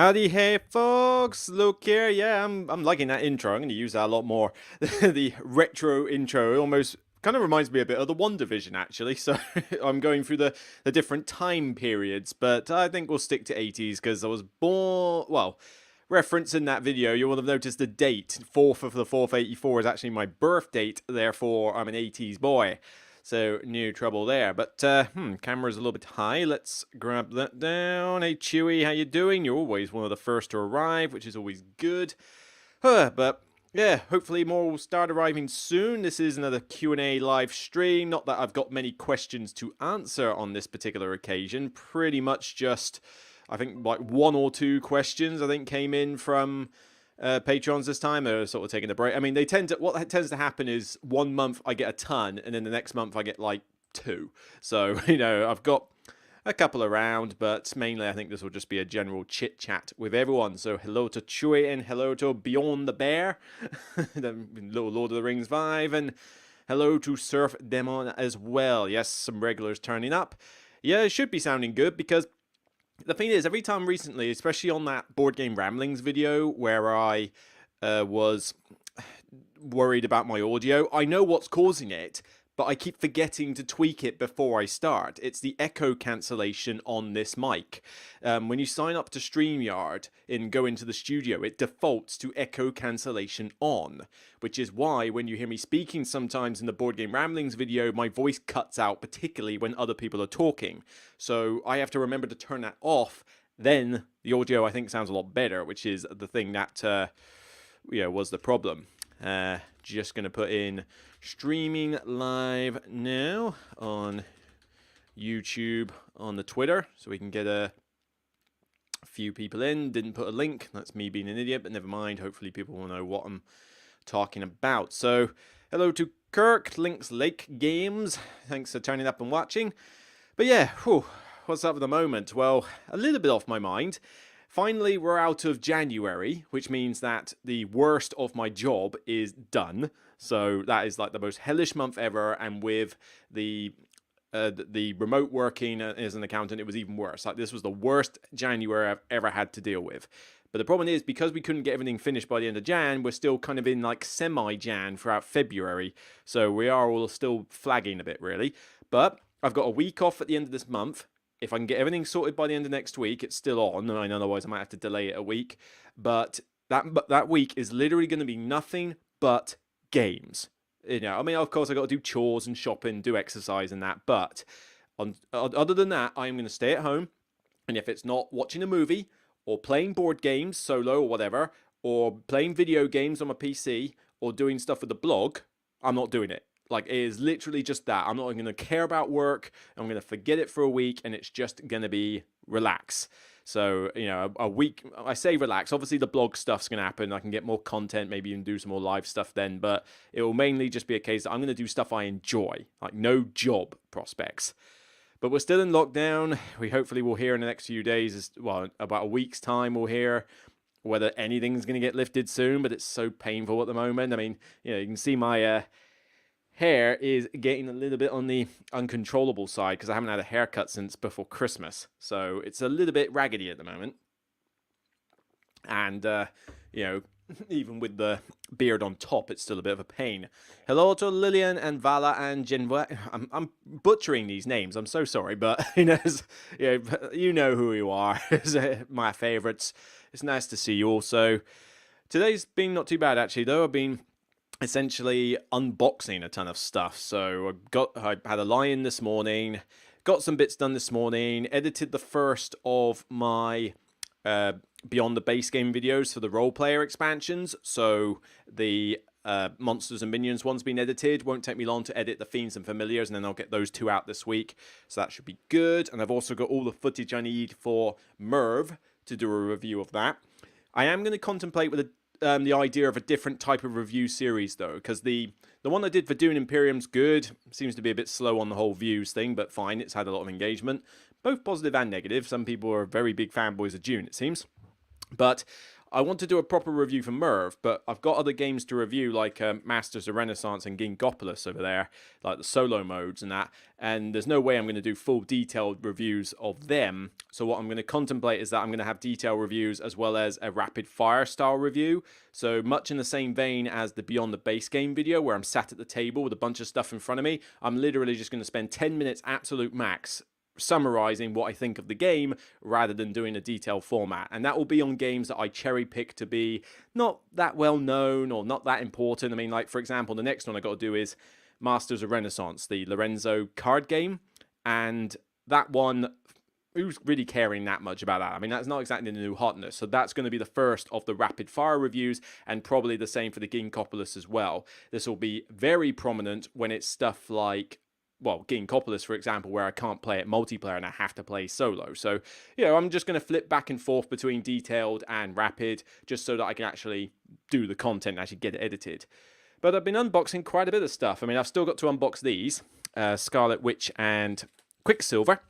Howdy, hey folks! Luke here. Yeah, I'm liking that intro. I'm going to use that a lot more. The retro intro almost kind of reminds me a bit of the One Division, actually. So I'm going through the different time periods, but I think we'll stick to 80s because I was born. Well, reference in that video, you will have noticed the date 4th of the 4th 84 is actually my birth date. Therefore, I'm an 80s boy. So, no trouble there. But, camera's a little bit high. Let's grab that down. Hey, Chewy, how you doing? You're always one of the first to arrive, which is always good. But, yeah, hopefully more will start arriving soon. This is another Q&A live stream. Not that I've got many questions to answer on this particular occasion. Pretty much just, I think, like one or two questions, I think, came in from patrons this time. They're sort of taking a break. I mean, what tends to happen is 1 month I get a ton, and then the next month I get like 2. So, I've got a couple around, but mainly I think this will just be a general chit chat with everyone. So hello to Chewy and hello to Beyond the Bear, the little Lord of the Rings vibe, and hello to Surf Demon as well. Yes, some regulars turning up. Yeah, it should be sounding good because the thing is, every time recently, especially on that Board Game Ramblings video where I was worried about my audio, I know what's causing it, but I keep forgetting to tweak it before I start. It's the echo cancellation on this mic. When you sign up to StreamYard and go into the studio, it defaults to echo cancellation on, which is why when you hear me speaking sometimes in the Board Game Ramblings video, my voice cuts out, particularly when other people are talking. So I have to remember to turn that off. Then the audio, I think, sounds a lot better, which is the thing that was the problem. Just going to put in streaming live now on YouTube, on the Twitter, so we can get a few people in. Didn't put a link. That's me being an idiot, but never mind. Hopefully people will know what I'm talking about. So hello to Kirk, Links Lake Games. Thanks for turning up and watching. But yeah, what's up at the moment? Well, a little bit off my mind. Finally, we're out of January, which means that the worst of my job is done. So that is like the most hellish month ever, and with the remote working as an accountant, it was even worse. Like, this was the worst January I've ever had to deal with. But the problem is, because we couldn't get everything finished by the end of Jan, we're still kind of in like semi-Jan throughout February. So we are all still flagging a bit, really. But I've got a week off at the end of this month. If I can get everything sorted by the end of next week, it's still on. And otherwise, I might have to delay it a week. But that week is literally going to be nothing but games. I mean, of course, I got to do chores and shopping, do exercise and that. But other than that, I'm going to stay at home. And if it's not watching a movie or playing board games solo or whatever, or playing video games on my PC or doing stuff with the blog, I'm not doing it. Like, it is literally just that. I'm not going to care about work. I'm going to forget it for a week, and it's just going to be relax. So, a week, I say relax. Obviously, the blog stuff's going to happen. I can get more content, maybe even do some more live stuff then. But it will mainly just be a case that I'm going to do stuff I enjoy, like no job prospects. But we're still in lockdown. We hopefully will hear in the next few days, well, about a week's time, we'll hear whether anything's going to get lifted soon. But it's so painful at the moment. I mean, you can see my hair is getting a little bit on the uncontrollable side because I haven't had a haircut since before Christmas. So it's a little bit raggedy at the moment. And, even with the beard on top, it's still a bit of a pain. Hello to Lillian and Vala and Jinwa. I'm butchering these names. I'm so sorry, but you know who you are. My favorites. It's nice to see you also. Today's been not too bad, actually, though. I've been essentially unboxing a ton of stuff. So I had a lie-in this morning, got some bits done this morning, edited the first of my Beyond the Base Game videos for the role player expansions. So the Monsters and Minions one's been edited. Won't take me long to edit the Fiends and Familiars, and then I'll get those 2 out this week. So that should be good. And I've also got all the footage I need for Merv to do a review of that. I am going to contemplate with the idea of a different type of review series, though, because the one I did for Dune Imperium's good. Seems to be a bit slow on the whole views thing, but fine. It's had a lot of engagement, both positive and negative. Some people are very big fanboys of Dune, it seems. But I want to do a proper review for Merv, but I've got other games to review, like Masters of Renaissance and Gingopolis over there, like the solo modes and that. And there's no way I'm going to do full detailed reviews of them. So what I'm going to contemplate is that I'm going to have detailed reviews as well as a rapid fire style review. So much in the same vein as the Beyond the Base Game video, where I'm sat at the table with a bunch of stuff in front of me. I'm literally just going to spend 10 minutes absolute max summarizing what I think of the game rather than doing a detailed format. And that will be on games that I cherry pick to be not that well known or not that important. I mean, like, for example, the next one I got to do is Masters of Renaissance, the Lorenzo card game. And that one, who's really caring that much about that? I mean, that's not exactly the new hotness. So that's going to be the first of the rapid fire reviews, and probably the same for the Gingopolis as well. This will be very prominent when it's stuff like, well, Gingopolis, for example, where I can't play it multiplayer and I have to play solo. So, I'm just going to flip back and forth between detailed and rapid, just so that I can actually do the content and actually get it edited. But I've been unboxing quite a bit of stuff. I mean, I've still got to unbox these, Scarlet Witch and Quicksilver.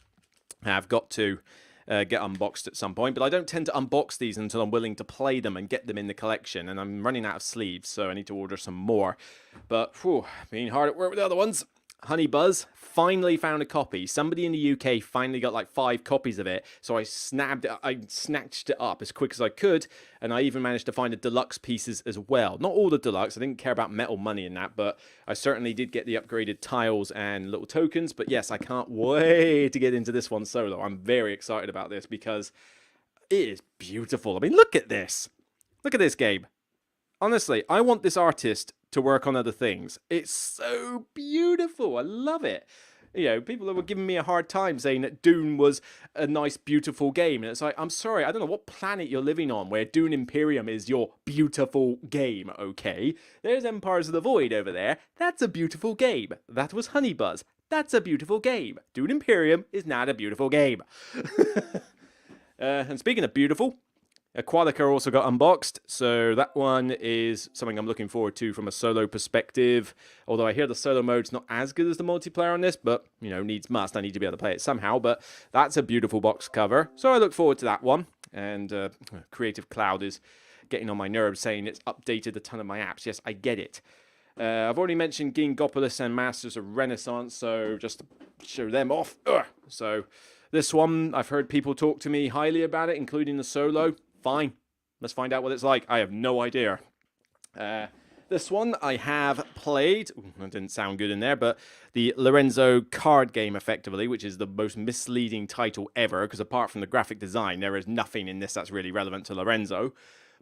I've got to get unboxed at some point, but I don't tend to unbox these until I'm willing to play them and get them in the collection, and I'm running out of sleeves, so I need to order some more. But, being hard at work with the other ones. Honey Buzz, finally found a copy. Somebody in the UK finally got like 5 copies of it, so I snatched it up as quick as I could, and I even managed to find the deluxe pieces as well. Not all the deluxe, I didn't care about metal money in that, but I certainly did get the upgraded tiles and little tokens. But yes, I can't wait to get into this one solo. I'm very excited about this because it is beautiful. I mean, look at this. Look at this, Gabe. Honestly, I want this artist to work on other things. It's so beautiful. I love it. People were giving me a hard time saying that Dune was a nice, beautiful game. And it's like, I'm sorry, I don't know what planet you're living on where Dune Imperium is your beautiful game, okay? There's Empires of the Void over there. That's a beautiful game. That was Honey Buzz. That's a beautiful game. Dune Imperium is not a beautiful game. And speaking of beautiful, Aquatica also got unboxed, so that one is something I'm looking forward to from a solo perspective. Although I hear the solo mode's not as good as the multiplayer on this, but, needs must. I need to be able to play it somehow, but that's a beautiful box cover. So I look forward to that one. And Creative Cloud is getting on my nerves saying it's updated a ton of my apps. Yes, I get it. I've already mentioned Gingopolis and Masters of Renaissance, so just to show them off. So this one, I've heard people talk to me highly about it, including the solo. Fine. Let's find out what it's like. I have no idea. This one I have played. Ooh, that didn't sound good in there, but the Lorenzo card game, effectively, which is the most misleading title ever, because apart from the graphic design, there is nothing in this that's really relevant to Lorenzo.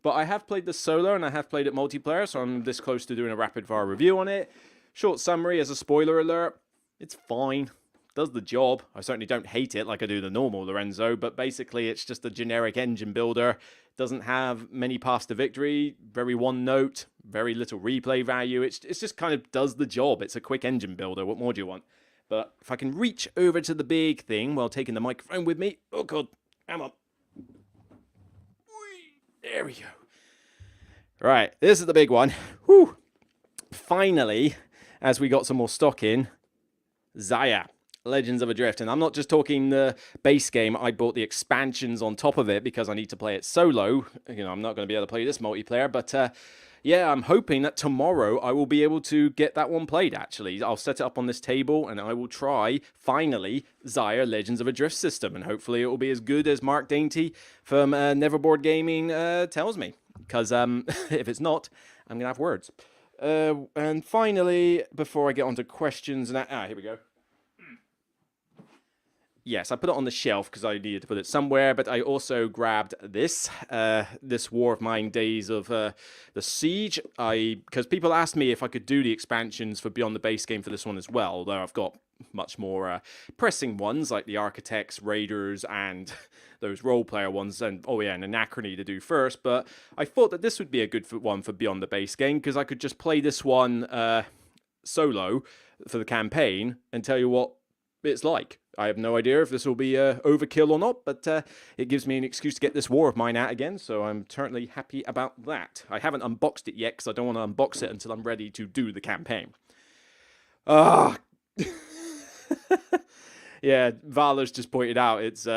But I have played the solo, and I have played it multiplayer, so I'm this close to doing a rapid-fire review on it. Short summary as a spoiler alert. It's fine. Does the job. I certainly don't hate it like I do the normal Lorenzo, but basically it's just a generic engine builder. Doesn't have many paths to victory, very one note, very little replay value. It's just kind of does the job. It's a quick engine builder. What more do you want? But if I can reach over to the big thing while taking the microphone with me. Oh god, come on. There we go. Right, this is the big one. Whew. Finally, as we got some more stock in, Xayah. Legends of Adrift, and I'm not just talking the base game. I bought the expansions on top of it because I need to play it solo. I'm not going to be able to play this multiplayer, but yeah, I'm hoping that tomorrow I will be able to get that one played, actually. I'll set it up on this table, and I will try, finally, Xayah Legends of Adrift system, and hopefully it will be as good as Mark Dainty from Neverboard Gaming tells me, because if it's not, I'm going to have words. And finally, before I get on to questions, here we go. Yes, I put it on the shelf because I needed to put it somewhere, but I also grabbed this, this War of Mine Days of the Siege. Because people asked me if I could do the expansions for Beyond the Base Game for this one as well, although I've got much more pressing ones like the Architects, Raiders, and those role-player ones, and and Anachrony to do first. But I thought that this would be a good one for Beyond the Base Game because I could just play this one solo for the campaign and tell you what it's like. I have no idea if this will be overkill or not, but it gives me an excuse to get this War of Mine out again, so I'm certainly happy about that. I haven't unboxed it yet because I don't want to unbox it until I'm ready to do the campaign. Yeah, Valor's just pointed out it's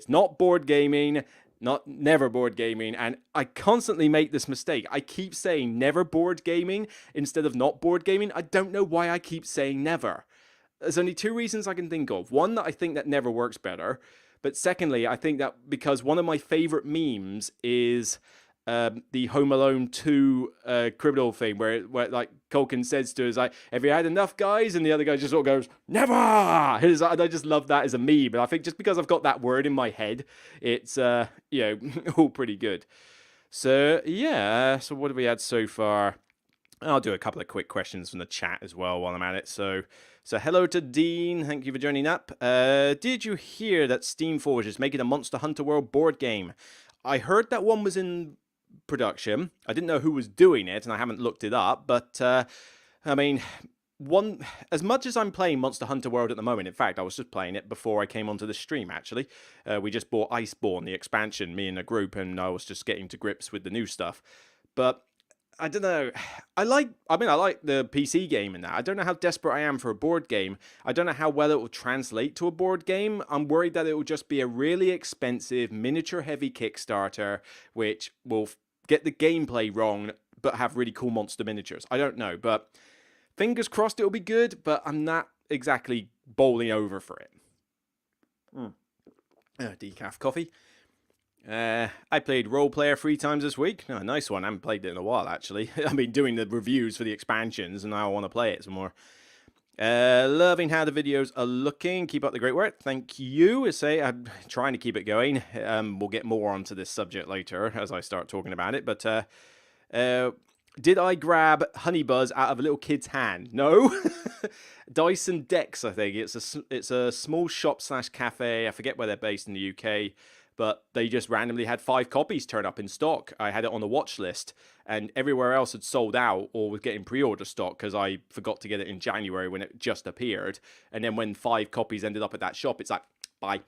not board gaming. not never board gaming. And I constantly make this mistake. I keep saying never board gaming instead of not board gaming. I don't know why I keep saying never. There's only two reasons I can think of. One, that I think that never works better. But secondly, I think that because one of my favorite memes is the Home Alone 2 criminal thing where like Culkin says to us, like, have you had enough, guys? And the other guy just sort of goes, never! And I just love that as a meme. But I think just because I've got that word in my head, it's, all pretty good. So, yeah. So what have we had so far? I'll do a couple of quick questions from the chat as well while I'm at it. So hello to Dean. Thank you for joining up. Did you hear that Steamforge is making a Monster Hunter World board game? I heard that one was in production. I didn't know who was doing it, and I haven't looked it up. But I mean, as much as I'm playing Monster Hunter World at the moment. In fact, I was just playing it before I came onto the stream. Actually, we just bought Iceborne, the expansion, me and a group, and I was just getting to grips with the new stuff. But I don't know. I like the PC game in that. I don't know how desperate I am for a board game. I don't know how well it will translate to a board game. I'm worried that it will just be a really expensive, miniature-heavy Kickstarter, which will get the gameplay wrong, but have really cool monster miniatures. I don't know, but fingers crossed it'll be good, but I'm not exactly bowling over for it. Decaf coffee. I played Role Player 3 times this week. Oh, nice one. I haven't played it in a while, actually. I've been doing the reviews for the expansions, and now I want to play it some more. Loving how the videos are looking. Keep up the great work. Thank you. I'm trying to keep it going. We'll get more onto this subject later as I start talking about it. But did I grab Honey Buzz out of a little kid's hand? No. Dyson Decks, I think. It's a small shop / cafe. I forget where they're based in the UK. But they just randomly had 5 copies turn up in stock. I had it on the watch list, and everywhere else had sold out or was getting pre-order stock because I forgot to get it in January when it just appeared. And then when 5 copies ended up at that shop, it's like, bye.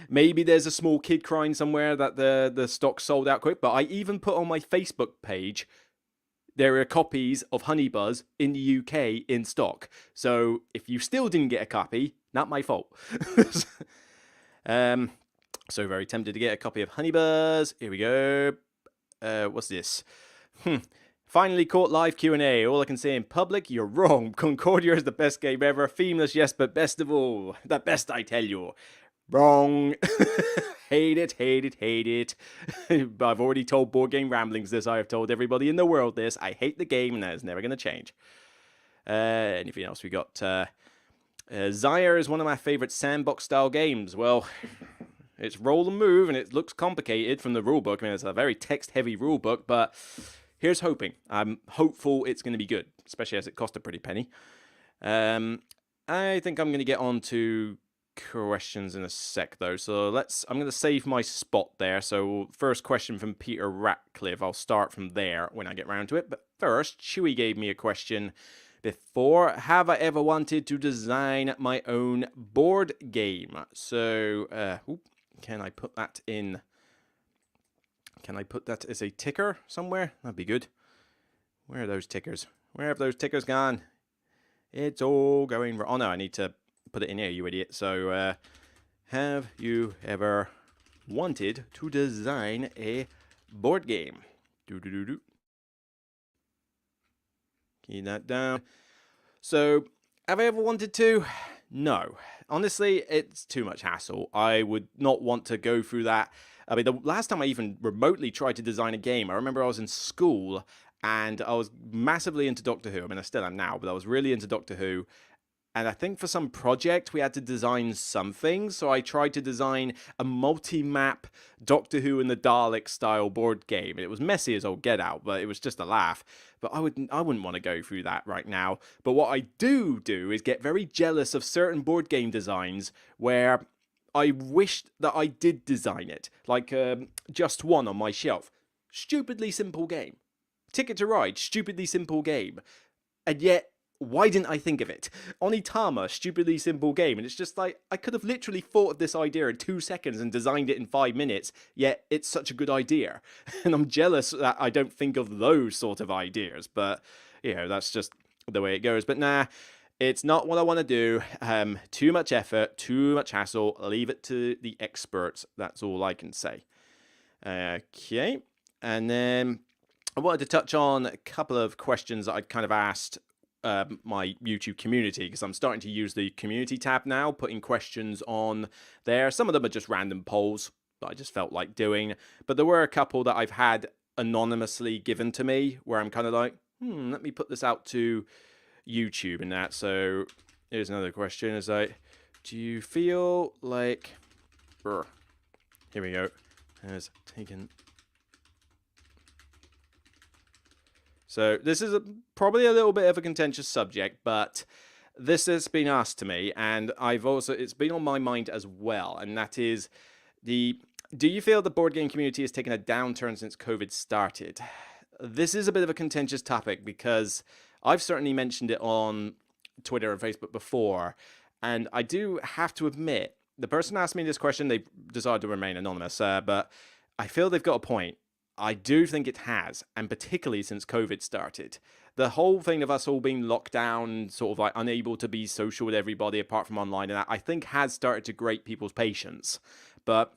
Maybe there's a small kid crying somewhere that the stock sold out quick. But I even put on my Facebook page, there are copies of Honey Buzz in the UK in stock. So if you still didn't get a copy, not my fault. So very tempted to get a copy of Honey Buzz. Here we go. What's this? Finally caught live Q&A. All I can say in public, you're wrong. Concordia is the best game ever. Themeless, yes, but best of all. The best, I tell you. Wrong. Hate it, hate it, hate it. I've already told Board Game Ramblings this. I have told everybody in the world this. I hate the game, and that is never going to change. Anything else we got? Zyre is one of my favorite sandbox-style games. Well, it's roll and move, and it looks complicated from the rulebook. I mean, it's a very text-heavy rulebook, but here's hoping. I'm hopeful it's going to be good, especially as it cost a pretty penny. I think I'm going to get on to questions in a sec, though. So I'm going to save my spot there. So first question from Peter Ratcliffe. I'll start from there when I get round to it. But first, Chewy gave me a question before. Have I ever wanted to design my own board game? So, can I put that in? Can I put that as a ticker somewhere? That'd be good. Where are those tickers? Where have those tickers gone? It's all going wrong. Oh no, I need to put it in here, you idiot. So, have you ever wanted to design a board game? Key that down. So, have I ever wanted to? No. Honestly, it's too much hassle. I would not want to go through that. I mean, the last time I even remotely tried to design a game, I remember I was in school and I was massively into Doctor Who. I mean, I still am now, but I was really into Doctor Who. And I think for some project, we had to design something. So I tried to design a multi-map Doctor Who and the Dalek style board game. It was messy as all get out, but it was just a laugh. But I wouldn't want to go through that right now. But what I do is get very jealous of certain board game designs where I wished that I did design it. Like Just One on my shelf. Stupidly simple game. Ticket to Ride, stupidly simple game. And yet, why didn't I think of it? Onitama, stupidly simple game. And it's just like, I could have literally thought of this idea in 2 seconds and designed it in 5 minutes, yet it's such a good idea. And I'm jealous that I don't think of those sort of ideas. But, you know, that's just the way it goes. But nah, It's not what I want to do. Too much effort, too much hassle. Leave it to the experts. That's all I can say. Okay. And then I wanted to touch on a couple of questions that I'd kind of asked my YouTube community, because I'm starting to use the community tab now, putting questions on there. Some of them are just random polls that I just felt like doing. But there were a couple that I've had anonymously given to me where I'm kind of like, let me put this out to YouTube and that. So here's another question. Is like, do you feel like... Here we go. Has taken... So this is probably a little bit of a contentious subject, but this has been asked to me, and it's been on my mind as well, and that is do you feel the board game community has taken a downturn since COVID started? This is a bit of a contentious topic because I've certainly mentioned it on Twitter and Facebook before, and I do have to admit, the person asked me this question, they decided to remain anonymous, but I feel they've got a point. I do think it has, and particularly since COVID started. The whole thing of us all being locked down, sort of like unable to be social with everybody apart from online, and that I think has started to grate people's patience. But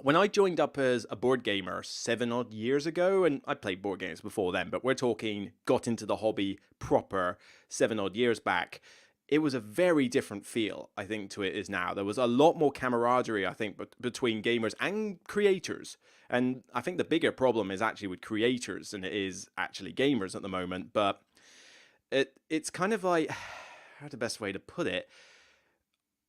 when I joined up as a board gamer 7 odd years ago, and I played board games before then, but we're talking got into the hobby proper 7 odd years back, it was a very different feel, I think, to it is now. There was a lot more camaraderie, I think, between gamers and creators. And I think the bigger problem is actually with creators than it is actually gamers at the moment. But it's kind of like, how's the best way to put it?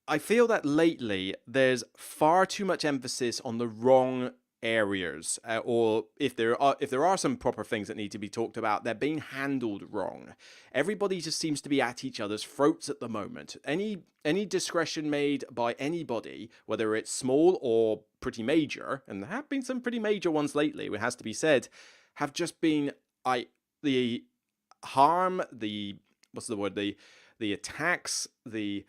I feel that lately there's far too much emphasis on the wrong areas, or if there are some proper things that need to be talked about, they're being handled wrong. Everybody just seems to be at each other's throats at the moment. Any discretion made by anybody, whether it's small or pretty major, and there have been some pretty major ones lately, it has to be said, have just been the harm, the the attacks, the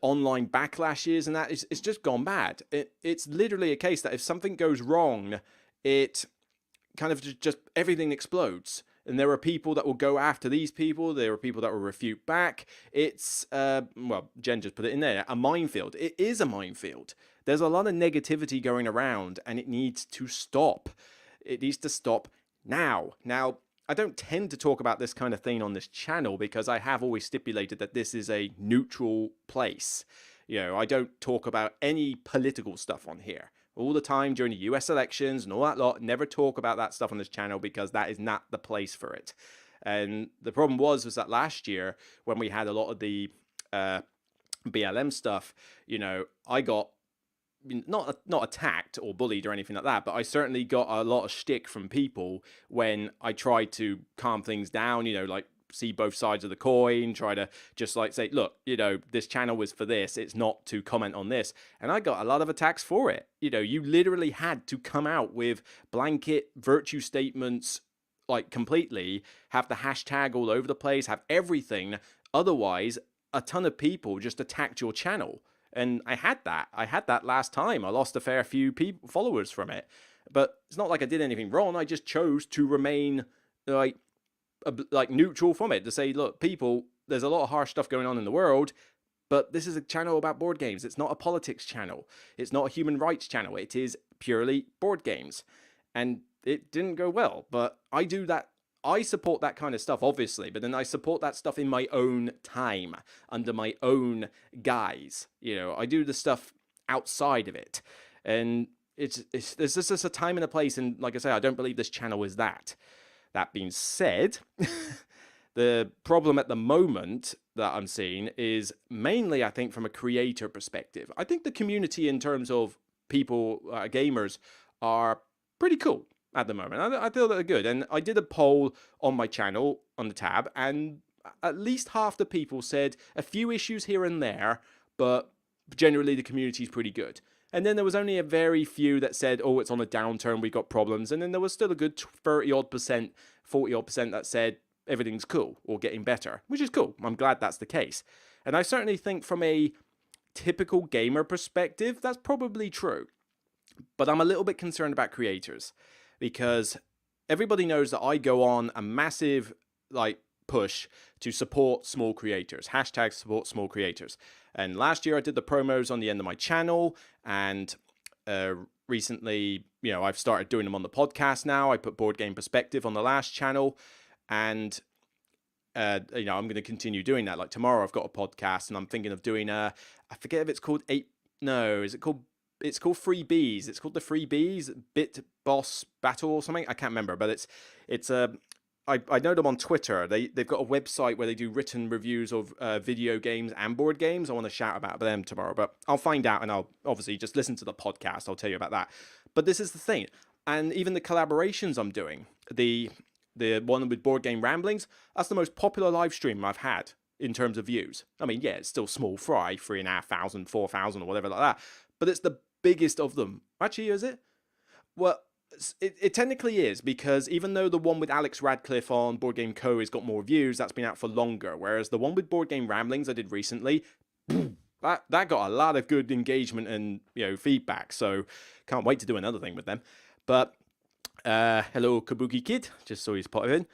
online backlashes, and that it's just gone bad. It's literally a case that if something goes wrong, it kind of just everything explodes. And there are people that will go after these people. There are people that will refute back. It's, well, Jen just put it in there, a minefield. It is a minefield. There's a lot of negativity going around, and it needs to stop. It needs to stop now. Now, I don't tend to talk about this kind of thing on this channel because I have always stipulated that this is a neutral place. You know, I don't talk about any political stuff on here. All the time during the US elections and all that lot, never talk about that stuff on this channel because that is not the place for it. And the problem was that last year when we had a lot of the BLM stuff, you know, I got not attacked or bullied or anything like that, but I certainly got a lot of shtick from people when I tried to calm things down, you know, like see both sides of the coin, try to just like say, look, you know, this channel was for this, it's not to comment on this. And I got a lot of attacks for it. You know, you literally had to come out with blanket virtue statements, like completely, have the hashtag all over the place, have everything. Otherwise, a ton of people just attacked your channel. And I had that last time. I lost a fair few followers from it. But it's not like I did anything wrong. I just chose to remain like neutral from it, to say, look, people, there's a lot of harsh stuff going on in the world, but this is a channel about board games. It's not a politics channel. It's not a human rights channel. It is purely board games. And it didn't go well. But I do that. I support that kind of stuff, obviously, but then I support that stuff in my own time, under my own guise. You know, I do the stuff outside of it. And there's just a time and a place, and like I say, I don't believe this channel is that. That being said, the problem at the moment that I'm seeing is mainly, I think, from a creator perspective. I think the community in terms of people, gamers, are pretty cool at the moment. I feel that they're good. And I did a poll on my channel on the tab, and at least half the people said a few issues here and there, but generally the community is pretty good. And then there was only a very few that said, oh, it's on a downturn, we got problems. And then there was still a good 30-odd%, 40-odd% that said everything's cool or getting better, which is cool. I'm glad that's the case. And I certainly think from a typical gamer perspective, that's probably true. But I'm a little bit concerned about creators, because everybody knows that I go on a massive, like, push to support small creators. Hashtag support small creators. And last year I did the promos on the end of my channel, and recently, I've started doing them on the podcast now. I put Board Game Perspective on the last channel, and I'm going to continue doing that. Like tomorrow I've got a podcast, and I'm thinking of doing I forget if it's called it's called Free Bees. It's called the Free Bees Bit Boss Battle or something. I can't remember, but I know them on Twitter. They've got a website where they do written reviews of video games and board games. I want to shout about them tomorrow, but I'll find out, and I'll obviously just listen to the podcast. I'll tell you about that. But this is the thing, and even the collaborations I'm doing, the one with Board Game Ramblings, that's the most popular live stream I've had in terms of views. I mean, yeah, it's still small fry, 3,500, 4,000 or whatever like that, but it's the biggest of them. Actually, is it? Well, it technically is, because even though the one with Alex Radcliffe on Board Game Co. has got more views, that's been out for longer, whereas the one with Board Game Ramblings I did recently, that got a lot of good engagement and feedback, so can't wait to do another thing with them. But hello Kabuki Kid, just saw he's potted in.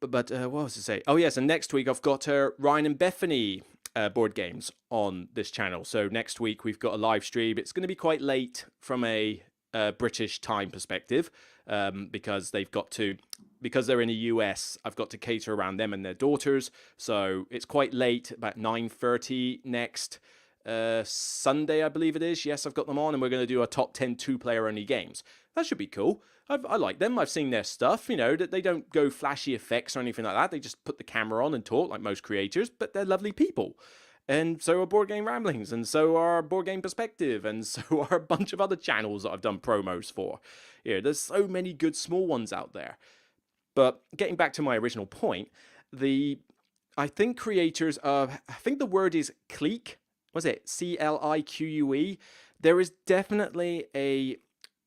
But what was I say? Oh yes, and next week I've got Ryan and Bethany board games on this channel. So next week we've got a live stream. It's going to be quite late from a British time perspective, because they're in the US. I've got to cater around them and their daughters. So it's quite late, about 9:30 next Sunday, I believe it is. Yes, I've got them on, and we're going to do a top 10 2-player only games. That should be cool. I like them. I've seen their stuff, that they don't go flashy effects or anything like that. They just put the camera on and talk like most creators, but they're lovely people. And so are Board Game Ramblings, and so are Board Game Perspective, and so are a bunch of other channels that I've done promos for. There's so many good small ones out there. But getting back to my original point, I think creators I think the word is clique. Was it CLIQUE? There is definitely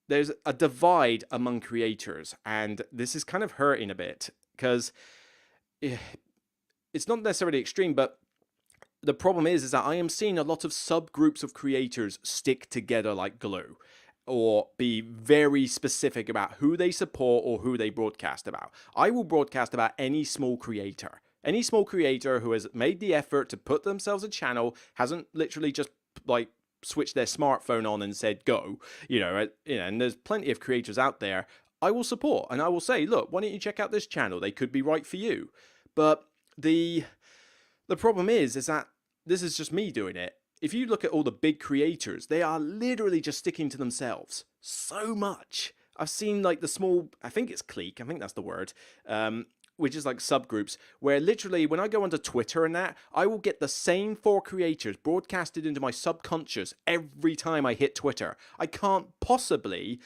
there's a divide among creators, and this is kind of hurting a bit, because it's not necessarily extreme, but the problem is that I am seeing a lot of subgroups of creators stick together like glue, or be very specific about who they support or who they broadcast about. I will broadcast about any small creator. Any small creator who has made the effort to put themselves a channel, hasn't literally just like switched their smartphone on and said go, and there's plenty of creators out there I will support, and I will say, look, why don't you check out this channel? They could be right for you. But the problem is that this is just me doing it. If you look at all the big creators, they are literally just sticking to themselves so much. I've seen like the small, I think it's clique, I think that's the word, which is like subgroups, where literally when I go onto Twitter and that, I will get the same 4 creators broadcasted into my subconscious every time I hit Twitter. I can't possibly,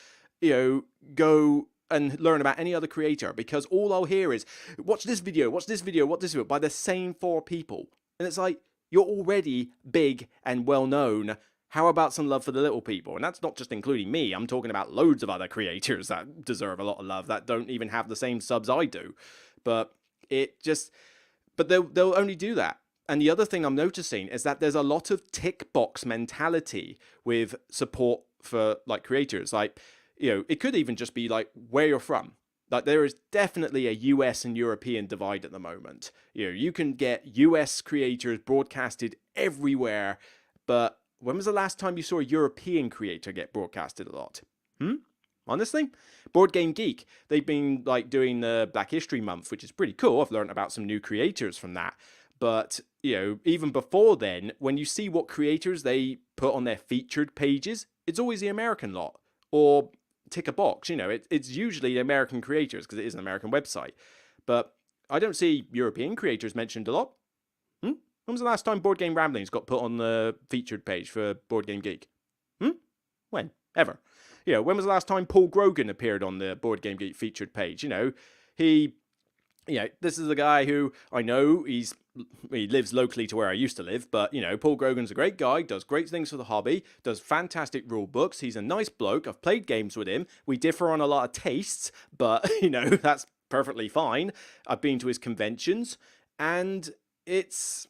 go and learn about any other creator, because all I'll hear is, watch this video, watch this video, watch this video, by the same 4 people. And it's like, you're already big and well known. How about some love for the little people? And that's not just including me. I'm talking about loads of other creators that deserve a lot of love that don't even have the same subs I do. But they'll only do that. And the other thing I'm noticing is that there's a lot of tick box mentality with support for like creators. Like, it could even just be like where you're from. Like, there is definitely a US and European divide at the moment. You can get US creators broadcasted everywhere, but when was the last time you saw a European creator get broadcasted a lot? Honestly? Board Game Geek, they've been like doing the Black History Month, which is pretty cool. I've learned about some new creators from that. But, even before then, when you see what creators they put on their featured pages, it's always the American lot. Or tick a box, it's usually American creators, because it is an American website. But I don't see European creators mentioned a lot. When was the last time Board Game Ramblings got put on the featured page for Board Game Geek? When? Ever. When was the last time Paul Grogan appeared on the Board Game Geek featured page? This is a guy who I know he lives locally to where I used to live, but, Paul Grogan's a great guy, does great things for the hobby, does fantastic rule books, he's a nice bloke, I've played games with him, we differ on a lot of tastes, but, that's perfectly fine. I've been to his conventions, and it's,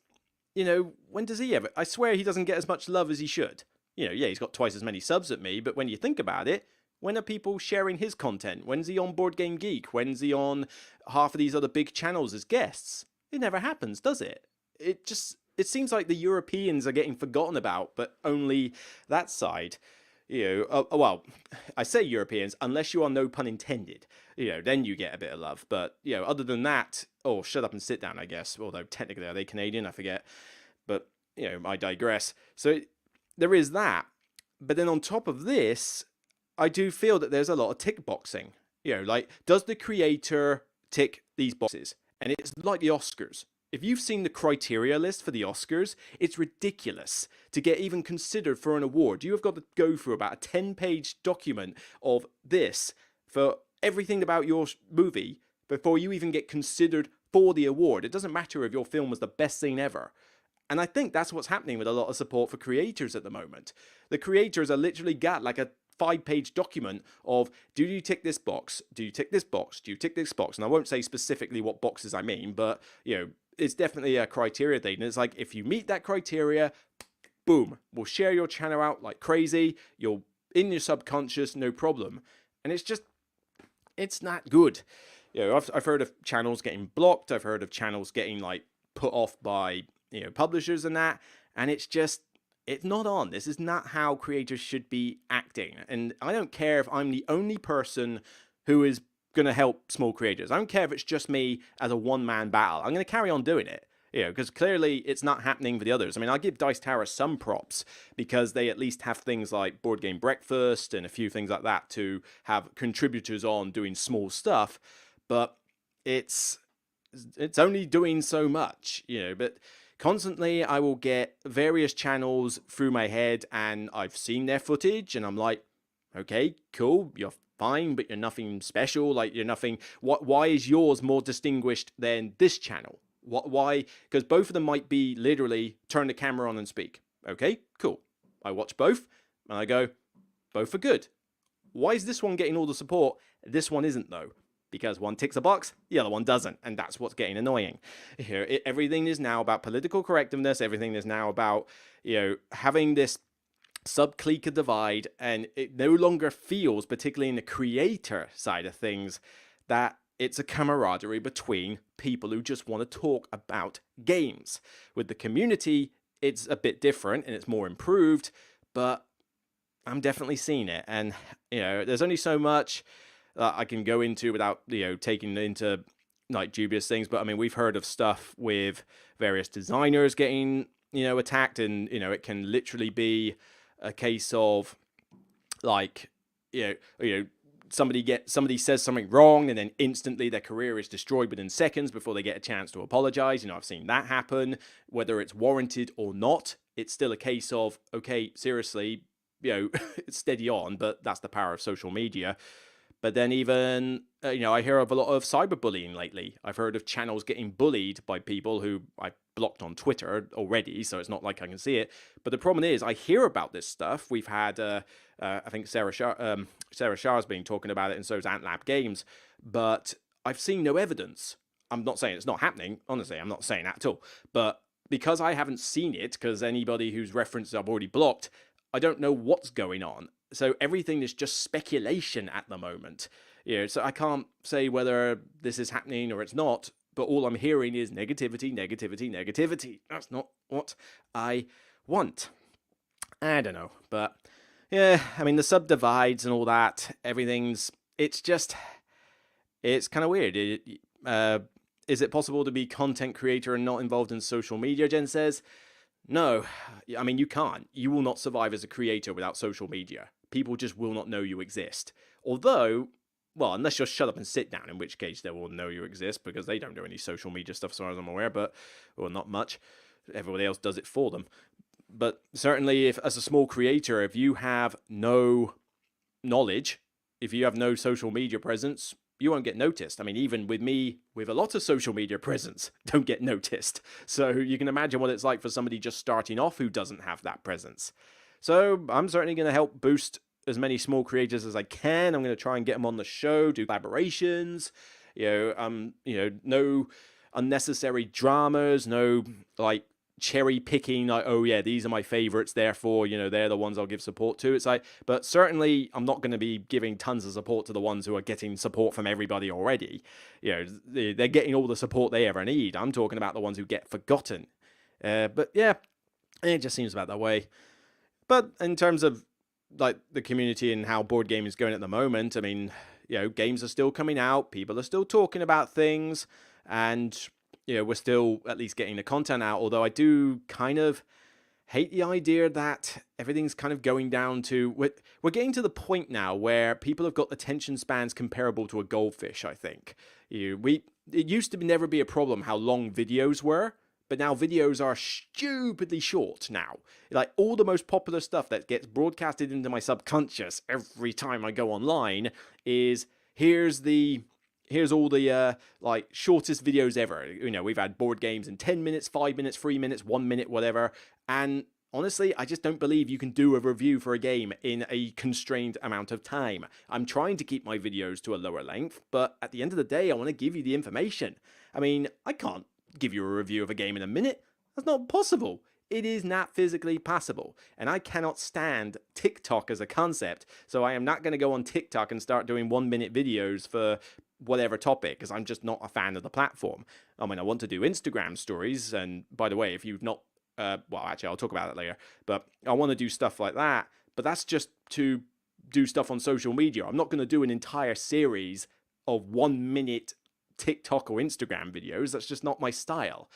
when does he ever, I swear he doesn't get as much love as he should. He's got twice as many subs at me, but when you think about it, when are people sharing his content? When's he on Board Game Geek? When's he on half of these other big channels as guests? It never happens, does it? It seems like the Europeans are getting forgotten about, but only that side. Well, I say Europeans, unless you are no pun intended. Then you get a bit of love. But other than that, oh, shut up and sit down, I guess. Although technically, are they Canadian? I forget. But I digress. So there is that. But then on top of this, I do feel that there's a lot of tick boxing. Like, does the creator tick these boxes? And it's like the Oscars. If you've seen the criteria list for the Oscars, it's ridiculous to get even considered for an award. You have got to go through about a 10-page document of this for everything about your movie before you even get considered for the award. It doesn't matter if your film was the best thing ever. And I think that's what's happening with a lot of support for creators at the moment. The creators are literally got like a 5-page document of, do you tick this box? Do you tick this box? Do you tick this box? And I won't say specifically what boxes I mean, but it's definitely a criteria thing. And it's like, if you meet that criteria, boom, we'll share your channel out like crazy. You're in your subconscious, no problem. And it's not good. I've heard of channels getting blocked. I've heard of channels getting like put off by publishers and that. And it's not on. This is not how creators should be acting. And I don't care if I'm the only person who is going to help small creators. I don't care if it's just me as a one-man battle. I'm going to carry on doing it. Because clearly it's not happening for the others. I mean, I'll give Dice Tower some props because they at least have things like Board Game Breakfast and a few things like that to have contributors on doing small stuff. But it's only doing so much, but constantly I will get various channels through my head and I've seen their footage and I'm like, okay, cool, you're fine, but you're nothing special. Like, you're nothing. Why is yours more distinguished than this channel? Why? Because both of them might be literally turn the camera on and speak. Okay, cool. I watch both and I go, both are good. Why is this one getting all the support? This one isn't, though. Because one ticks a box, the other one doesn't, and that's what's getting annoying. Everything is now about political correctness. Everything is now about having this sub-cliquer divide, and it no longer feels, particularly in the creator side of things, that it's a camaraderie between people who just want to talk about games. With the community, it's a bit different and it's more improved, but I'm definitely seeing it, and there's only so much I can go into without taking into like dubious things. But I mean, we've heard of stuff with various designers getting attacked, and it can literally be a case of like somebody says something wrong and then instantly their career is destroyed within seconds before they get a chance to apologize. I've seen that happen. Whether it's warranted or not, it's still a case of, okay, seriously, it's steady on. But that's the power of social media. But then even, I hear of a lot of cyberbullying lately. I've heard of channels getting bullied by people who I blocked on Twitter already, so it's not like I can see it. But the problem is, I hear about this stuff. We've had, I think Sarah Shar's been talking about it, and so is Antlab Games. But I've seen no evidence. I'm not saying it's not happening. Honestly, I'm not saying that at all. But because I haven't seen it, because anybody whose references I've already blocked, I don't know what's going on. So everything is just speculation at the moment. So I can't say whether this is happening or it's not, but all I'm hearing is negativity, negativity, negativity. That's not what I want. I don't know, but yeah, I mean, the subdivides and all that, it's kind of weird. Is it possible to be content creator and not involved in social media, Jen says? No, I mean, you can't. You will not survive as a creator without social media. People just will not know you exist. Although, well, unless you're shut up and sit down, in which case they will know you exist because they don't do any social media stuff as far as I'm aware, well, not much. Everybody else does it for them. But certainly, if as a small creator, if you have no knowledge, if you have no social media presence, you won't get noticed. I mean, even with me, with a lot of social media presence, don't get noticed. So you can imagine what it's like for somebody just starting off who doesn't have that presence. So I'm certainly going to help boost as many small creators as I can. I'm going to try and get them on the show, do collaborations, no unnecessary dramas, no like cherry picking, like, oh yeah, these are my favorites, therefore, they're the ones I'll give support to. It's like, but certainly I'm not going to be giving tons of support to the ones who are getting support from everybody already. They're getting all the support they ever need. I'm talking about the ones who get forgotten. But yeah, it just seems about that way. But in terms of like the community and how board game is going at the moment, I mean, games are still coming out, people are still talking about things, and we're still at least getting the content out. Although I do kind of hate the idea that everything's kind of going down to we're getting to the point now where people have got attention spans comparable to a goldfish. I think it used to never be a problem how long videos were. But now videos are stupidly short now. Like, all the most popular stuff that gets broadcasted into my subconscious every time I go online is here's all the like shortest videos ever. We've had board games in 10 minutes, 5 minutes, 3 minutes, 1 minute, whatever. And honestly, I just don't believe you can do a review for a game in a constrained amount of time. I'm trying to keep my videos to a lower length, but at the end of the day, I want to give you the information. I mean, I can't give you a review of a game in a minute. That's not possible. It is not physically possible. And I cannot stand TikTok as a concept, so I am not going to go on TikTok and start doing 1 minute videos for whatever topic, because I'm just not a fan of the platform. I mean, I want to do Instagram stories, and by the way, if you've not, well, actually, I'll talk about it later, but I want to do stuff like that, but that's just to do stuff on social media. I'm not going to do an entire series of 1 minute TikTok or Instagram videos. That's just not my style.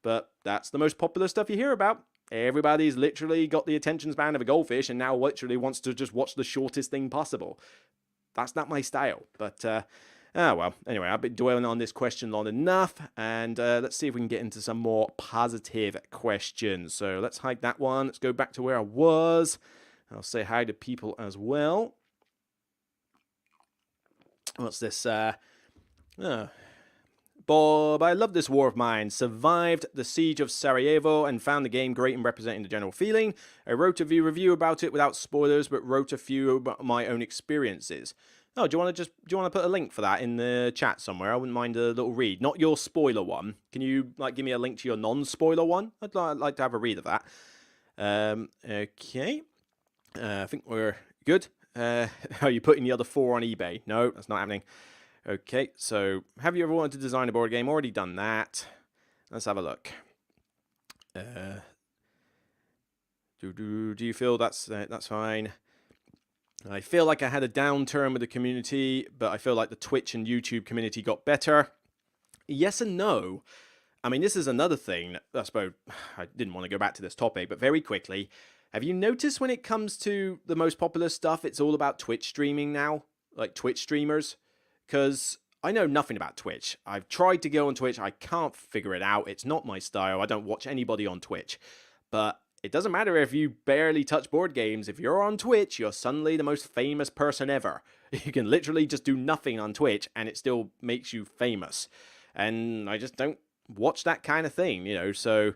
But that's the most popular stuff you hear about. Everybody's literally got the attention span of a goldfish and now literally wants to just watch the shortest thing possible. That's not my style. But, well, anyway, I've been dwelling on this question long enough, and let's see if we can get into some more positive questions. So let's hide that one. Let's go back to where I was. I'll say hi to people as well. What's this? Bob, I love this war of mine. Survived the siege of Sarajevo and found the game great in representing the general feeling. I wrote a review about it without spoilers, but wrote a few about my own experiences. Oh, do you want to put a link for that in the chat somewhere? I wouldn't mind a little read. Not your spoiler one. Can you give me a link to your non-spoiler one? I'd like to have a read of that. Okay. I think we're good. Are you putting the other 4 on eBay? No, that's not happening. Okay, so have you ever wanted to design a board game? Already done that. Let's have a look. Do you feel that's fine? I feel like I had a downturn with the community, but I feel like the Twitch and YouTube community got better. Yes and no. I mean, this is another thing. I suppose I didn't want to go back to this topic, but very quickly, have you noticed when it comes to the most popular stuff, it's all about Twitch streaming now? Like Twitch streamers? Because I know nothing about Twitch. I've tried to go on Twitch. I can't figure it out. It's not my style. I don't watch anybody on Twitch. But it doesn't matter if you barely touch board games. If you're on Twitch, you're suddenly the most famous person ever. You can literally just do nothing on Twitch and it still makes you famous. And I just don't watch that kind of thing, so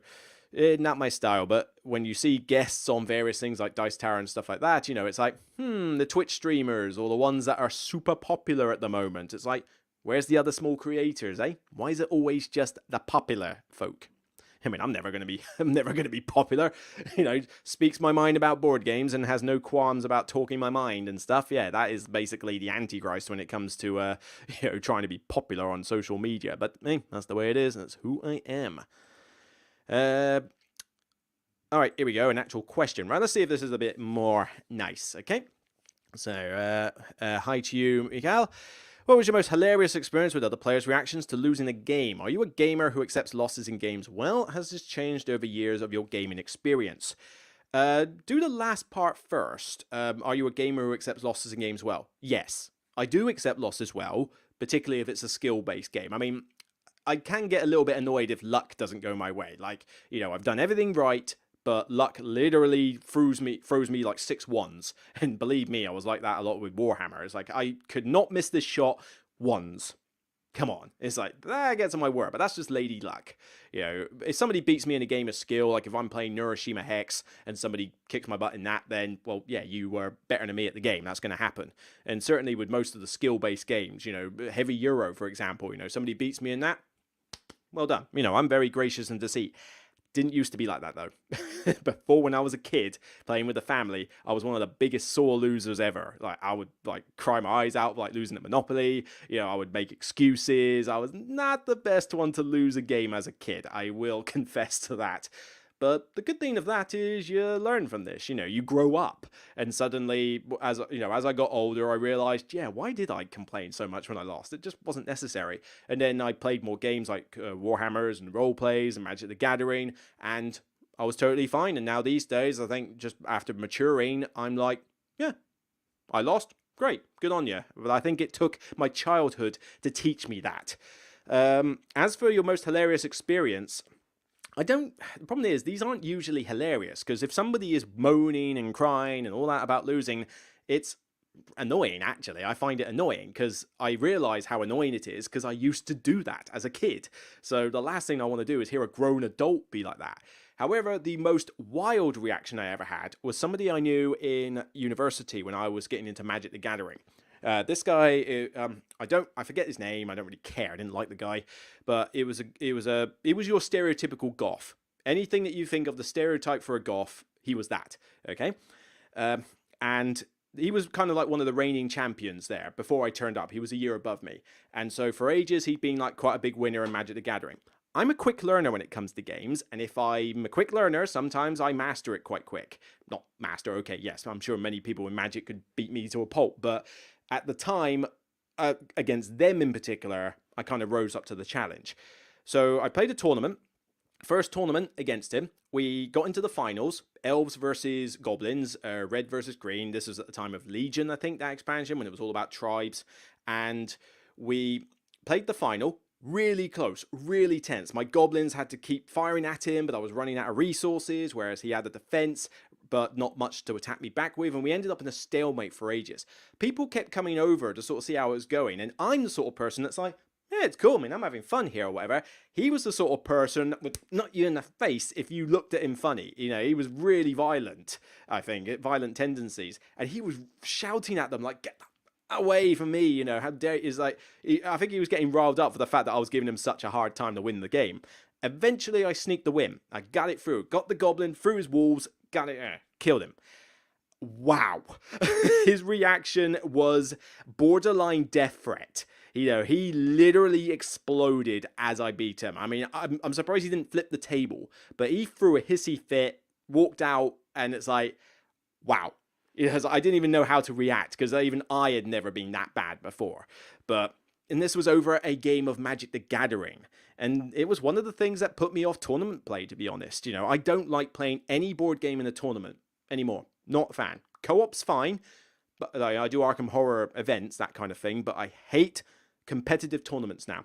not my style. But when you see guests on various things like Dice Tower and stuff like that, it's like, the Twitch streamers or the ones that are super popular at the moment. It's like, where's the other small creators, eh? Why is it always just the popular folk? I mean, I'm never going to be popular. Speaks my mind about board games and has no qualms about talking my mind and stuff. Yeah, that is basically the Antichrist when it comes to trying to be popular on social media. But hey, that's the way it is. That's who I am. All right, here we go. An actual question. Right, let's see if this is a bit more nice. Okay. So, hi to you, Mikael. What was your most hilarious experience with other players' reactions to losing a game? Are you a gamer who accepts losses in games well? Has this changed over years of your gaming experience? Do the last part first. Are you a gamer who accepts losses in games well? Yes, I do accept losses well, particularly if it's a skill-based game. I mean, I can get a little bit annoyed if luck doesn't go my way. Like, I've done everything right, but luck literally throws me like 6 ones. And believe me, I was like that a lot with Warhammer. It's like, I could not miss this shot once. Come on. It's like, that gets on my word, but that's just lady luck. If somebody beats me in a game of skill, like if I'm playing Neuroshima Hex and somebody kicks my butt in that, then, well, yeah, you were better than me at the game. That's going to happen. And certainly with most of the skill-based games, Heavy Euro, for example, somebody beats me in that, well done. I'm very gracious in deceit. Didn't used to be like that though. Before, when I was a kid playing with the family, I was one of the biggest sore losers ever. Like I would like cry my eyes out like losing at Monopoly. I would make excuses. I was not the best one to lose a game as a kid. I will confess to that. But the good thing of that is you learn from this. You grow up, and suddenly, as I got older, I realized, yeah, why did I complain so much when I lost? It just wasn't necessary. And then I played more games like Warhammers and role plays and Magic the Gathering, and I was totally fine. And now these days, I think just after maturing, I'm like, yeah, I lost. Great, good on you. But I think it took my childhood to teach me that. As for your most hilarious experience, the problem is, these aren't usually hilarious, because if somebody is moaning and crying and all that about losing, it's annoying, actually. I find it annoying, because I realise how annoying it is, because I used to do that as a kid. So the last thing I want to do is hear a grown adult be like that. However, the most wild reaction I ever had was somebody I knew in university when I was getting into Magic the Gathering. This guy, I forget his name. I don't really care. I didn't like the guy, but it was your stereotypical goth. Anything that you think of the stereotype for a goth, he was that. Okay, and he was kind of like one of the reigning champions there before I turned up. He was a year above me, and so for ages he'd been like quite a big winner in Magic the Gathering. I'm a quick learner when it comes to games, and if I'm a quick learner, sometimes I master it quite quick. Not master, okay, yes, I'm sure many people in Magic could beat me to a pulp, but at the time, against them in particular, I kind of rose up to the challenge. So I played a tournament. First tournament against him, we got into the finals. Elves versus goblins, red versus green. This was at the time of Legion, I think, that expansion, when it was all about tribes. And we played the final. Really close, really tense. My goblins had to keep firing at him, but I was running out of resources, whereas he had a defense, but not much to attack me back with, and we ended up in a stalemate for ages. People kept coming over to sort of see how it was going, and I'm the sort of person that's like, yeah, it's cool, man, I'm having fun here or whatever. He was the sort of person that would nut you in the face if you looked at him funny. He was really violent, I think, violent tendencies, and he was shouting at them like, get away from me, how dare is like, I think he was getting riled up for the fact that I was giving him such a hard time to win the game. Eventually I sneaked the win. I got it through, got the goblin through his walls, got it, killed him. Wow. His reaction was borderline death threat. He literally exploded as I beat him. I mean, I'm surprised he didn't flip the table, but he threw a hissy fit, walked out, and it's like, wow. I didn't even know how to react, because even I had never been that bad before. And this was over a game of Magic the Gathering. And it was one of the things that put me off tournament play, to be honest. I don't like playing any board game in a tournament anymore. Not a fan. Co-op's fine, but I do Arkham Horror events, that kind of thing. But I hate competitive tournaments now.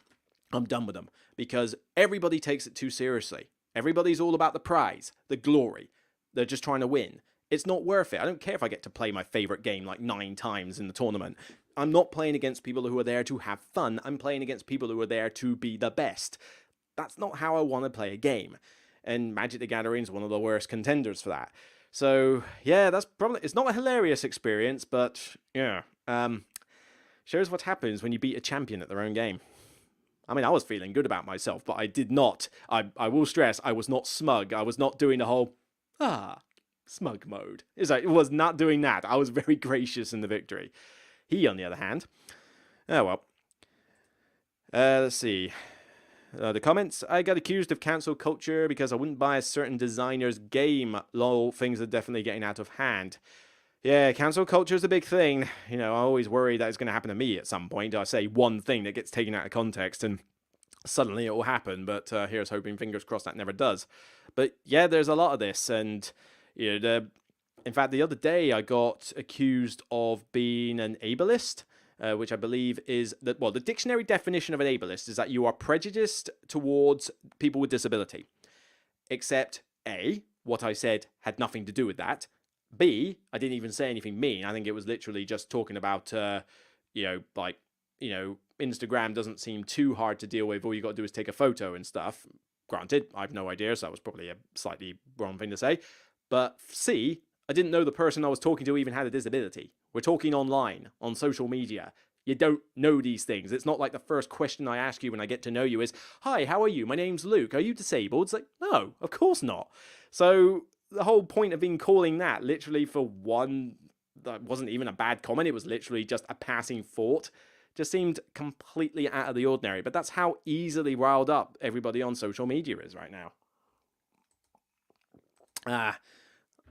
I'm done with them, because everybody takes it too seriously. Everybody's all about the prize, the glory. They're just trying to win. It's not worth it. I don't care if I get to play my favorite game like 9 times in the tournament. I'm not playing against people who are there to have fun. I'm playing against people who are there to be the best. That's not how I want to play a game. And Magic the Gathering is one of the worst contenders for that. So, yeah, it's not a hilarious experience, but, yeah. Shows what happens when you beat a champion at their own game. I mean, I was feeling good about myself, but I did not. I will stress, I was not smug. I was not doing the whole, smug mode. It was not doing that. I was very gracious in the victory. He, on the other hand, oh well. Let's see. The comments, I got accused of cancel culture because I wouldn't buy a certain designer's game. Lol, things are definitely getting out of hand. Yeah, cancel culture is a big thing. I always worry that it's going to happen to me at some point. I say one thing that gets taken out of context and suddenly it will happen. But here's hoping, fingers crossed, that never does. But yeah, there's a lot of this. And in fact, the other day I got accused of being an ableist, which I believe is the dictionary definition of an ableist is that you are prejudiced towards people with disability. Except A, what I said had nothing to do with that. B, I didn't even say anything mean. I think it was literally just talking about, Instagram doesn't seem too hard to deal with. All you got to do is take a photo and stuff. Granted, I have no idea, so that was probably a slightly wrong thing to say. But C, I didn't know the person I was talking to even had a disability. We're talking online, on social media. You don't know these things. It's not like the first question I ask you when I get to know you is, "Hi, how are you? My name's Luke. Are you disabled?" It's like, no, of course not. So the whole point of being calling that literally for one that wasn't even a bad comment, it was literally just a passing thought, just seemed completely out of the ordinary. But that's how easily riled up everybody on social media is right now.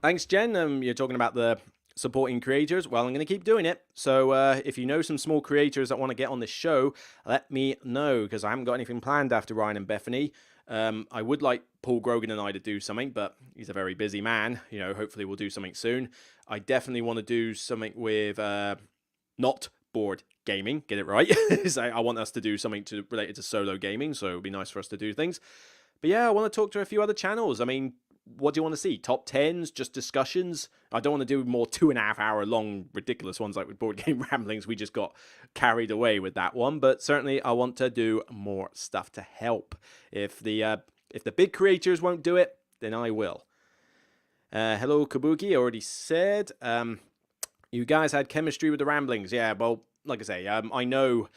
Thanks, Jen. You're talking about the supporting creators. Well, I'm going to keep doing it. So if you know some small creators that want to get on this show, let me know, because I haven't got anything planned after Ryan and Bethany. I would like Paul Grogan and I to do something, but he's a very busy man. You know, hopefully we'll do something soon. I definitely want to do something with not board gaming. Get it right. I want us to do something related to solo gaming, so it would be nice for us to do things. But yeah, I want to talk to a few other channels. I mean, what do you want to see? Top 10s, just discussions? I don't want to do more 2.5 hour long ridiculous ones like with Board Game Ramblings. We just got carried away with that one. But certainly I want to do more stuff to help. If the big creators won't do it, then I will. Hello, Kabuki. I already said. You guys had chemistry with the Ramblings. Yeah, well, like I say, I know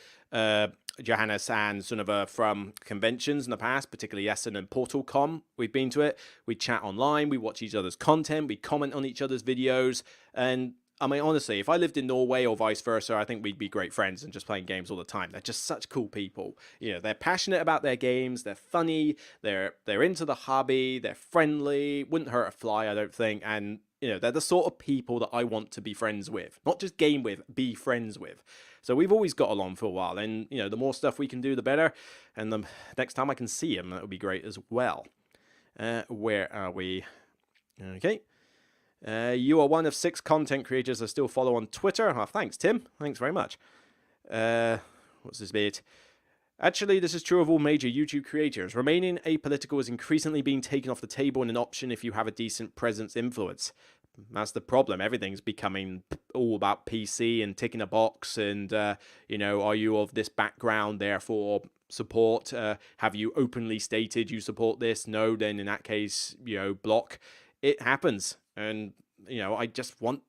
Johannes and Sunniva from conventions in the past, particularly Essen and PortalCon. We've been to it. We chat online. We watch each other's content. We comment on each other's videos. And I mean, honestly, if I lived in Norway or vice versa, I think we'd be great friends and just playing games all the time. They're just such cool people. You know, they're passionate about their games. They're funny. They're into the hobby. They're friendly. Wouldn't hurt a fly, I don't think. And you know, they're the sort of people that I want to be friends with. Not just game with, be friends with. So we've always got along for a while. And, you know, the more stuff we can do, the better. And the next time I can see him, that would be great as well. Where are we? Okay. You are one of 6 content creators I still follow on Twitter. Oh, thanks, Tim. Thanks very much. What's this bit? Actually, this is true of all major YouTube creators. Remaining apolitical is increasingly being taken off the table and an option if you have a decent presence influence. That's the problem. Everything's becoming all about PC and ticking a box and, you know, are you of this background, therefore support? Have you openly stated you support this? No, then in that case, you know, block. It happens. And, you know, I just want...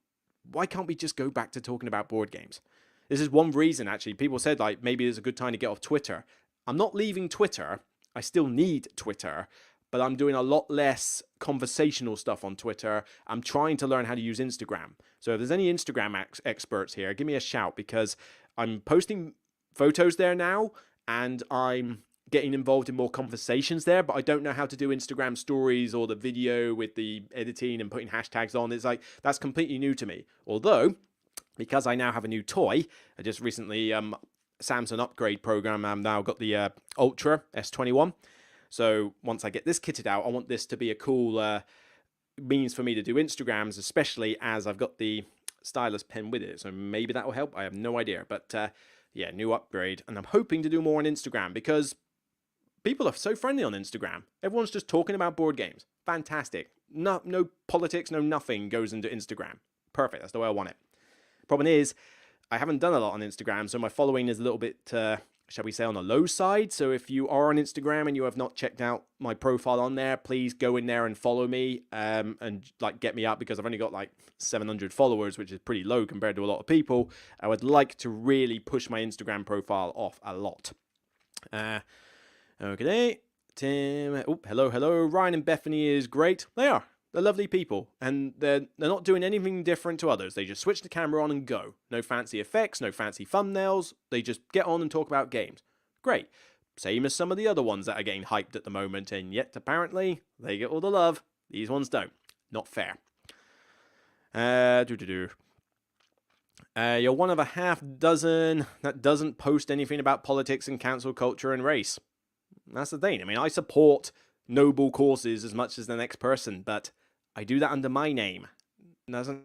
Why can't we just go back to talking about board games? This is one reason, actually. People said, like, maybe it's a good time to get off Twitter. I'm not leaving Twitter. I still need Twitter. But I'm doing a lot less conversational stuff on Twitter. I'm trying to learn how to use Instagram. So if there's any Instagram experts here, give me a shout, because I'm posting photos there now and I'm getting involved in more conversations there, but I don't know how to do Instagram stories or the video with the editing and putting hashtags on. It's like, that's completely new to me. Although, because I now have a new toy, I just recently, Samsung upgrade program, I've now got the Ultra S21. So once I get this kitted out, I want this to be a cool means for me to do Instagrams, especially as I've got the stylus pen with it. So maybe that will help. I have no idea. But yeah, new upgrade. And I'm hoping to do more on Instagram, because people are so friendly on Instagram. Everyone's just talking about board games. Fantastic. No politics, no nothing goes into Instagram. Perfect. That's the way I want it. Problem is, I haven't done a lot on Instagram, so my following is a little bit... shall we say, on the low side. So if you are on Instagram and you have not checked out my profile on there, please go in there and follow me and like get me up, because I've only got like 700 followers, which is pretty low compared to a lot of people. I would like to really push my Instagram profile off a lot. Okay, Tim. Oh, hello. Ryan and Bethany is great. They are. They're lovely people, and they're not doing anything different to others. They just switch the camera on and go. No fancy effects, no fancy thumbnails. They just get on and talk about games. Great. Same as some of the other ones that are getting hyped at the moment, and yet apparently they get all the love. These ones don't. Not fair. You're one of a half dozen that doesn't post anything about politics and cancel culture and race. That's the thing. I mean, I support noble causes as much as the next person, but I do that under my name. It doesn't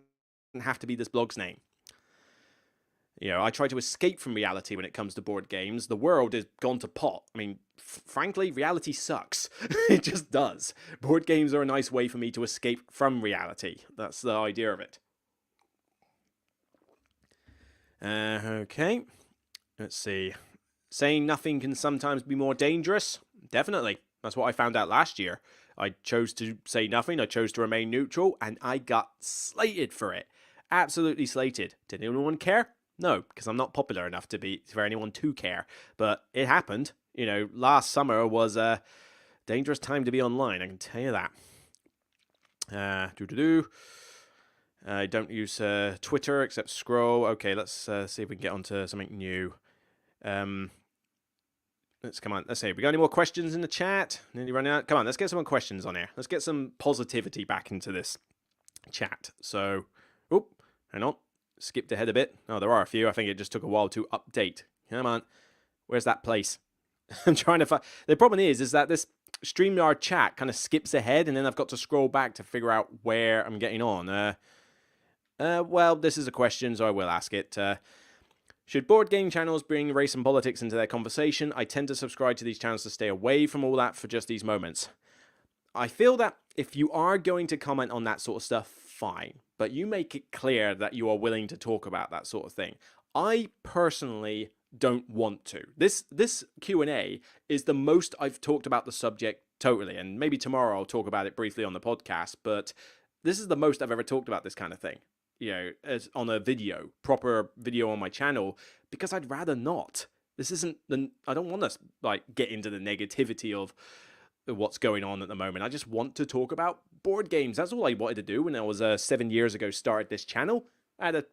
have to be this blog's name. You know, I try to escape from reality when it comes to board games. The world has gone to pot. I mean, frankly, reality sucks. It just does. Board games are a nice way for me to escape from reality. That's the idea of it. Okay. Let's see. Saying nothing can sometimes be more dangerous. Definitely. That's what I found out last year. I chose to say nothing, I chose to remain neutral, and I got slated for it. Absolutely slated. Did anyone care? No, because I'm not popular enough for anyone to care. But it happened. Last summer was a dangerous time to be online, I can tell you that. I don't use Twitter except scroll. Okay, let's see if we can get onto something new. Let's see. We got any more questions in the chat? Nearly running out. Come on, let's get some questions on here. Let's get some positivity back into this chat. So, hang on. Skipped ahead a bit. Oh, there are a few. I think it just took a while to update. Come on. Where's that place? I'm trying to find. The problem is that this StreamYard chat kind of skips ahead, and then I've got to scroll back to figure out where I'm getting on. Well, this is a question, so I will ask it. Should board game channels bring race and politics into their conversation? I tend to subscribe to these channels to stay away from all that for just these moments. I feel that if you are going to comment on that sort of stuff, fine. But you make it clear that you are willing to talk about that sort of thing. I personally don't want to. This Q&A is the most I've talked about the subject totally. And maybe tomorrow I'll talk about it briefly on the podcast. But this is the most I've ever talked about this kind of thing. As on a proper video on my channel, because I'd rather not. This isn't I don't want to get into the negativity of what's going on at the moment. I just want to talk about board games. That's all I wanted to do when I was 7 years ago started this channel. I had a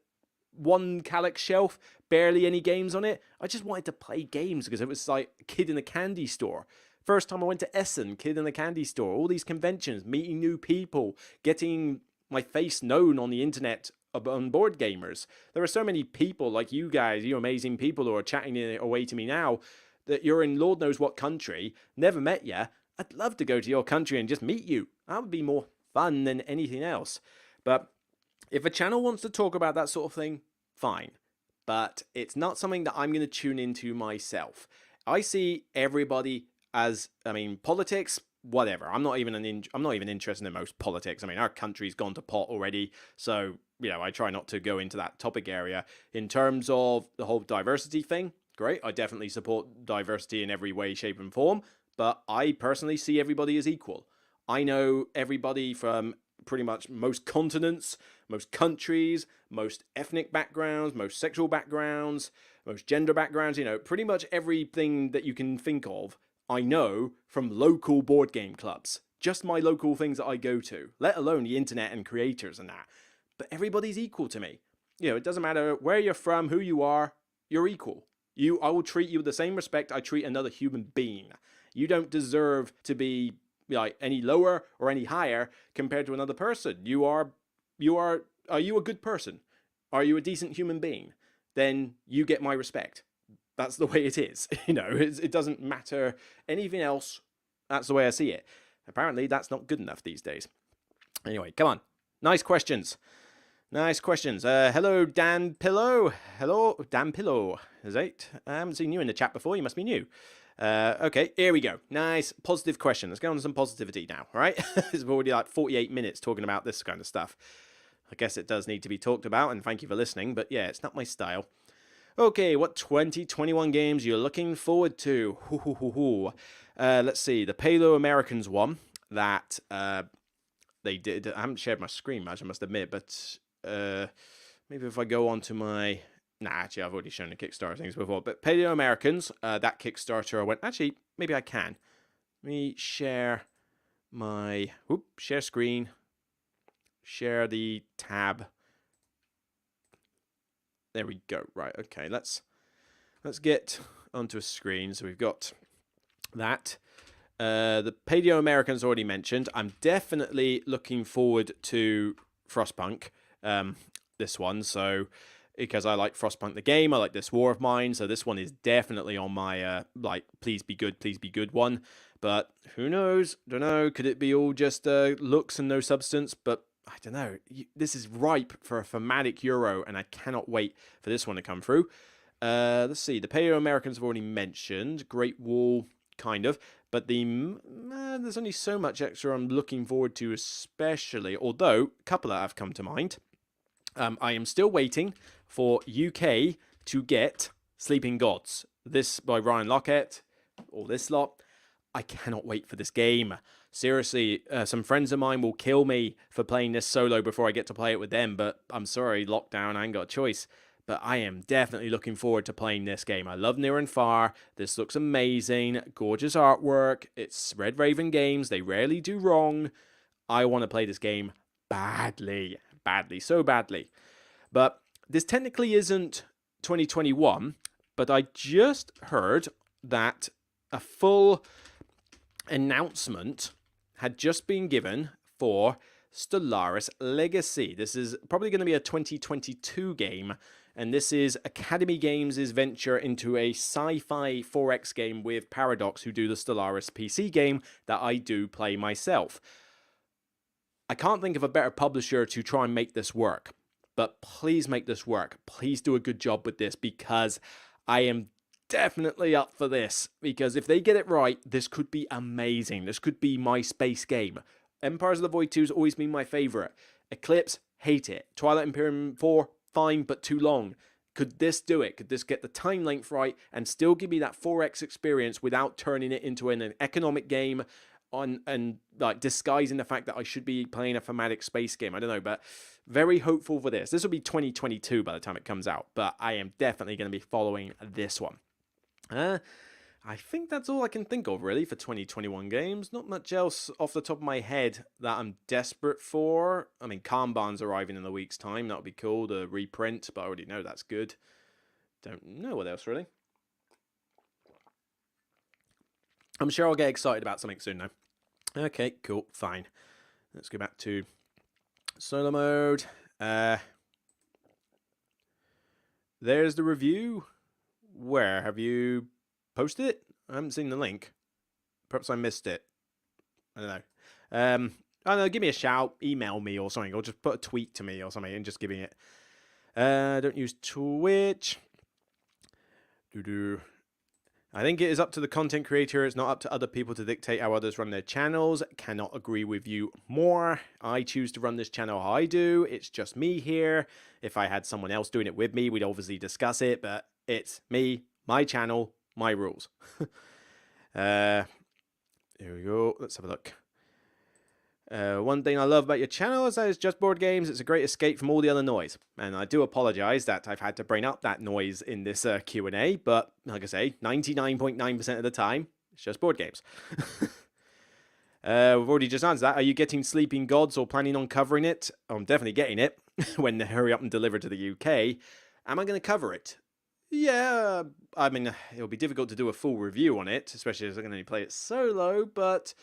one Calyx shelf, barely any games on it. I just wanted to play games because it was like a kid in a candy store. First time I went to Essen, kid in a candy store, all these conventions, meeting new people, getting my face known on the internet on board gamers. There are so many people like you guys, you amazing people who are chatting away to me now, that you're in Lord knows what country, never met you. I'd love to go to your country and just meet you. That would be more fun than anything else. But if a channel wants to talk about that sort of thing, fine. But it's not something that I'm going to tune into myself. I see everybody as, politics, whatever. I'm not even interested in most politics. Our country's gone to pot already, so I try not to go into that topic area. In terms of the whole diversity thing, great. I definitely support diversity in every way, shape, and form. But I personally see everybody as equal. I know everybody from pretty much most continents, most countries, most ethnic backgrounds, most sexual backgrounds, most gender backgrounds. Pretty much everything that you can think of. I know from local board game clubs, just my local things that I go to, let alone the internet and creators and that. But everybody's equal to me. It doesn't matter where you're from, who you are, you're equal. I will treat you with the same respect I treat another human being. You don't deserve to be any lower or any higher compared to another person. Are you a good person? Are you a decent human being? Then you get my respect. That's the way it is. It doesn't matter anything else. That's the way I see it. Apparently, that's not good enough these days. Anyway, come on. Nice questions. Hello, Dan Pillow. Hello, Dan Pillow. Is it? I haven't seen you in the chat before. You must be new. Okay, here we go. Nice, positive question. Let's go on to some positivity now, all right? It's already 48 minutes talking about this kind of stuff. I guess it does need to be talked about, and thank you for listening, but yeah, it's not my style. Okay, what 2021 games you're looking forward to? Let's see, the Palo Americans one that they did. I haven't shared my screen much, I must admit, but maybe if I go on to my... actually, I've already shown the Kickstarter things before. But Paleo Americans, that Kickstarter, I went... Actually, maybe I can. Let me share my... share screen. Share the tab. There we go. Right, okay. Let's get onto a screen. So we've got that. The Paleo Americans already mentioned. I'm definitely looking forward to Frostpunk. This one, so... because I like Frostpunk the game, I like this War of Mine, so this one is definitely on my, please be good one. But who knows? Don't know. Could it be all just looks and no substance? But I don't know. This is ripe for a thematic Euro, and I cannot wait for this one to come through. Let's see. The Paleo Americans have already mentioned. Great Wall, kind of. But there's only so much extra I'm looking forward to, especially, although a couple that have come to mind. I am still waiting for UK to get Sleeping Gods. This by Ryan Lockett, or this lot. I cannot wait for this game. Seriously, some friends of mine will kill me for playing this solo before I get to play it with them, but I'm sorry, lockdown, I ain't got a choice. but I am definitely looking forward to playing this game. I love Near and Far. This looks amazing. Gorgeous artwork. It's Red Raven Games. They rarely do wrong. I want to play this game badly. Badly. So badly. But this technically isn't 2021, but I just heard that a full announcement had just been given for Stellaris Legacy. This is probably going to be a 2022 game, and this is Academy Games' venture into a sci-fi 4X game with Paradox, who do the Stellaris PC game that I do play myself. I can't think of a better publisher to try and make this work, but please make this work. Please do a good job with this, because I am definitely up for this, because if they get it right, this could be amazing. This could be my space game. Empires of the Void 2 has always been my favourite. Eclipse, hate it. Twilight Imperium 4, fine, but too long. Could this do it? Could this get the time length right and still give me that 4X experience without turning it into an economic game and like disguising the fact that I should be playing a thematic space game? I don't know, but very hopeful for this. This will be 2022 by the time it comes out, but I am definitely going to be following this one. I think that's all I can think of, really, for 2021 games. Not much else off the top of my head that I'm desperate for. I mean, Kanban's arriving in a week's time. That would be cool, the reprint, but I already know that's good. Don't know what else, really. I'm sure I'll get excited about something soon, though. Okay, cool, fine. Let's go back to solo mode. There's the review. Where have you posted it? I haven't seen the link. Perhaps I missed it. I don't know. I don't know, give me a shout, email me or something, or just put a tweet to me or something and just give me it. Don't use Twitch. I think it is up to the content creator. It's not up to other people to dictate how others run their channels. Cannot agree with you more. I choose to run this channel how I do. It's just me here. If I had someone else doing it with me, we'd obviously discuss it, but it's me, my channel, my rules. Here we go. Let's have a look. One thing I love about your channel is that it's just board games. It's a great escape from all the other noise. And I do apologize that I've had to bring up that noise in this Q&A, but like I say, 99.9% of the time, it's just board games. We've already just answered that. Are you getting Sleeping Gods or planning on covering it? I'm definitely getting it when they hurry up and deliver to the UK. Am I going to cover it? Yeah, I mean, it'll be difficult to do a full review on it, especially as I can only play it solo, but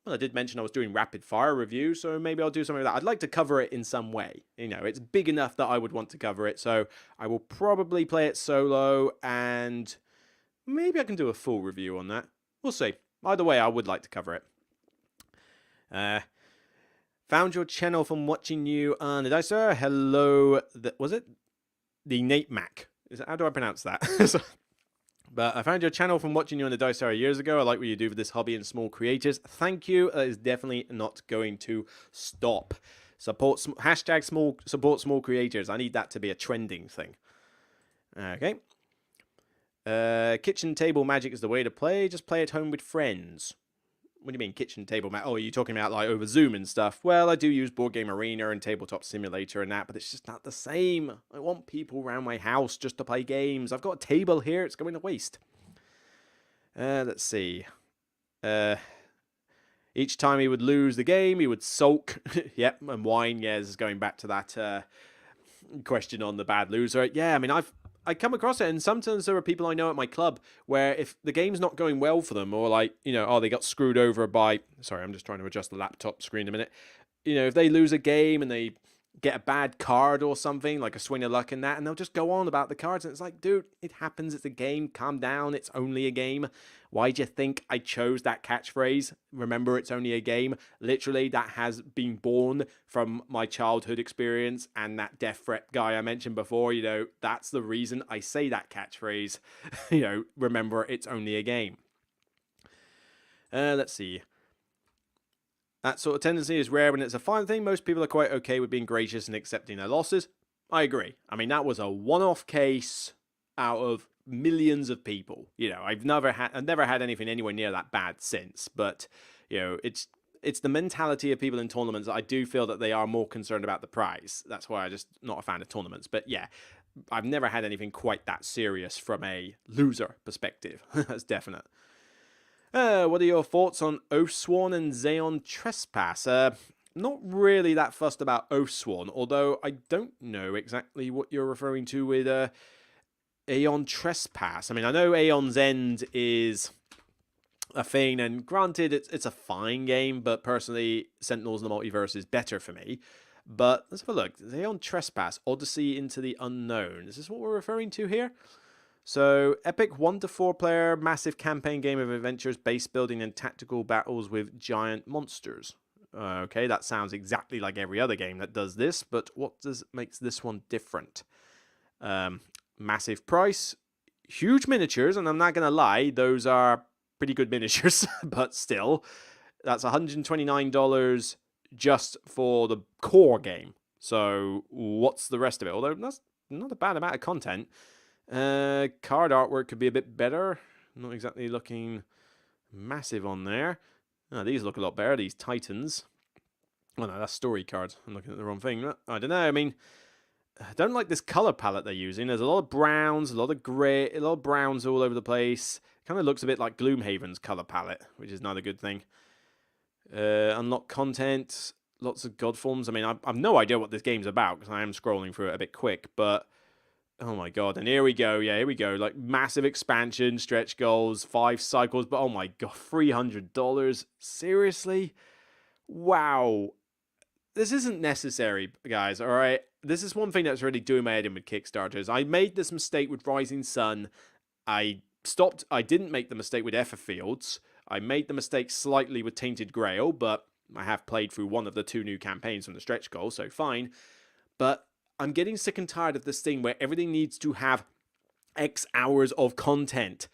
well, I did mention I was doing rapid fire review, so maybe I'll do something like that. I'd like to cover it in some way. You know, it's big enough that I would want to cover it, so I will probably play it solo, and maybe I can do a full review on that. We'll see. Either way, I would like to cover it. Found your channel from watching you on the Dicer. Hello, was it? The Nate Mac. How do I pronounce that? But I found your channel from watching you on the Dice Hour years ago. I like what you do for this hobby and small creators. Thank you. That is definitely not going to stop. Hashtag support small creators. I need that to be a trending thing. Okay. Kitchen table magic is the way to play. Just play at home with friends. What do you mean, kitchen table magic? Oh, are you talking about like over Zoom and stuff? Well, I do use Board Game Arena and Tabletop Simulator and that, but it's just not the same. I want people around my house just to play games. I've got a table here. It's going to waste. Let's see. Each time he would lose the game, he would sulk. Yep, and whine. Yeah, this is going back to that question on the bad loser. Yeah, I mean, I come across it, and sometimes there are people I know at my club where if the game's not going well for them, or like, you know, oh, they got screwed over by, sorry, I'm just trying to adjust the laptop screen a minute. You know, if they lose a game and they get a bad card or something, like a swing of luck in that, and they'll just go on about the cards, and it's like, dude, it happens, it's a game, calm down, it's only a game. Why'd you think I chose that catchphrase? Remember, it's only a game. Literally, that has been born from my childhood experience, and that death threat guy I mentioned before, you know, that's the reason I say that catchphrase. You know, remember, it's only a game. Let's see. That sort of tendency is rare when it's a fine thing. Most people are quite okay with being gracious and accepting their losses. I agree. I mean, that was a one-off case out of millions of people. You know, I've never had anything anywhere near that bad since. But, you know, it's the mentality of people in tournaments that I do feel that they are more concerned about the prize. That's why I'm just not a fan of tournaments. But yeah, I've never had anything quite that serious from a loser perspective. That's definite. What are your thoughts on Oathsworn and Xeon Trespass? Not really that fussed about Oathsworn, although I don't know exactly what you're referring to with Aeon Trespass. I mean, I know Aeon's End is a thing, and granted, it's a fine game, but personally, Sentinels in the Multiverse is better for me. But let's have a look. Aeon Trespass, Odyssey into the Unknown. Is this what we're referring to here? So, epic 1 to 4 player, massive campaign game of adventures, base building, and tactical battles with giant monsters. Okay, that sounds exactly like every other game that does this, but what makes this one different? Massive price, huge miniatures, and I'm not going to lie, those are pretty good miniatures, but still, that's $129 just for the core game. So, what's the rest of it? Although, that's not a bad amount of content. Card artwork could be a bit better. Not exactly looking massive on there. Oh, these look a lot better, these Titans. Oh no, that's story cards. I'm looking at the wrong thing. I don't know, I mean, I don't like this color palette they're using. There's a lot of browns, a lot of grey, a lot of browns all over the place. Kind of looks a bit like Gloomhaven's color palette, which is not a good thing. Unlock content, lots of god forms. I mean, I've no idea what this game's about because I am scrolling through it a bit quick, but oh my god, and here we go, yeah, here we go, like massive expansion, stretch goals, 5 cycles, but oh my god, $300, seriously? Wow. This isn't necessary, guys, alright? This is one thing that's really doing my head in with Kickstarters. I made this mistake with Rising Sun. I didn't make the mistake with Everfields. I made the mistake slightly with Tainted Grail, but I have played through one of the 2 new campaigns from the stretch goal, so fine. But I'm getting sick and tired of this thing where everything needs to have X hours of content.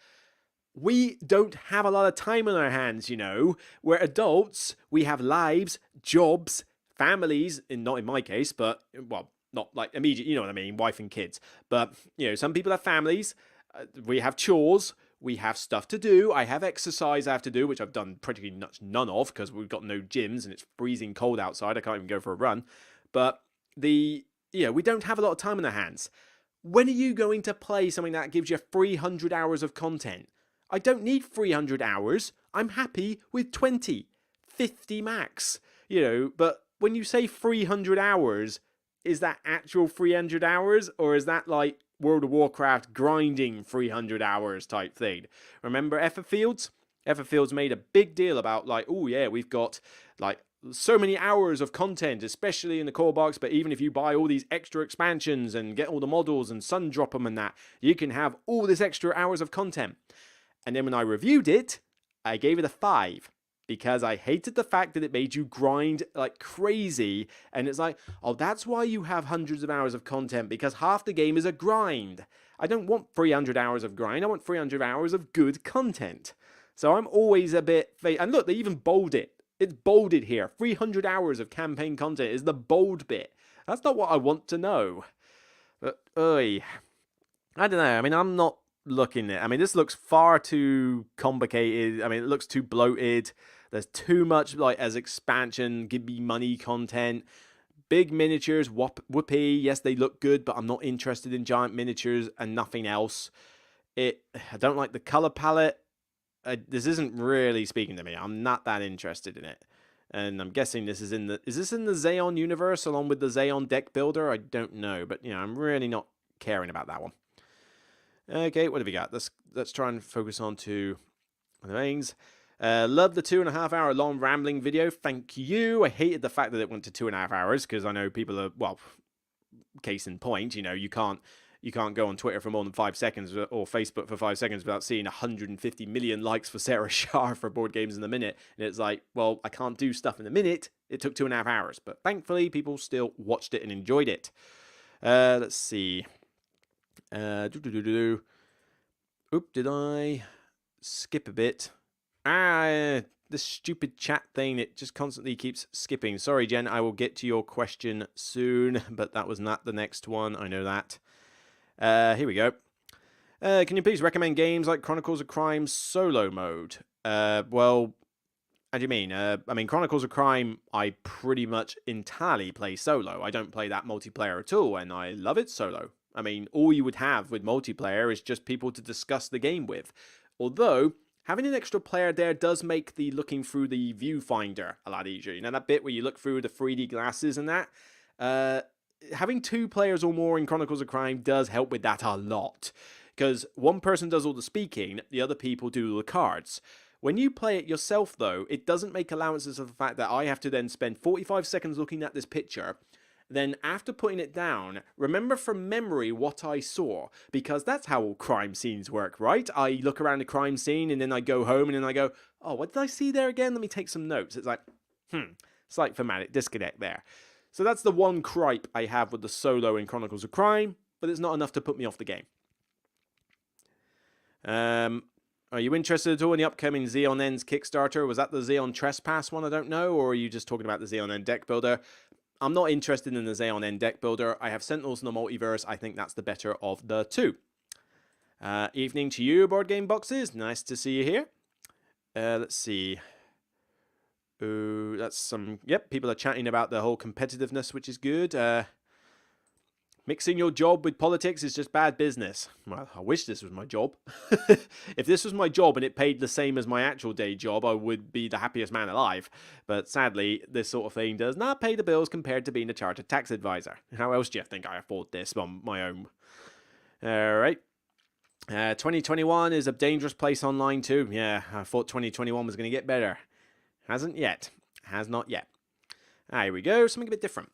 We don't have a lot of time on our hands, you know. We're adults, we have lives, jobs, families, not in my case, but, well, not like immediate, you know what I mean, wife and kids. But, you know, some people have families, we have chores, we have stuff to do, I have exercise I have to do, which I've done pretty much none of, because we've got no gyms and it's freezing cold outside, I can't even go for a run. But we don't have a lot of time on our hands. When are you going to play something that gives you 300 hours of content? I don't need 300 hours. I'm happy with 20, 50 max. You know, but when you say 300 hours, is that actual 300 hours? Or is that like World of Warcraft grinding 300 hours type thing? Remember Everfields? Everfields made a big deal about like, oh yeah, we've got like so many hours of content, especially in the core box, but even if you buy all these extra expansions and get all the models and sun drop them and that, you can have all this extra hours of content. And then when I reviewed it, I gave it a 5 because I hated the fact that it made you grind like crazy. And it's like, oh, that's why you have hundreds of hours of content, because half the game is a grind. I don't want 300 hours of grind. I want 300 hours of good content. So I'm always a bit... And look, they even bold it. It's bolded here. 300 hours of campaign content is the bold bit. That's not what I want to know. But, I don't know. I mean, I'm not looking at... I mean, this looks far too complicated. I mean, it looks too bloated. There's too much, like, as expansion, give me money content. Big miniatures, whoopee. Yes, they look good, but I'm not interested in giant miniatures and nothing else. I don't like the color palette. This isn't really speaking to me. I'm not that interested in it. And I'm guessing this is in the... Is this in the Xeon universe along with the Xeon deck builder? I don't know. But, you know, I'm really not caring about that one. Okay, what have we got? Let's try and focus on to the things. Love the 2.5 hour long rambling video. Thank you. I hated the fact that it went to 2.5 hours because I know people are... Well, case in point, you know, you can't go on Twitter for more than 5 seconds or Facebook for 5 seconds without seeing 150 million likes for Sarah Shah for Board Games in the Minute. And it's like, well, I can't do stuff in a minute. It took 2.5 hours. But thankfully, people still watched it and enjoyed it. Let's see. Oop, did I skip a bit? This stupid chat thing, it just constantly keeps skipping. Sorry, Jen, I will get to your question soon. But that was not the next one. I know that. Here we go. Can you please recommend games like Chronicles of Crime solo mode? Well, how do you mean? I mean, Chronicles of Crime, I pretty much entirely play solo. I don't play that multiplayer at all, and I love it solo. I mean, all you would have with multiplayer is just people to discuss the game with. Although, having an extra player there does make the looking through the viewfinder a lot easier. You know, that bit where you look through the 3D glasses and that? Having 2 players or more in Chronicles of Crime does help with that a lot. Because one person does all the speaking, the other people do all the cards. When you play it yourself, though, it doesn't make allowances for the fact that I have to then spend 45 seconds looking at this picture. Then, after putting it down, remember from memory what I saw. Because that's how all crime scenes work, right? I look around the crime scene and then I go home and then I go, oh, what did I see there again? Let me take some notes. It's like, slight thematic disconnect there. So that's the one gripe I have with the solo in Chronicles of Crime, but it's not enough to put me off the game. Are you interested at all in the upcoming Xeon Ends Kickstarter? Was that the Xeon Trespass one? I don't know. Or are you just talking about the Xeon End deck builder? I'm not interested in the Xeon End deck builder. I have Sentinels in the Multiverse. I think that's the better of the 2. Evening to you, Board Game Boxes. Nice to see you here. Let's see. Ooh, that's some... Yep, people are chatting about the whole competitiveness, which is good. Mixing your job with politics is just bad business. Well, I wish this was my job. If this was my job and it paid the same as my actual day job, I would be the happiest man alive. But sadly, this sort of thing does not pay the bills compared to being a chartered tax advisor. How else do you think I afford this on my own? Alright. 2021 is a dangerous place online too. Yeah, I thought 2021 was going to get better. Hasn't yet. Has not yet. Here we go. Something a bit different.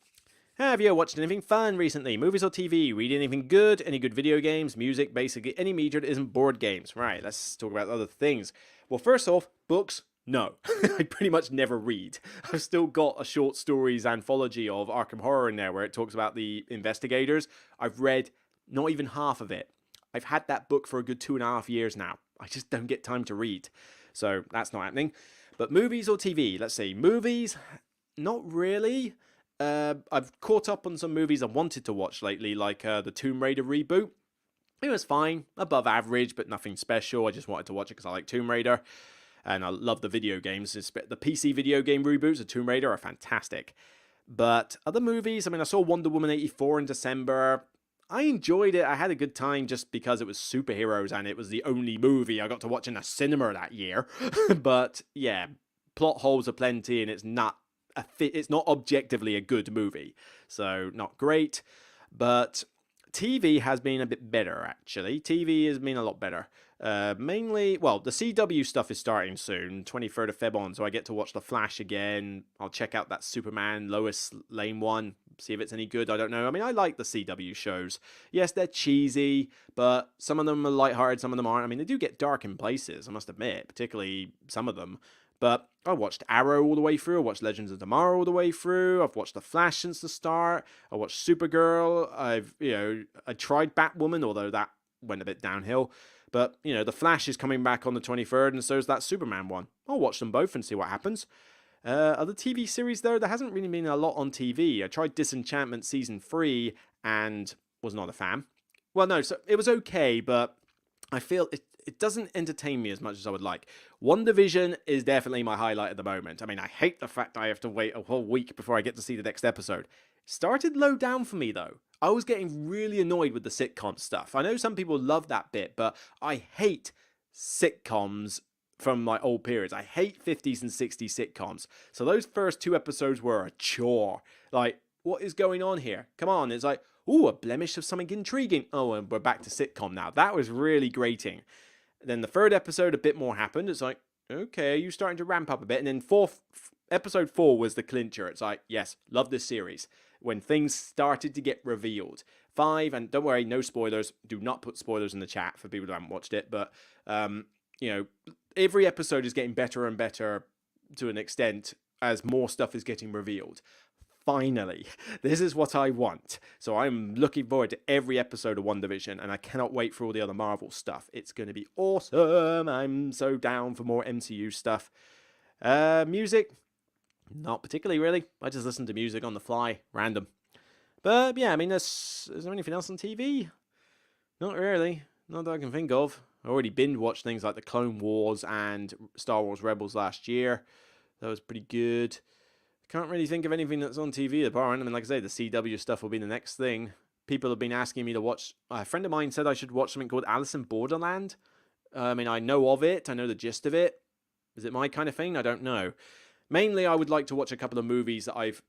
Have you watched anything fun recently? Movies or TV? Read anything good? Any good video games? Music? Basically any media that isn't board games. Right, let's talk about other things. Well, first off, books? No. I pretty much never read. I've still got a short stories anthology of Arkham Horror in there where it talks about the investigators. I've read not even half of it. I've had that book for a good 2.5 years now. I just don't get time to read. So that's not happening. But movies or TV? Let's see. Movies? Not really. I've caught up on some movies I wanted to watch lately, like the Tomb Raider reboot. It was fine, above average, but nothing special. I just wanted to watch it because I like Tomb Raider, and I love the video games. The PC video game reboots of Tomb Raider are fantastic. But other movies, I mean, I saw Wonder Woman 84 in December. I enjoyed it. I had a good time just because it was superheroes and it was the only movie I got to watch in a cinema that year. But yeah, plot holes aplenty, and it's not objectively a good movie, so not great. But TV has been a bit better, actually. TV has been a lot better. Mainly, well, the CW stuff is starting soon, 23rd of Feb on, so I get to watch The Flash again. I'll check out that Superman Lois Lane one, see if it's any good. I don't know. I mean, I like the CW shows. Yes, they're cheesy, but some of them are lighthearted, some of them aren't. I mean, they do get dark in places, I must admit, particularly some of them. But I watched Arrow all the way through. I watched Legends of Tomorrow all the way through. I've watched The Flash since the start. I watched Supergirl. I tried Batwoman, although that went a bit downhill. But, The Flash is coming back on the 23rd, and so is that Superman one. I'll watch them both and see what happens. Other TV series, though, there hasn't really been a lot on TV. I tried Disenchantment Season 3 and was not a fan. Well, no, so it was okay, but I feel it doesn't entertain me as much as I would like. WandaVision is definitely my highlight at the moment. I mean, I hate the fact I have to wait a whole week before I get to see the next episode. Started low down for me, though. I was getting really annoyed with the sitcom stuff. I know some people love that bit, but I hate sitcoms from my old periods. I hate 50s and 60s sitcoms. So those first 2 episodes were a chore. Like, what is going on here? Come on, it's like, ooh, a blemish of something intriguing. Oh, and we're back to sitcom now. That was really grating. Then the 3rd episode, a bit more happened. It's like, okay, you're starting to ramp up a bit. And then episode 4 was the clincher. It's like, yes, love this series. When things started to get revealed. 5, and don't worry, no spoilers. Do not put spoilers in the chat for people who haven't watched it. But, every episode is getting better and better to an extent as more stuff is getting revealed. Finally, this is what I want. So I'm looking forward to every episode of WandaVision, and I cannot wait for all the other Marvel stuff. It's going to be awesome. I'm so down for more MCU stuff. Music? Not particularly, really. I just listen to music on the fly, random. But yeah, I mean, is there anything else on TV? Not really. Not that I can think of. I already binge-watched things like the Clone Wars and Star Wars Rebels last year. That was pretty good. Can't really think of anything that's on TV apart. I mean, like I say, the CW stuff will be the next thing. people have been asking me to watch. A friend of mine said I should watch something called Alice in Borderland. I mean, I know of it. I know the gist of it. Is it my kind of thing? I don't know. Mainly, I would like to watch a couple of movies that I've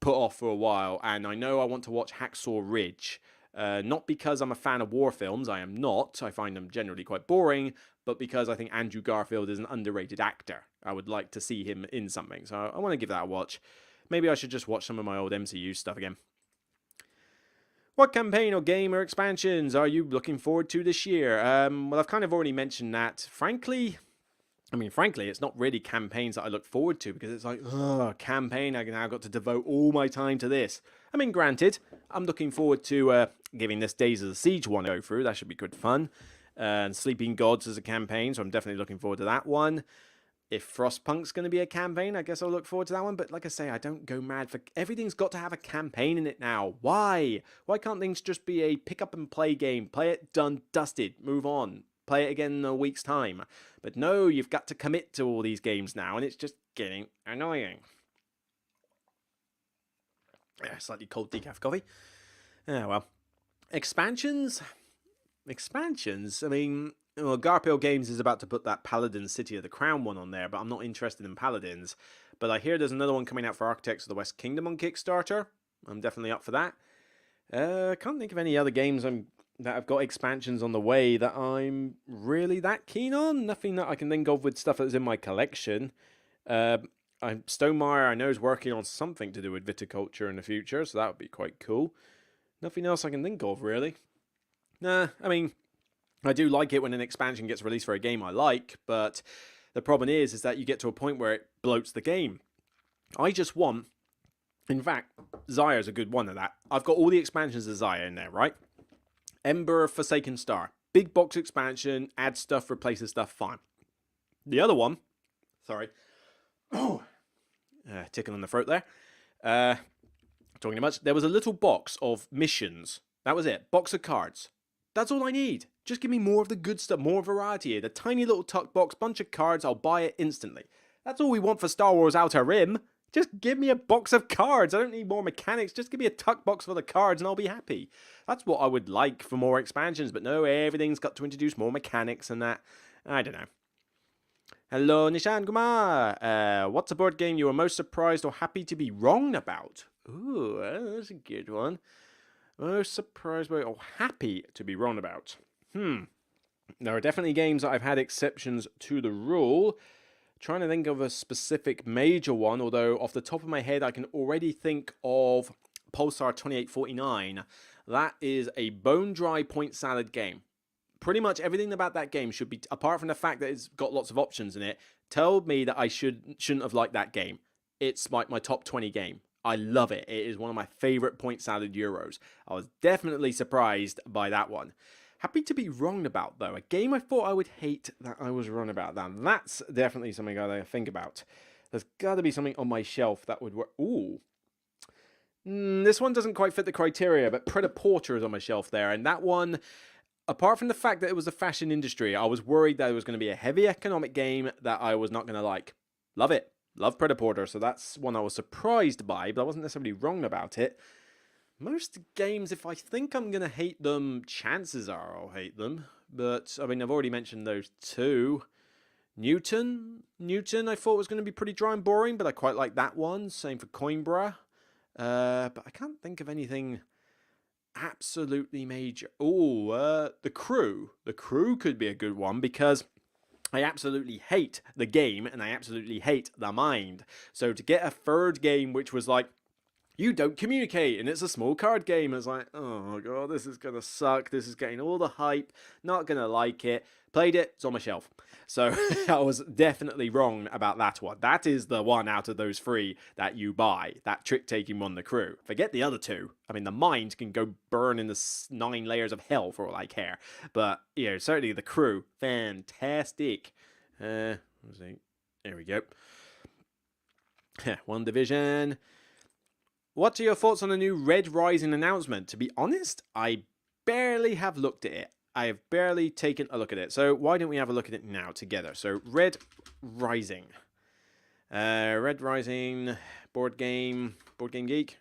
put off for a while, and I know I want to watch Hacksaw Ridge. Not because I'm a fan of war films, I am not. I find them generally quite boring, but because I think Andrew Garfield is an underrated actor. I would like to see him in something, so I want to give that a watch. Maybe I should just watch some of my old MCU stuff again. What campaign or game or expansions are you looking forward to this year? Well, I've kind of already mentioned that. Frankly, it's not really campaigns that I look forward to because it's like, oh, campaign, I now got to devote all my time to this. I mean, granted, I'm looking forward to giving this Days of the Siege one a go through. That should be good fun. And Sleeping Gods is a campaign, so I'm definitely looking forward to that one. If Frostpunk's going to be a campaign, I guess I'll look forward to that one. But like I say, I don't go mad for... Everything's got to have a campaign in it now. Why? Why can't things just be a pick-up-and-play game? Play it, done, dusted, move on. Play it again in a week's time. But no, you've got to commit to all these games now, and it's just getting annoying. Yeah, slightly cold decaf coffee. Well. Expansions? I mean... Well, Garphill Games is about to put that Paladin City of the Crown one on there, but I'm not interested in Paladins. But I hear there's another one coming out for Architects of the West Kingdom on Kickstarter. I'm definitely up for that. I can't think of any other games that have got expansions on the way that I'm really that keen on. Nothing that I can think of with stuff that's in my collection. Stonemaier, I know, is working on something to do with viticulture in the future, so that would be quite cool. Nothing else I can think of, really. Nah, I mean... I do like it when an expansion gets released for a game I like, but the problem is that you get to a point where it bloats the game. I just want... In fact, Zyre's a good one of that. I've got all the expansions of Zyre in there, right? Ember, Forsaken Star. Big box expansion, add stuff, replaces stuff, fine. The other one... Sorry. Oh, tickle in the throat there. Talking too much. There was a little box of missions. That was it. Box of cards. That's all I need. Just give me more of the good stuff, more variety here. The tiny little tuck box, bunch of cards, I'll buy it instantly. That's all we want for Star Wars Outer Rim. Just give me a box of cards. I don't need more mechanics. Just give me a tuck box for the cards and I'll be happy. That's what I would like for more expansions. But no, everything's got to introduce more mechanics and that. I don't know. Hello, Nishan Kumar. What's a board game you are most surprised or happy to be wrong about? Ooh, that's a good one. Most surprised by or happy to be wrong about. There are definitely games that I've had exceptions to the rule. Trying to think of a specific major one, although off the top of my head I can already think of Pulsar 2849. That is a bone-dry point salad game. Pretty much everything about that game should be, apart from the fact that it's got lots of options in it, told me that I shouldn't have liked that game. It's my top 20 game. I love it. It is one of my favourite point salad Euros. I was definitely surprised by that one. Happy to be wrong about, though. A game I thought I would hate that I was wrong about. Now, that's definitely something I gotta think about. There's got to be something on my shelf that would work. Ooh. This one doesn't quite fit the criteria, but Predaporter is on my shelf there. And that one, apart from the fact that it was the fashion industry, I was worried that it was going to be a heavy economic game that I was not going to like. Love it. Love Predaporter, so that's one I was surprised by, but I wasn't necessarily wrong about it. Most games, if I think I'm going to hate them, chances are I'll hate them. But, I mean, I've already mentioned those two. Newton, I thought was going to be pretty dry and boring, but I quite like that one. Same for Coimbra. But I can't think of anything absolutely major. Oh, The Crew. The Crew could be a good one because I absolutely hate the game and I absolutely hate the mind. So to get a third game which was like, you don't communicate and it's a small card game, it's like, oh god, this is gonna suck. This is getting all the hype. Not gonna like it. Played it, it's on my shelf. So I was definitely wrong about that one. That is the one out of those three that you buy. That trick-taking one, The Crew. Forget the other two. I mean, the mind can go burn in the 9 layers of hell for all I care. But, you know, certainly The Crew. Fantastic. There we go. One Division. What are your thoughts on the new Red Rising announcement? To be honest, I barely have looked at it. I have barely taken a look at it. So why don't we have a look at it now together? So Red Rising. Red Rising, Board Game Geek.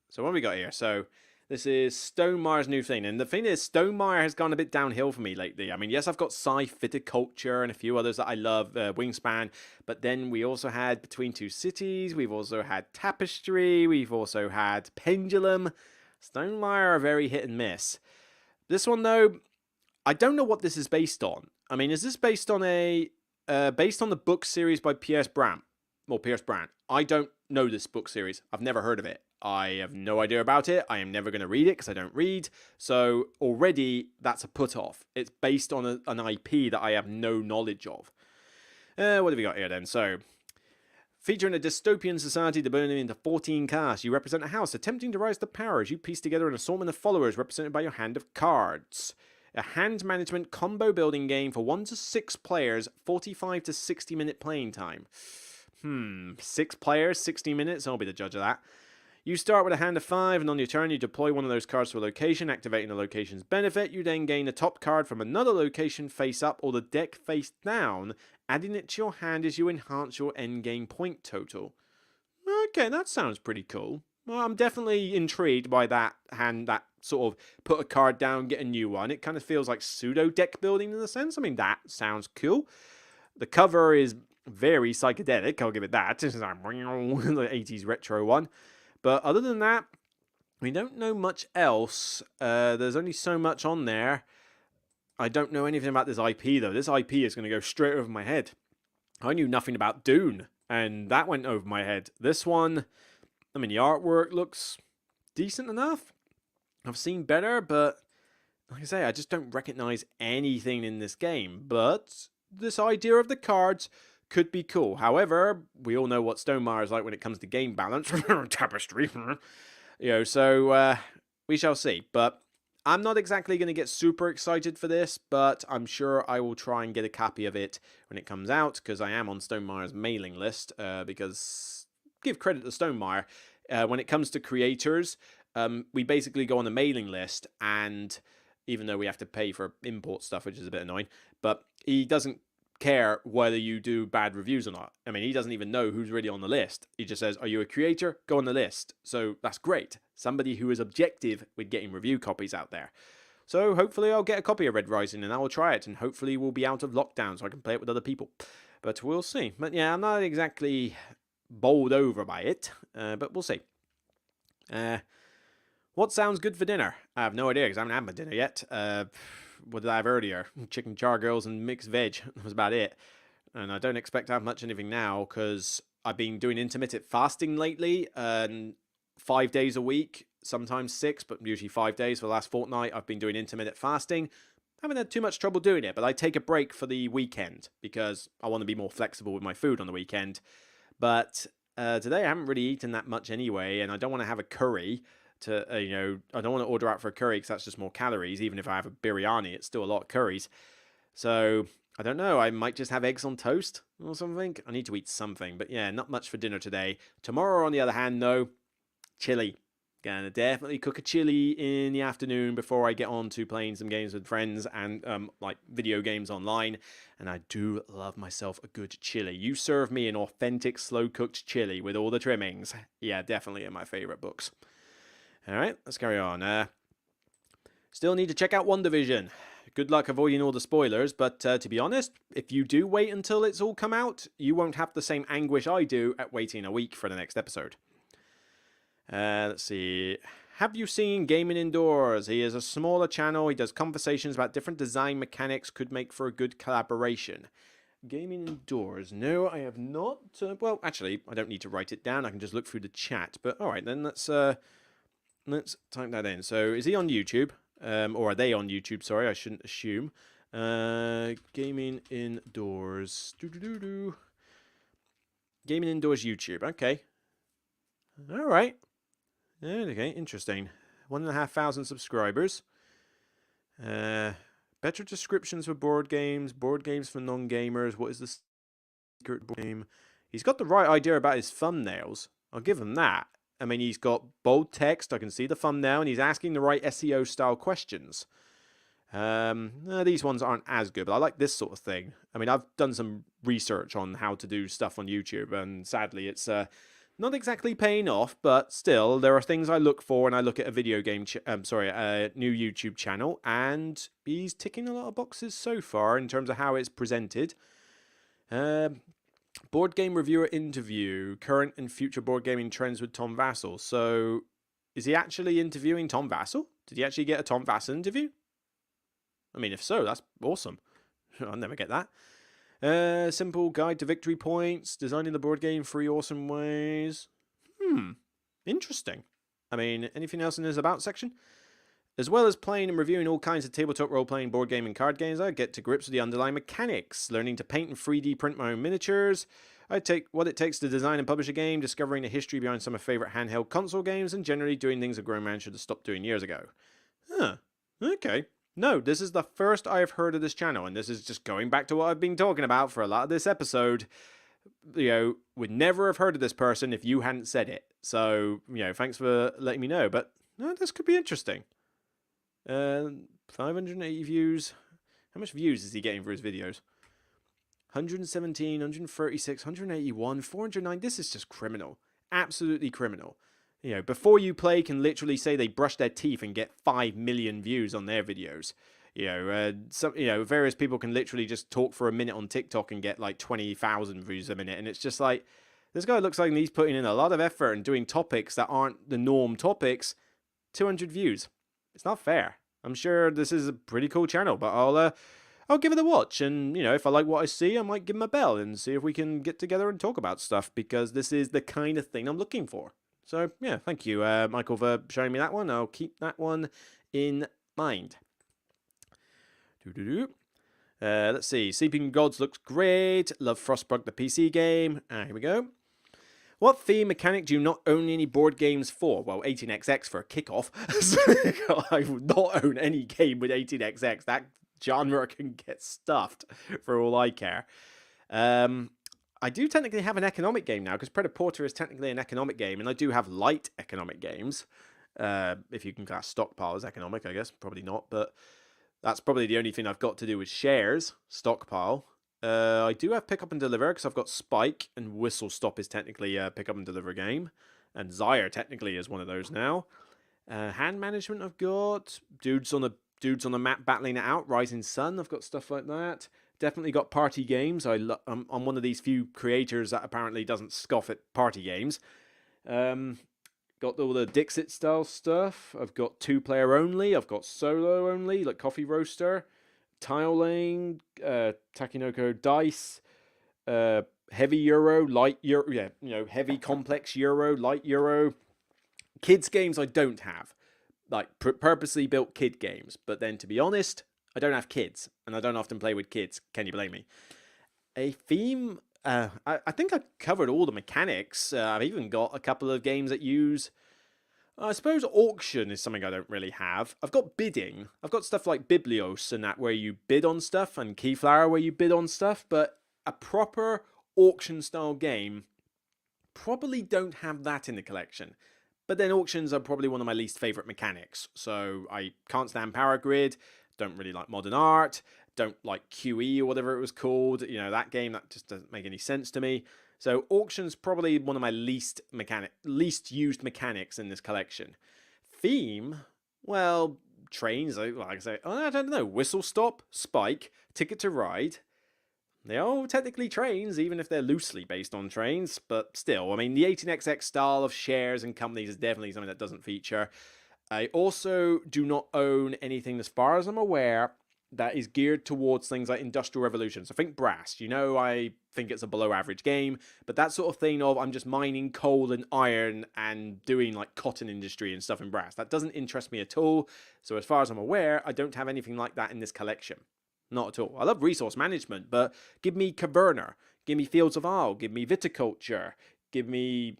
So what have we got here? So This is Stonemayer's new thing. And the thing is, Stonemeyer has gone a bit downhill for me lately. I mean, yes, I've got Scythe, Viticulture, and a few others that I love, Wingspan. But then we also had Between Two Cities. We've also had Tapestry. We've also had Pendulum. Stonemeyer are very hit and miss. This one, though, I don't know what this is based on. I mean, is this based on the book series by Pierce Brant? Well, Pierce Brant. I don't know this book series. I've never heard of it. I have no idea about it. I am never going to read it because I don't read. So already that's a put off. It's based on an IP that I have no knowledge of. What have we got here then? So, featuring a dystopian society divided into 14 castes, you represent a house attempting to rise to power as you piece together an assortment of followers represented by your hand of cards. A hand management combo building game for 1 to 6 players, 45 to 60 minute playing time. 6 players, 60 minutes? I'll be the judge of that. You start with a hand of 5, and on your turn you deploy one of those cards to a location, activating the location's benefit. You then gain a top card from another location face up or the deck face down, adding it to your hand as you enhance your endgame point total. Okay, that sounds pretty cool. Well, I'm definitely intrigued by that hand, that sort of put a card down, get a new one. It kind of feels like pseudo deck building in a sense. I mean, that sounds cool. The cover is very psychedelic, I'll give it that. It's like the 80s retro one. But other than that, we don't know much else. There's only so much on there. I don't know anything about this IP, though. This IP is going to go straight over my head. I knew nothing about Dune, and that went over my head. This one, I mean, the artwork looks decent enough. I've seen better, but like I say, I just don't recognize anything in this game. But this idea of the cards could be cool. However, we all know what Stonemeyer is like when it comes to game balance. Tapestry. So we shall see. But I'm not exactly going to get super excited for this, but I'm sure I will try and get a copy of it when it comes out, because I am on Stonemeyer's mailing list, because give credit to Stonemeyer. When it comes to creators, we basically go on a mailing list, and even though we have to pay for import stuff, which is a bit annoying, but he doesn't care whether you do bad reviews or not. I mean, he doesn't even know who's really on the list. He just says, are you a creator? Go on the list. So that's great. Somebody who is objective with getting review copies out there. So hopefully I'll get a copy of Red Rising and I will try it, and hopefully we'll be out of lockdown so I can play it with other people. But we'll see. But yeah, I'm not exactly bowled over by it, but we'll see. What sounds good for dinner? I have no idea because I haven't had my dinner yet. What did I have earlier? Chicken chargirls and mixed veg. That was about it. And I don't expect to have much anything now because I've been doing intermittent fasting lately, and 5 days a week, sometimes 6, but usually 5 days for the last fortnight. I've been doing intermittent fasting. Haven't had too much trouble doing it, but I take a break for the weekend because I want to be more flexible with my food on the weekend. But today I haven't really eaten that much anyway, and I don't want to have a curry. I don't want to order out for a curry because that's just more calories. Even if I have a biryani, it's still a lot of curries. So I don't know. I might just have eggs on toast or something. I need to eat something. But yeah, not much for dinner today. Tomorrow, on the other hand, though, chili. Gonna definitely cook a chili in the afternoon before I get on to playing some games with friends and like video games online. And I do love myself a good chili. You serve me an authentic slow-cooked chili with all the trimmings. Yeah, definitely in my favorite books. All right, let's carry on. Still need to check out WandaVision. Good luck avoiding all the spoilers, but to be honest, if you do wait until it's all come out, you won't have the same anguish I do at waiting a week for the next episode. Let's see. Have you seen Gaming Indoors? He is a smaller channel. He does conversations about different design mechanics. Could make for a good collaboration. Gaming Indoors. No, I have not. Well, actually, I don't need to write it down. I can just look through the chat. But all right, then let's type that in. So is he on YouTube? Or are they on YouTube? Sorry, I shouldn't assume. Gaming Indoors. Gaming Indoors YouTube. Okay. All right. Okay, interesting. 1,500 subscribers. Better descriptions for board games for non-gamers. What is the secret board game? He's got the right idea about his thumbnails. I'll give him that. I mean, he's got bold text. I can see the thumbnail, and he's asking the right SEO style questions. These ones aren't as good, but I like this sort of thing. I mean, I've done some research on how to do stuff on YouTube, and sadly, it's not exactly paying off, but still, there are things I look for when I look at a video game, a new YouTube channel, and he's ticking a lot of boxes so far in terms of how it's presented. Board game reviewer interview, current and future board gaming trends with Tom Vassell. So, is he actually interviewing Tom Vassell? Did he actually get a Tom Vassell interview? I mean, if so, that's awesome. I'll never get that. Simple guide to victory points, designing the board game 3 awesome ways. Interesting. I mean, anything else in this about section? As well as playing and reviewing all kinds of tabletop role-playing board game and card games, I get to grips with the underlying mechanics, learning to paint and 3D print my own miniatures. I take what it takes to design and publish a game, discovering the history behind some of my favourite handheld console games, and generally doing things a grown man should have stopped doing years ago. Huh. Okay. No, this is the first I have heard of this channel, and this is just going back to what I've been talking about for a lot of this episode. You know, would never have heard of this person if you hadn't said it. So, you know, thanks for letting me know. But no, this could be interesting. 580 views. How much views is he getting for his videos? 117, 136, 181, 409. This is just criminal. Absolutely criminal. You know, Before You Play can literally say they brush their teeth and get 5 million views on their videos. Various people can literally just talk for a minute on TikTok and get like 20,000 views a minute. And it's just like, this guy looks like he's putting in a lot of effort and doing topics that aren't the norm topics. 200 views. It's not fair. I'm sure this is a pretty cool channel, but I'll give it a watch. And, you know, if I like what I see, I might give him a bell and see if we can get together and talk about stuff, because this is the kind of thing I'm looking for. So, yeah, thank you, Michael, for showing me that one. I'll keep that one in mind. Let's see. Sleeping Gods looks great. Love Frostbug, the PC game. Here we go. What theme mechanic do you not own any board games for? Well, 18xx for a kickoff. I would not own any game with 18xx. That genre can get stuffed for all I care. I do technically have an economic game now, because Predator is technically an economic game, and I do have light economic games. If you can class Stockpile as economic, I guess. Probably not, but that's probably the only thing I've got to do with shares, Stockpile. I do have Pick Up and Deliver, because I've got Spike, and Whistle Stop is technically a Pick Up and Deliver game. And Zyre technically is one of those now. Hand Management I've got. Dudes on the map battling it out. Rising Sun, I've got stuff like that. Definitely got party games. I'm one of these few creators that apparently doesn't scoff at party games. Got all the Dixit style stuff. I've got 2-player only. I've got solo only, like Coffee Roaster, Tile Lane, Takinoko Dice, Heavy Euro, Light Euro, Heavy Complex Euro, Light Euro. Kids games I don't have, like purposely built kid games. But then, to be honest, I don't have kids, and I don't often play with kids. Can you blame me? A theme, I think I covered all the mechanics. I've even got a couple of games that use, I suppose auction is something I don't really have. I've got bidding. I've got stuff like Biblios and that, where you bid on stuff, and Keyflower where you bid on stuff, but a proper auction style game, probably don't have that in the collection. But then auctions are probably one of my least favourite mechanics. So I can't stand Power Grid, don't really like Modern Art, don't like QE or whatever it was called. You know, that game, that just doesn't make any sense to me. So auction's probably one of my least used mechanics in this collection. Theme, well, trains, like I say, I don't know, Whistle Stop, Spike, Ticket to Ride. They're all technically trains, even if they're loosely based on trains. But still, I mean, the 18xx style of shares and companies is definitely something that doesn't feature. I also do not own anything, as far as I'm aware, that is geared towards things like Industrial Revolution. So think Brass. You know, I think it's a below average game, but that sort of thing of I'm just mining coal and iron and doing like cotton industry and stuff in Brass, that doesn't interest me at all. So as far as I'm aware, I don't have anything like that in this collection. Not at all. I love resource management, but give me Caverna, give me Fields of Isle, give me Viticulture, give me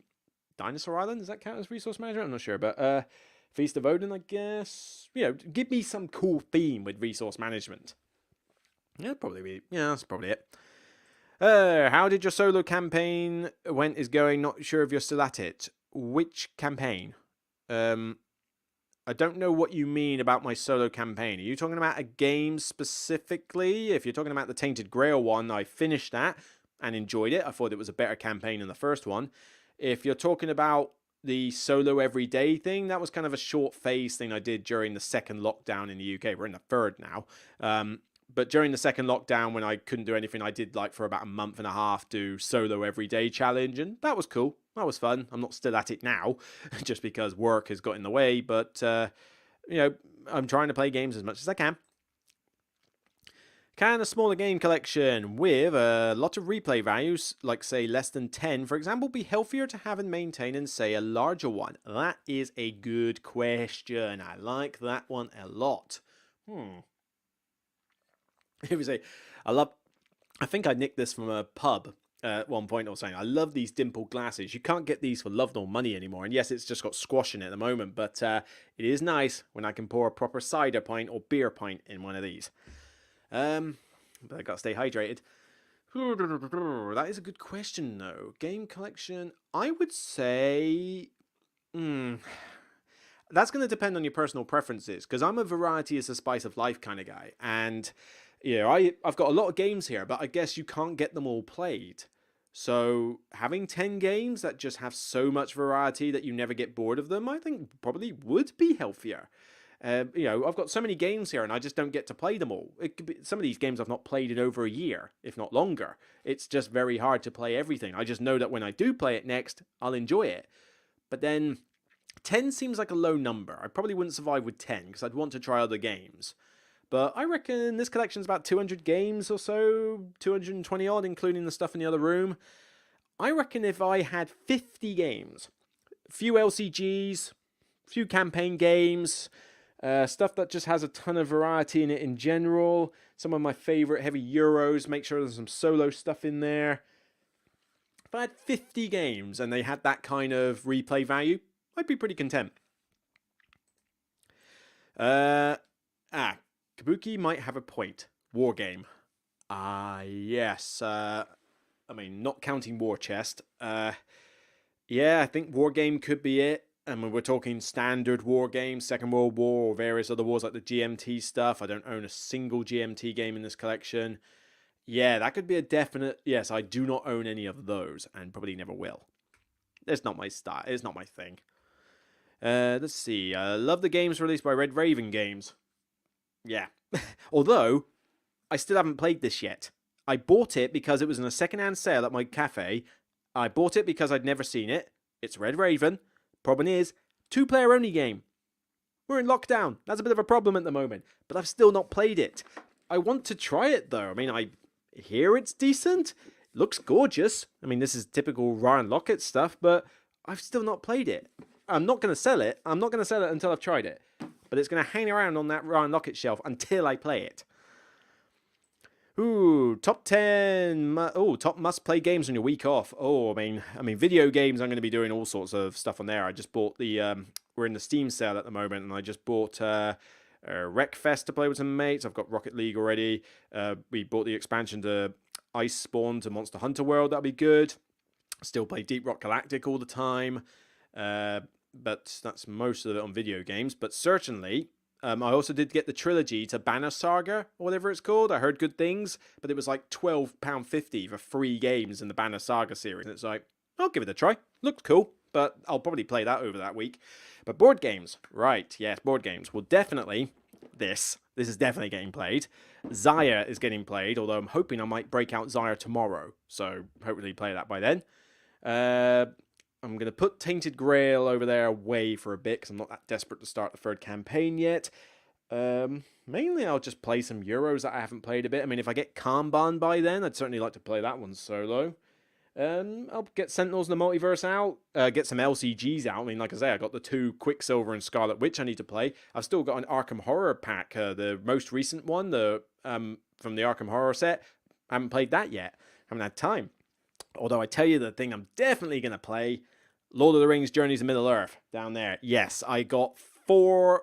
Dinosaur Island. Does that count as resource management? I'm not sure, but Feast of Odin, I guess. You know, give me some cool theme with resource management. Yeah, that's probably it. How did your solo campaign is going? Not sure if you're still at it. Which campaign? I don't know what you mean about my solo campaign. Are you talking about a game specifically? If you're talking about the Tainted Grail one, I finished that and enjoyed it. I thought it was a better campaign than the first one. If you're talking about the solo everyday thing, that was kind of a short phase thing I did during the second lockdown in the UK. We're in the third now. But during the second lockdown, when I couldn't do anything, I did like for about a month and a half do solo everyday challenge, and that was cool. That was fun. I'm not still at it now, just because work has got in the way. But I'm trying to play games as much as I can. Can a smaller game collection with a lot of replay values, like say less than 10, for example, be healthier to have and maintain than say a larger one? That is a good question. I like that one a lot. It was I think I nicked this from a pub at one point or saying, I love these dimpled glasses. You can't get these for love nor money anymore. And yes, it's just got squash in it at the moment, but it is nice when I can pour a proper cider pint or beer pint in one of these. But I gotta stay hydrated. That is a good question, though. Game collection, I would say, that's going to depend on your personal preferences, because I'm a variety is the spice of life kind of guy, and I've got a lot of games here, but I guess you can't get them all played. So having 10 games that just have so much variety that you never get bored of them, I think probably would be healthier. I've got so many games here and I just don't get to play them all. It could be, some of these games I've not played in over a year, if not longer. It's just very hard to play everything. I just know that when I do play it next, I'll enjoy it. But then 10 seems like a low number. I probably wouldn't survive with 10 because I'd want to try other games. But I reckon this collection's about 200 games or so, 220 odd, including the stuff in the other room. I reckon if I had 50 games, a few LCGs, a few campaign games, stuff that just has a ton of variety in it in general. Some of my favourite heavy Euros. Make sure there's some solo stuff in there. If I had 50 games and they had that kind of replay value, I'd be pretty content. Kabuki might have a point. War game. Yes. Not counting War Chest. Yeah, I think War game could be it. I mean, we're talking standard war games, Second World War, or various other wars like the GMT stuff. I don't own a single GMT game in this collection. Yeah, that could be a definite... Yes, I do not own any of those, and probably never will. It's not my style. It's not my thing. Let's see. I love the games released by Red Raven Games. Yeah. Although, I still haven't played this yet. I bought it because it was in a second-hand sale at my cafe. I bought it because I'd never seen it. It's Red Raven. Problem is, 2-player only game. We're in lockdown. That's a bit of a problem at the moment. But I've still not played it. I want to try it though. I mean, I hear it's decent. It looks gorgeous. I mean, this is typical Ryan Lockett stuff, but I've still not played it. I'm not going to sell it. I'm not going to sell it until I've tried it. But it's going to hang around on that Ryan Lockett shelf until I play it. Ooh, top 10. Top must-play games on your week off. I mean, video games. I'm going to be doing all sorts of stuff on there. I just bought the. We're in the Steam sale at the moment, and I just bought Wreckfest to play with some mates. I've got Rocket League already. We bought the expansion to Iceborne to Monster Hunter World. That'll be good. Still play Deep Rock Galactic all the time. But that's most of it on video games. But certainly. I also did get the trilogy to Banner Saga, or whatever it's called. I heard good things, but it was like £12.50 for 3 games in the Banner Saga series. And it's like, I'll give it a try. Looks cool, but I'll probably play that over that week. But board games, right, yes, board games. Well, definitely this is definitely getting played. Zaya is getting played, although I'm hoping I might break out Zaya tomorrow. So hopefully play that by then. I'm going to put Tainted Grail over there away for a bit because I'm not that desperate to start the third campaign yet. Mainly I'll just play some Euros that I haven't played a bit. I mean, if I get Kanban by then, I'd certainly like to play that one solo. I'll get Sentinels in the Multiverse out, get some LCGs out. I mean, like I say, I got the 2 Quicksilver and Scarlet Witch I need to play. I've still got an Arkham Horror pack, the most recent one, from the Arkham Horror set. I haven't played that yet. Haven't had time. Although I tell you the thing I'm definitely going to play, Lord of the Rings Journeys to Middle-earth, down there. Yes, I got 4,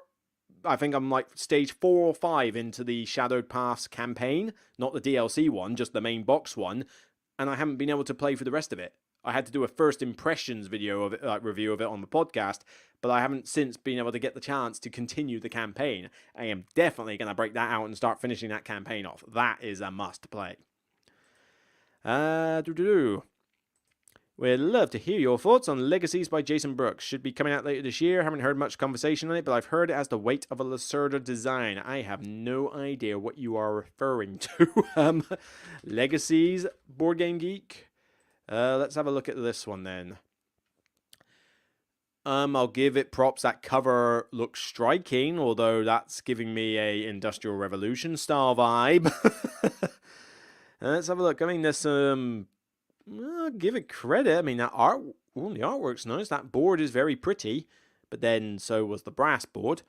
I think I'm like stage 4 or 5 into the Shadowed Paths campaign, not the DLC one, just the main box one, and I haven't been able to play for the rest of it. I had to do a first impressions video of it, review of it on the podcast, but I haven't since been able to get the chance to continue the campaign. I am definitely going to break that out and start finishing that campaign off. That is a must play. We'd love to hear your thoughts on Legacies by Jason Brooks. Should be coming out later this year. Haven't heard much conversation on it, but I've heard it has the weight of a Lacerda design. I have no idea what you are referring to. Legacies, Board Game Geek. Let's have a look at this one then. I'll give it props. That cover looks striking, although that's giving me a Industrial Revolution style vibe. Let's have a look. I mean, there's some... I'll give it credit. I mean, that art, the artwork's nice. That board is very pretty, but then so was the brass board.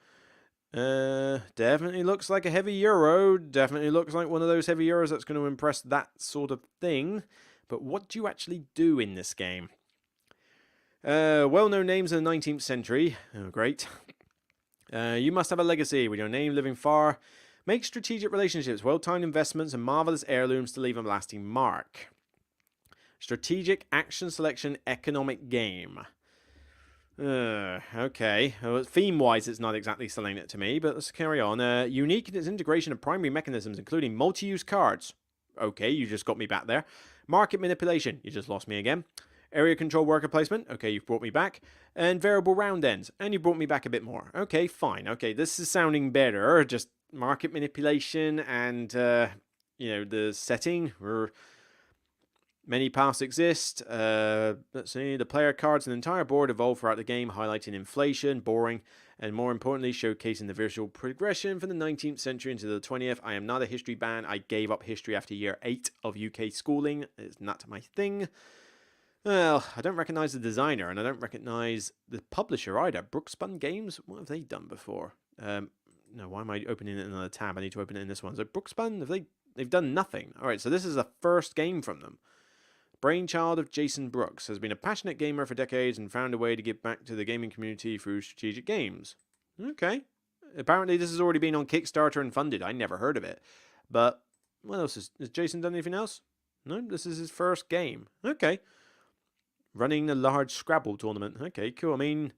Definitely looks like a heavy euro. Definitely looks like one of those heavy euros that's going to impress that sort of thing. But what do you actually do in this game? Well-known names in the 19th century. Oh, great. You must have a legacy with your name living far. Make strategic relationships, well-timed investments, and marvelous heirlooms to leave a lasting mark. Strategic action selection economic game. Okay. Well, theme-wise, it's not exactly selling it to me, but let's carry on. Unique in its integration of primary mechanisms, including multi-use cards. Okay, you just got me back there. Market manipulation. You just lost me again. Area control worker placement. Okay, you've brought me back. And variable round ends. And you brought me back a bit more. Okay, fine. Okay, this is sounding better. Just market manipulation and, the setting. Many paths exist. Let's see. The player cards and the entire board evolve throughout the game, highlighting inflation, boring, and more importantly, showcasing the visual progression from the 19th century into the 20th. I am not a history ban. I gave up history after year 8 of UK schooling. It's not my thing. Well, I don't recognise the designer, and I don't recognise the publisher either. Brookspun Games? What have they done before? No, why am I opening it in another tab? I need to open it in this one. So Brookspun, they've done nothing. Alright, so this is the first game from them. Brainchild of Jason Brooks has been a passionate gamer for decades and found a way to give back to the gaming community through strategic games. Okay. Apparently this has already been on Kickstarter and funded. I never heard of it. But what else has Jason done anything else? No, this is his first game. Okay. Running a large Scrabble tournament. Okay, cool. I mean,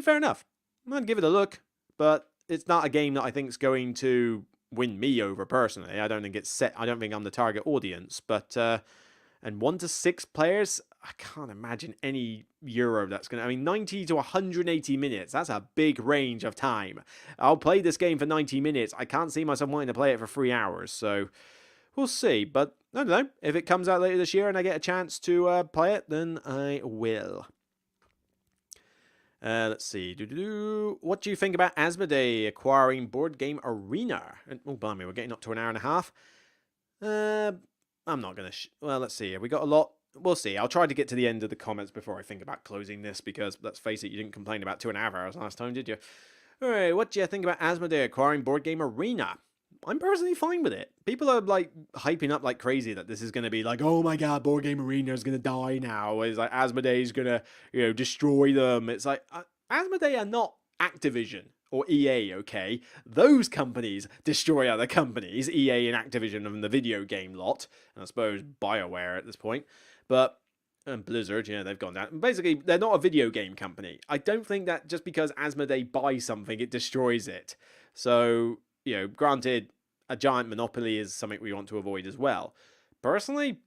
fair enough. I'd give it a look, but it's not a game that I think is going to win me over personally. I don't think it's set. I don't think I'm the target audience, but and 1 to 6 players, I can't imagine any Euro that's going to... 90 to 180 minutes. That's a big range of time. I'll play this game for 90 minutes. I can't see myself wanting to play it for 3 hours. So we'll see. But I don't know. If it comes out later this year and I get a chance to play it, then I will. Let's see. What do you think about Asmodee acquiring Board Game Arena? Oh, blimey, we're getting up to an hour and a half. I'm not going to... well, let's see. Have we got a lot? We'll see. I'll try to get to the end of the comments before I think about closing this, because, let's face it, you didn't complain about 2.5 hours last time, did you? Alright, what do you think about Asmodee acquiring Board Game Arena? I'm personally fine with it. People are, hyping up like crazy that this is going to be like, oh my god, Board Game Arena is going to die now. It's like, Asmodee's going to, destroy them. It's like, Asmodee are not Activision or EA, okay? Those companies destroy other companies, EA and Activision and the video game lot, and I suppose BioWare at this point, but, and Blizzard, they've gone down. Basically, they're not a video game company. I don't think that just because Asmodee buys something, it destroys it. So, granted, a giant monopoly is something we want to avoid as well. Personally,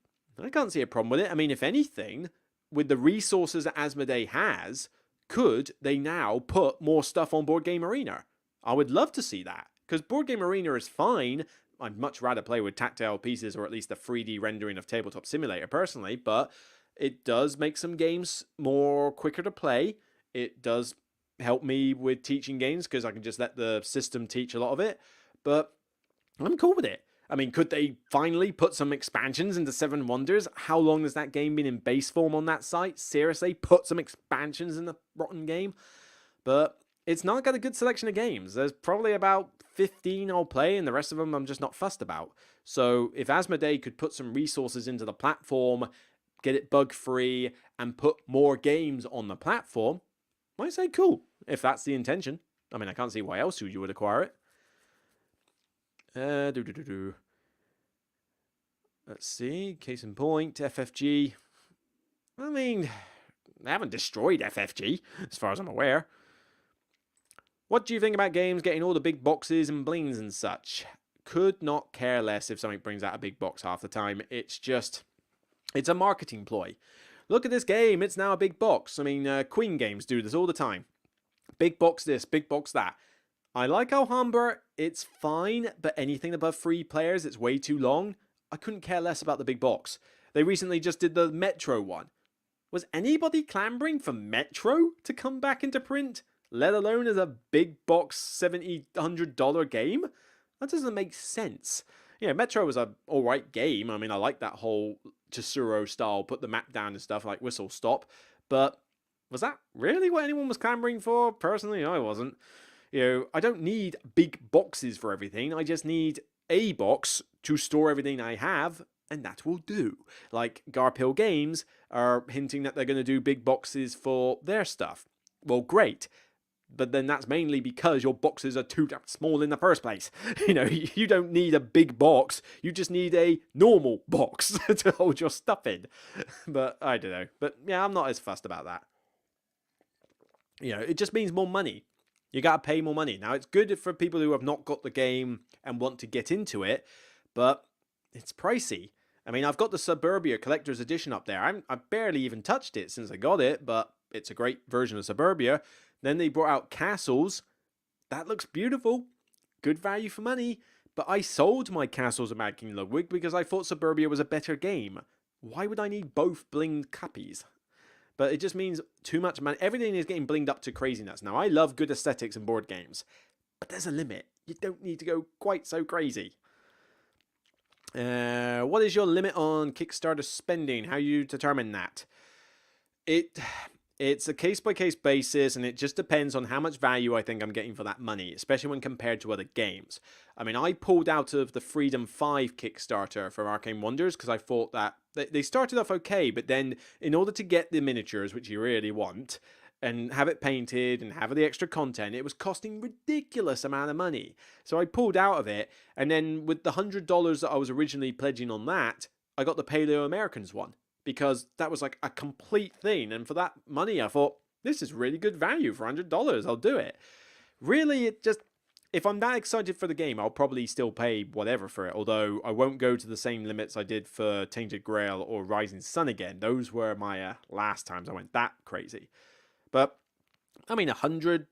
I can't see a problem with it. If anything, with the resources that Asmodee has, could they now put more stuff on Board Game Arena? I would love to see that, because Board Game Arena is fine. I'd much rather play with tactile pieces or at least a 3D rendering of Tabletop Simulator personally, but it does make some games more quicker to play. It does help me with teaching games because I can just let the system teach a lot of it, but I'm cool with it. Could they finally put some expansions into Seven Wonders? How long has that game been in base form on that site? Seriously, put some expansions in the rotten game? But it's not got a good selection of games. There's probably about 15 I'll play, and the rest of them I'm just not fussed about. So if Asmodee could put some resources into the platform, get it bug-free, and put more games on the platform, I say cool, if that's the intention. I can't see why else you would acquire it. Let's see. Case in point, FFG. They haven't destroyed FFG, as far as I'm aware. What do you think about games getting all the big boxes and blings and such? Could not care less if something brings out a big box half the time. It's a marketing ploy. look at this game, it's now a big box. I mean, Queen games do this all the time. Big box this, big box that. I like Alhambra, it's fine, but anything above 3 players, it's way too long. I couldn't care less about the big box. They recently just did the Metro one. Was anybody clamoring for Metro to come back into print? Let alone as a big box $70, $100 game? That doesn't make sense. Yeah, Metro was a alright game. I mean, I like that whole Tesoro style, put the map down and stuff like whistle stop. But was that really what anyone was clamoring for? Personally, I wasn't. I don't need big boxes for everything. I just need a box to store everything I have, and that will do. Like Garphill Games are hinting that they're going to do big boxes for their stuff. Well, great. But then that's mainly because your boxes are too damn small in the first place. You don't need a big box. You just need a normal box to hold your stuff in. But I don't know. But yeah, I'm not as fussed about that. It just means more money. You gotta pay more money. Now, it's good for people who have not got the game and want to get into it, but it's pricey. I mean, I've got the Suburbia Collector's Edition up there. I've barely even touched it since I got it, but it's a great version of Suburbia. Then they brought out Castles. That looks beautiful. Good value for money. But I sold my Castles of Mad King Ludwig because I thought Suburbia was a better game. Why would I need both blinged copies? But it just means too much money. Everything is getting blinged up to craziness. Now, I love good aesthetics in board games, but there's a limit. You don't need to go quite so crazy. What is your limit on Kickstarter spending? How you determine that? It's a case-by-case basis, and it just depends on how much value I think I'm getting for that money, especially when compared to other games. I mean, I pulled out of the Freedom 5 Kickstarter for Arcane Wonders because I thought that they started off okay, but then in order to get the miniatures, which you really want, and have it painted and have the extra content, it was costing ridiculous amount of money. So I pulled out of it, and then with the $100 that I was originally pledging on that, I got the Paleo Americans one. Because that was like a complete thing. And for that money, I thought, this is really good value for $100. I'll do it. Really, if I'm that excited for the game, I'll probably still pay whatever for it. Although I won't go to the same limits I did for Tainted Grail or Rising Sun again. Those were my last times I went that crazy. But, I mean, £100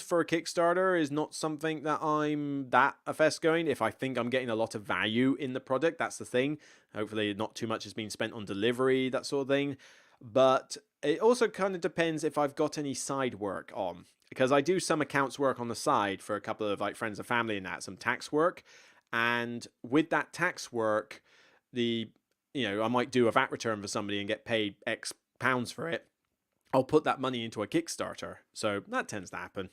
for a Kickstarter is not something that I'm that affected going. If I think I'm getting a lot of value in the product, that's the thing. Hopefully not too much has been spent on delivery, that sort of thing. But it also kind of depends if I've got any side work on. Because I do some accounts work on the side for a couple of like friends and family and that, some tax work. And with that tax work, I might do a VAT return for somebody and get paid X pounds for it. I'll put that money into a Kickstarter. So that tends to happen.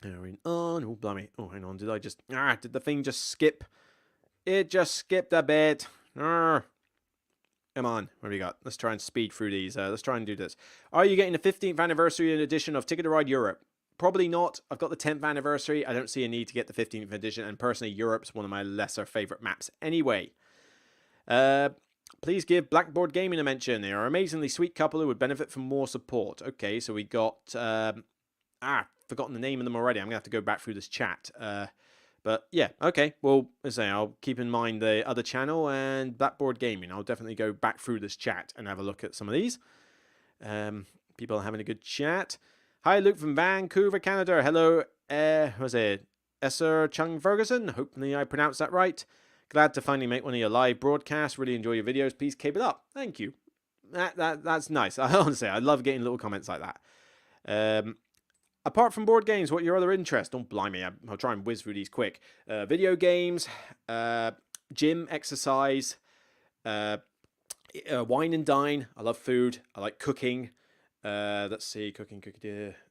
Going on. Oh, blimey. Oh, hang on. Did the thing just skip? It just skipped a bit. Come on. What do we got? Let's try and speed through these. Let's try and do this. Are you getting the 15th anniversary edition of Ticket to Ride Europe? Probably not. I've got the 10th anniversary. I don't see a need to get the 15th edition. And personally, Europe's one of my lesser favorite maps anyway. Please give Blackboard Gaming a mention. They are an amazingly sweet couple who would benefit from more support. Okay, so we got... forgotten the name of them already. I'm going to have to go back through this chat. But yeah, okay. Well, I'll keep in mind the other channel and Blackboard Gaming. I'll definitely go back through this chat and have a look at some of these. People are having a good chat. Hi, Luke from Vancouver, Canada. Hello, was it Esser Chung Ferguson? Hopefully I pronounced that right. Glad to finally make one of your live broadcasts. Really enjoy your videos. Please keep it up. Thank you. That's nice. Honestly, I love getting little comments like that. Apart from board games, what are your other interests? Don't blimey, I'll try and whiz through these quick. Video games, gym, exercise, wine and dine. I love food. I like cooking. Let's see, cooking.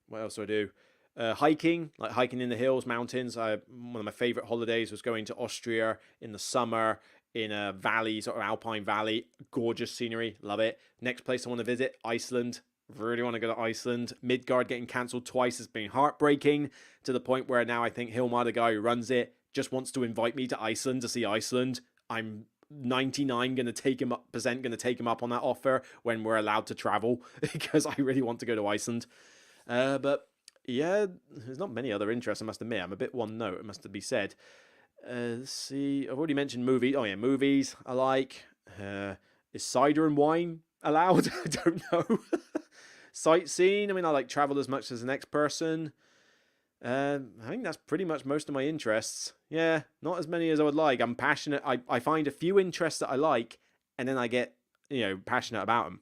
What else do I do? Hiking, like hiking in the hills, mountains. One of my favorite holidays was going to Austria in the summer in a valley, sort of alpine valley. Gorgeous scenery, love it. Next place I want to visit, Iceland. Really want to go to Iceland. Midgard getting cancelled twice has been heartbreaking to the point where now I think Hilmar, the guy who runs it, just wants to invite me to Iceland to see Iceland. I'm 99 going to take him up on that offer when we're allowed to travel because I really want to go to Iceland. But yeah, there's not many other interests, I must admit. I'm a bit one note, it must be said. Let's see. I've already mentioned movies. Oh yeah, movies I like. Is cider and wine allowed? I don't know. Sightseeing. I mean, I like travel as much as the next person. I think that's pretty much most of my interests. Yeah, not as many as I would like. I'm passionate. I find a few interests that I like, and then I get, passionate about them.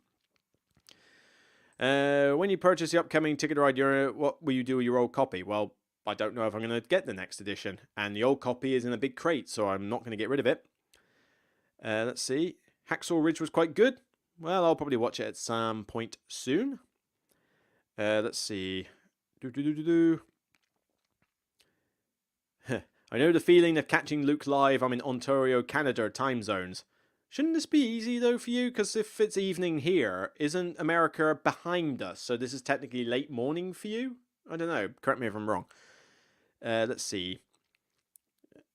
When you purchase the upcoming ticket ride, what will you do with your old copy? Well, I don't know if I'm going to get the next edition, and the old copy is in a big crate, so I'm not going to get rid of it. Let's see. Hacksaw Ridge was quite good. Well, I'll probably watch it at some point soon. Let's see. I know the feeling of catching Luke live. I'm in Ontario, Canada time zones. Shouldn't this be easy though for you? Because if it's evening here, isn't America behind us? So this is technically late morning for you? I don't know. Correct me if I'm wrong. Let's see.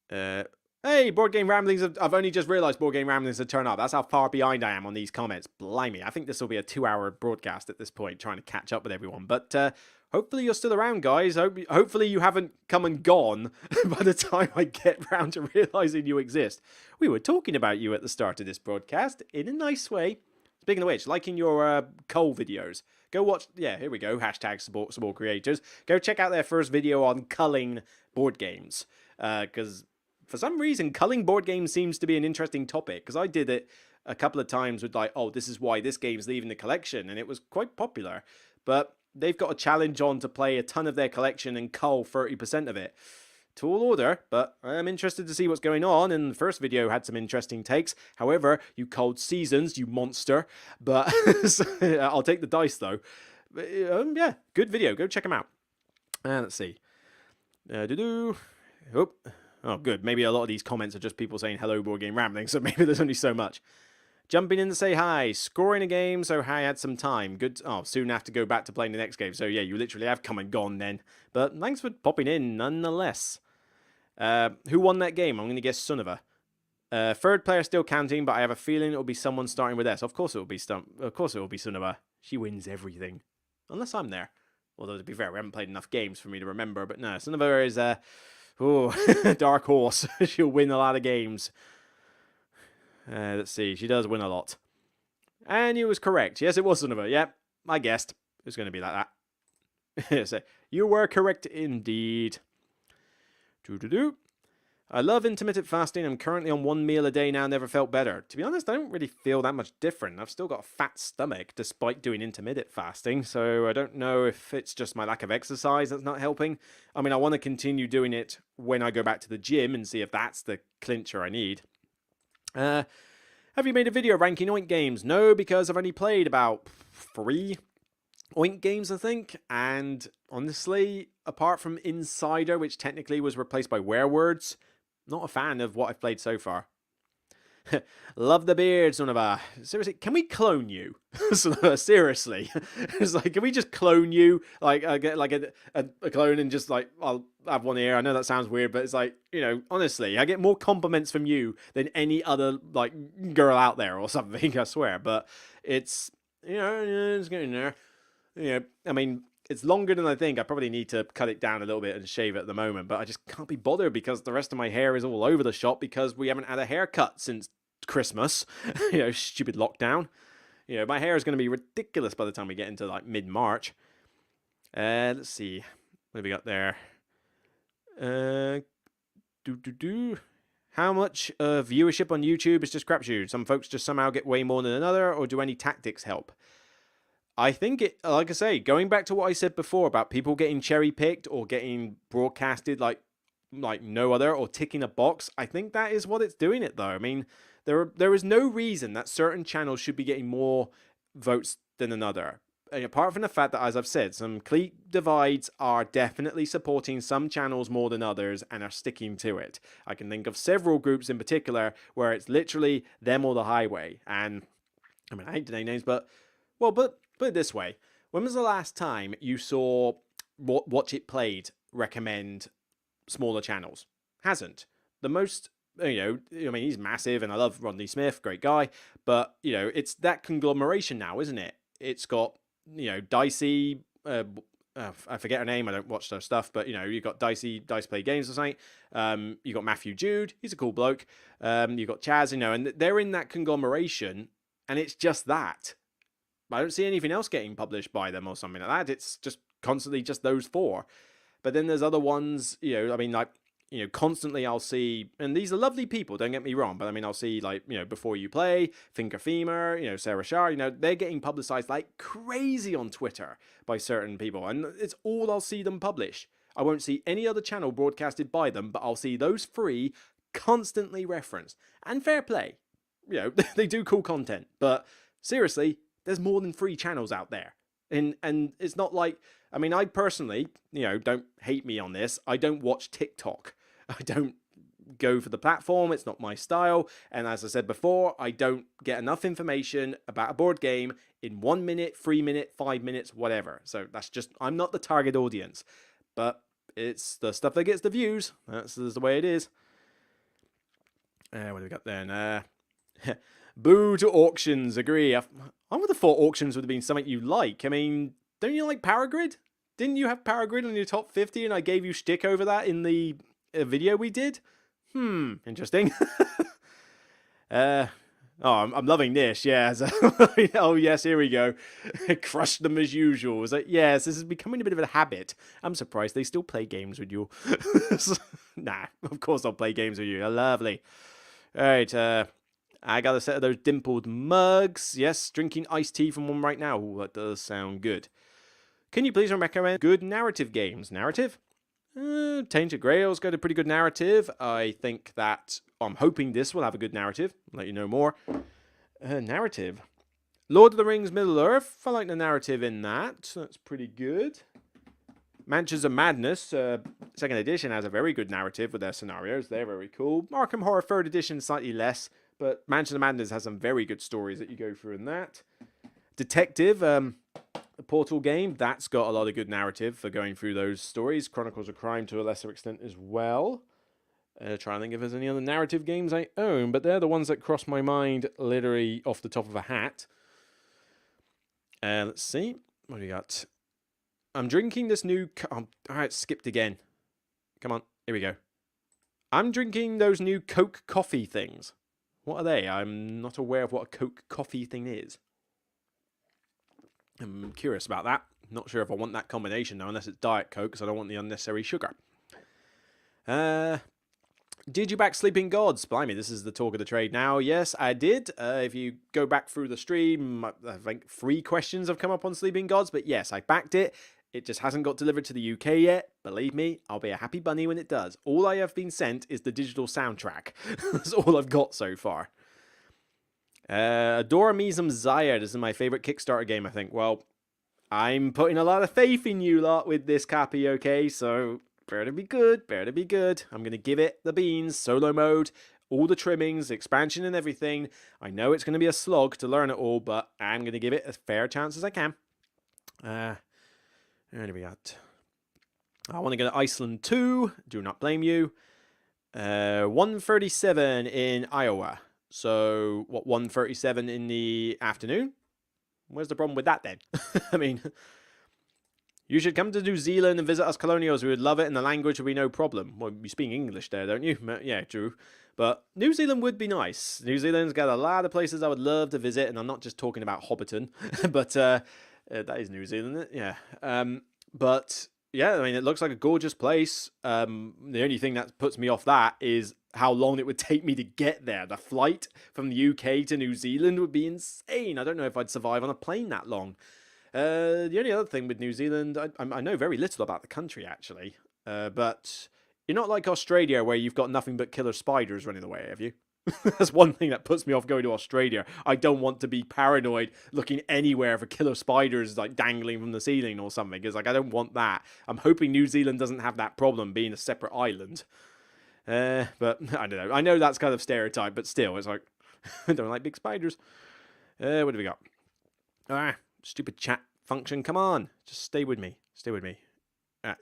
Hey, Board Game Ramblings. I've only just realised Board Game Ramblings had turned up. That's how far behind I am on these comments. Blimey. I think this will be a 2-hour broadcast at this point, trying to catch up with everyone. But hopefully you're still around, guys. Hopefully you haven't come and gone by the time I get round to realising you exist. We were talking about you at the start of this broadcast in a nice way. Speaking of which, liking your Cull videos. Go watch, here we go, hashtag support small creators. Go check out their first video on culling board games. Because for some reason, culling board games seems to be an interesting topic. Because I did it a couple of times with like, oh, this is why this game's leaving the collection. And it was quite popular. But they've got a challenge on to play a ton of their collection and cull 30% of it. Tall order, but I'm interested to see what's going on, and the first video had some interesting takes. However, you culled Seasons, you monster, but I'll take the dice though. Yeah, good video, go check them out. Let's see. Oh, good, maybe a lot of these comments are just people saying hello Board Game Rambling, so maybe there's only so much. Jumping in to say hi, scoring a game, so I had some time. Good. Oh, soon have to go back to playing the next game. So yeah, you literally have come and gone then. But thanks for popping in nonetheless. Who won that game? I'm going to guess Sunova. Third player still counting, but I have a feeling it will be someone starting with S. Of course it will be Sunova. She wins everything. Unless I'm there. Although to be fair, we haven't played enough games for me to remember. But no, Sunova is dark horse. She'll win a lot of games. Let's see. She does win a lot. And you was correct. Yes, it was Sunova. Yep, I guessed. It was going to be like that. So, you were correct indeed. I love intermittent fasting. I'm currently on 1 meal a day now. Never felt better. To be honest, I don't really feel that much different. I've still got a fat stomach despite doing intermittent fasting. So I don't know if it's just my lack of exercise that's not helping. I mean, I want to continue doing it when I go back to the gym and see if that's the clincher I need. Have you made a video ranking Oink games? No, because I've only played about 3 Oink games, I think. And honestly, apart from Insider, which technically was replaced by Werewords, not a fan of what I've played so far. Love the beard, Sunova. Seriously, can we clone you? Seriously. It's like, can we just clone you? Like, get like a clone and just like, I'll have one ear. I know that sounds weird, but it's like, honestly, I get more compliments from you than any other like girl out there or something, I swear. But it's, it's getting there. I mean, it's longer than I think. I probably need to cut it down a little bit and shave it at the moment, but I just can't be bothered because the rest of my hair is all over the shop because we haven't had a haircut since Christmas. Stupid lockdown. My hair is going to be ridiculous by the time we get into like mid-March. Let's see. What have we got there? How much viewership on YouTube is just crapshoot? Some folks just somehow get way more than another, or do any tactics help? I think it, like I say, going back to what I said before about people getting cherry picked or getting broadcasted like no other or ticking a box, I think that is what it's doing it though. I mean, there is no reason that certain channels should be getting more votes than another. And apart from the fact that, as I've said, some clique divides are definitely supporting some channels more than others and are sticking to it. I can think of several groups in particular where it's literally them or the highway. And I mean, I hate to name names, but put it this way. When was the last time you saw Watch It Played recommend smaller channels? Hasn't. The most, I mean, he's massive and I love Rodney Smith, great guy. But, it's that conglomeration now, isn't it? It's got, Dicey, I forget her name. I don't watch their stuff, but you've got Dice Play Games or something. You got Matthew Jude. He's a cool bloke. You got Chaz. And they're in that conglomeration, and it's just that. I don't see anything else getting published by them or something like that. It's just constantly just those four. But then there's other ones. Constantly I'll see, and these are lovely people, don't get me wrong, but I'll see Before You Play, Thinker Femur, Sarah Shar, they're getting publicized like crazy on Twitter by certain people, and it's all I'll see them publish. I won't see any other channel broadcasted by them, but I'll see those three constantly referenced. And fair play, they do cool content, but seriously, there's more than 3 channels out there. And it's not like, I personally, don't hate me on this, I don't watch TikTok. I don't go for the platform, it's not my style, and as I said before, I don't get enough information about a board game in 1 minute, 3 minutes, 5 minutes, whatever. So that's just, I'm not the target audience, but it's the stuff that gets the views. That's the way it is. What do we got then? Boo to auctions, agree. I would have thought auctions would have been something you like. Don't you like Power Grid? Didn't you have Power Grid on your top 50 and I gave you shtick over that in the video we did? Interesting. I'm loving this, yeah. Oh, yes, here we go. Crush them as usual. It's like, yes, this is becoming a bit of a habit. I'm surprised they still play games with you. Nah, of course I'll play games with you. They're lovely. All right, I got a set of those dimpled mugs. Yes, drinking iced tea from one right now. Ooh, that does sound good. Can you please recommend good narrative games? Narrative? Tainted Grail's got a pretty good narrative. I think that I'm hoping this will have a good narrative. I'll let you know more. Narrative. Lord of the Rings Middle-earth. I like the narrative in that. That's pretty good. Mansions of Madness, second edition, has a very good narrative with their scenarios. They're very cool. Arkham Horror 3rd edition, slightly less. But Mansions of Madness has some very good stories that you go through in that. Detective, the Portal game, that's got a lot of good narrative for going through those stories. Chronicles of Crime to a lesser extent as well. Trying to think if there's any other narrative games I own, but they're the ones that cross my mind literally off the top of a hat. Let's see. What do we got? I'm drinking this new... Alright, skipped again. Come on, here we go. I'm drinking those new Coke coffee things. What are they? I'm not aware of what a Coke coffee thing is. I'm curious about that. Not sure if I want that combination though, unless it's Diet Coke, because I don't want the unnecessary sugar. Did you back Sleeping Gods? Blimey, this is the talk of the trade now. Yes, I did. If you go back through the stream, I think 3 questions have come up on Sleeping Gods, but yes, I backed it. It just hasn't got delivered to the UK yet. Believe me, I'll be a happy bunny when it does. All I have been sent is the digital soundtrack. That's all I've got so far. Adora Me Some Zaya. This is my favourite Kickstarter game, I think. Well, I'm putting a lot of faith in you lot with this copy, okay? So, better be good, better be good. I'm going to give it the beans, solo mode, all the trimmings, expansion and everything. I know it's going to be a slog to learn it all, but I'm going to give it as fair a chance as I can. Where do we got? I want to go to Iceland 2. Do not blame you. 1:37 in Iowa. So, what, 1:37 in the afternoon? Where's the problem with that then? I mean, you should come to New Zealand and visit us colonials. We would love it, and the language would be no problem. Well, you speak English there, don't you? Yeah, true. But New Zealand would be nice. New Zealand's got a lot of places I would love to visit, and I'm not just talking about Hobbiton, but that is New Zealand, yeah. But yeah, I mean, it looks like a gorgeous place. The only thing that puts me off that is how long it would take me to get there. The flight from the UK to New Zealand would be insane. I don't know if I'd survive on a plane that long. The only other thing with New Zealand, I know very little about the country, actually. But you're not like Australia, where you've got nothing but killer spiders running away, have you? That's one thing that puts me off going to Australia. I don't want to be paranoid looking anywhere for killer spiders like dangling from the ceiling or something, because like I don't want that. I'm hoping New Zealand doesn't have that problem being a separate island. But I don't know. I know that's kind of stereotype, but still, it's like I don't like big spiders. What do we got? Stupid chat function. Come on, just stay with me. Stay with me.